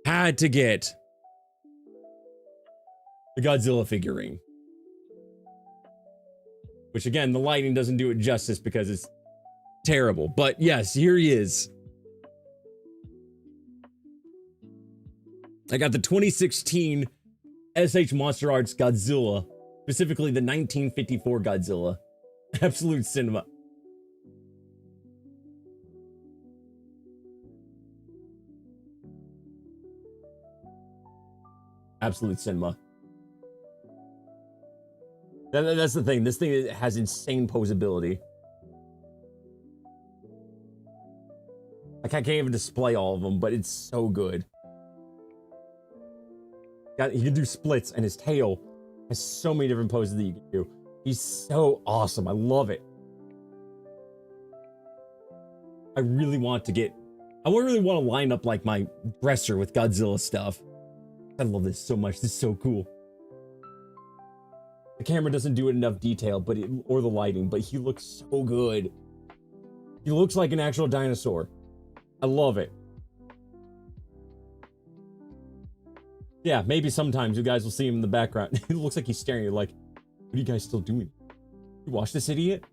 Had to get the Godzilla figurine. Which again, the lighting doesn't do it justice because it's terrible. But yes, here he is. I got the 2016 SH Monster Arts Godzilla, specifically the 1954 Godzilla. Absolute cinema. Absolute cinema. That's the thing. This thing has insane posability. Like, I can't even display all of them, but it's so good. He can do splits, and his tail has so many different poses that you can do. He's so awesome. I love it. I really want to get... I really want to line up, like, my dresser with Godzilla stuff. I love this so much. This is so cool. The camera doesn't do it enough detail, but or the lighting, but he looks so good. He looks like an actual dinosaur. I love it. Yeah, maybe sometimes you guys will see him in the background. It looks like he's staring at you like, what are you guys still doing? You watch this idiot?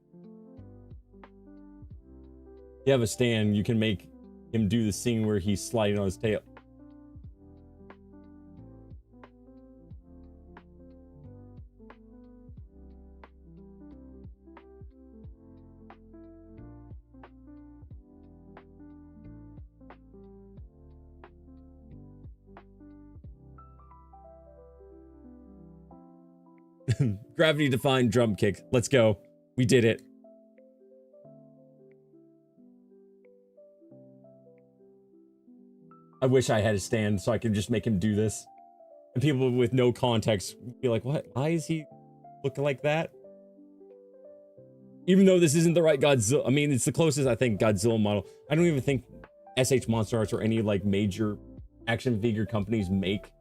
You have a stand, you can make him do the scene where he's sliding on his tail. Gravity defying drum kick. Let's go. We did it. I wish I had a stand so I could just make him do this. And people with no context be like, what? Why is he looking like that? Even though this isn't the right Godzilla. I mean, it's the closest, I think, Godzilla model. I don't even think SH Monster Arts or any, like, major action figure companies make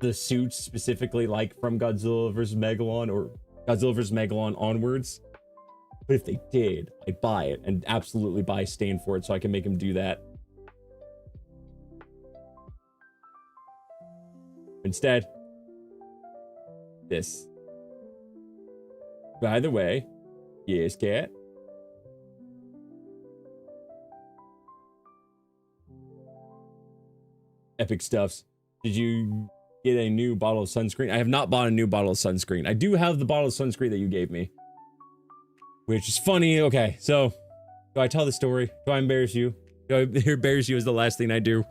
the suits specifically like from Godzilla vs. Megalon or Godzilla vs. Megalon onwards. But if they did, I'd buy it and absolutely buy Stain for it so I can make him do that. Instead, this. By the way, yes, cat. Epic stuffs. Did you get a new bottle of sunscreen? I have not bought a new bottle of sunscreen. I do have the bottle of sunscreen that you gave me, which is funny. Okay, so do I tell the story? Do I embarrass you? Do I embarrass you is the last thing I do?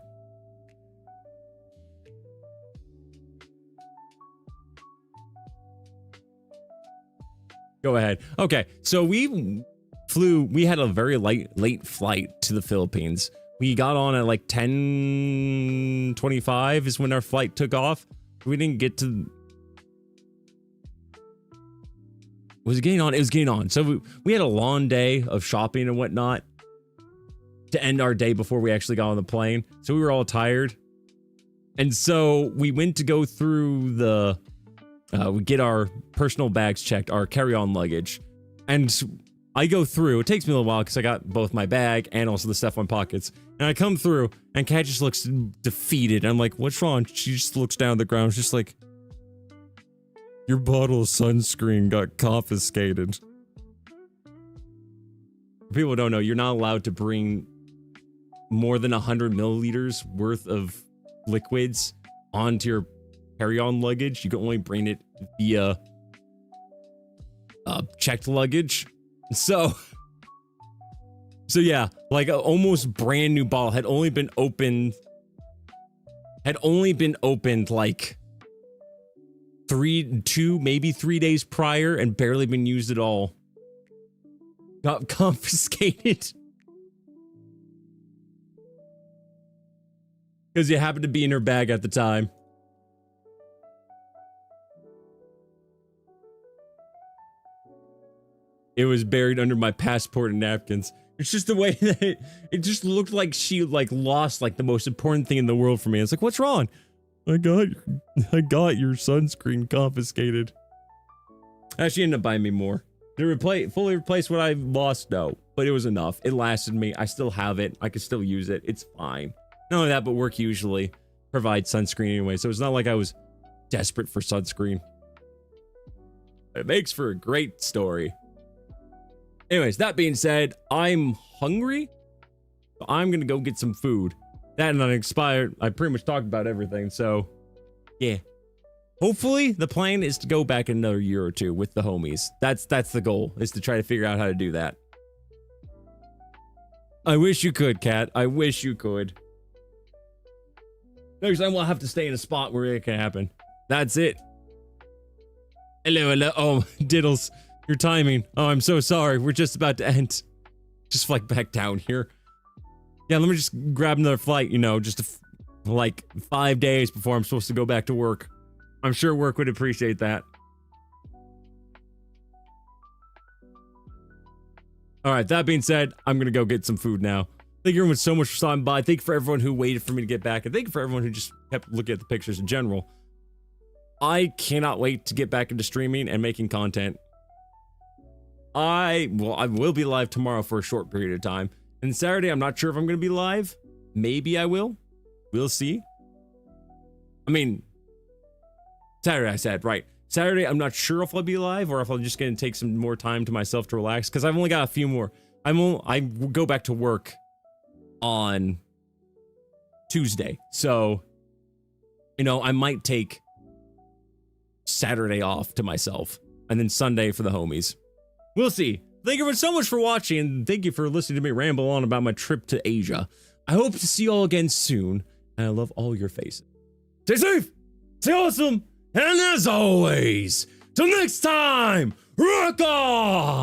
Go ahead. Okay, so we had a very late flight to the Philippines. We got on at like 10:25 is when our flight took off. We didn't get to... Was it getting on? It was getting on. So we had a long day of shopping and whatnot to end our day before we actually got on the plane. So we were all tired. And so we went to go through the... we get our personal bags checked, our carry-on luggage. And I go through. It takes me a little while because I got both my bag and also the stuff in my pockets. And I come through, and Kat just looks defeated. I'm like, what's wrong? She just looks down at the ground. She's just like, your bottle of sunscreen got confiscated. People don't know, you're not allowed to bring more than 100 milliliters worth of liquids onto your carry-on luggage. You can only bring it via checked luggage. So yeah, like an almost brand new bottle had only been opened like 2, maybe 3 days prior and barely been used at all. Got confiscated. Because it happened to be in her bag at the time. It was buried under my passport and napkins. It's just the way that it just looked like she like lost like the most important thing in the world for me. It's like, what's wrong? I got your sunscreen confiscated. Actually ended up buying me more. Did it fully replace what I lost? No, but it was enough. It lasted me. I still have it. I can still use it. It's fine. Not only that, but work usually provides sunscreen anyway, so it's not like I was desperate for sunscreen. It makes for a great story. Anyways, that being said, I'm hungry. So I'm gonna go get some food. That and unexpired. I pretty much talked about everything, so yeah. Hopefully, the plan is to go back in another year or two with the homies. That's the goal, is to try to figure out how to do that. I wish you could, Kat. I wish you could. Next time we'll have to stay in a spot where it can happen. That's it. Hello, hello. Oh, Diddles. Your timing. Oh, I'm so sorry. We're just about to end. Just fly back down here. Yeah, let me just grab another flight, you know, just like 5 days before I'm supposed to go back to work. I'm sure work would appreciate that. All right, that being said, I'm gonna go get some food now. Thank you everyone so much for stopping by. Thank you for everyone who waited for me to get back. And thank you for everyone who just kept looking at the pictures in general. I cannot wait to get back into streaming and making content. I will be live tomorrow for a short period of time. And Saturday, I'm not sure if I'm going to be live. Maybe I will. We'll see. I mean, Saturday I said, right. Saturday, I'm not sure if I'll be live or if I'm just going to take some more time to myself to relax. Because I've only got a few more. I go back to work on Tuesday. So, you know, I might take Saturday off to myself. And then Sunday for the homies. We'll see. Thank you so much for watching, and thank you for listening to me ramble on about my trip to Asia. I hope to see you all again soon, and I love all your faces. Stay safe, stay awesome, and as always, till next time, rock on!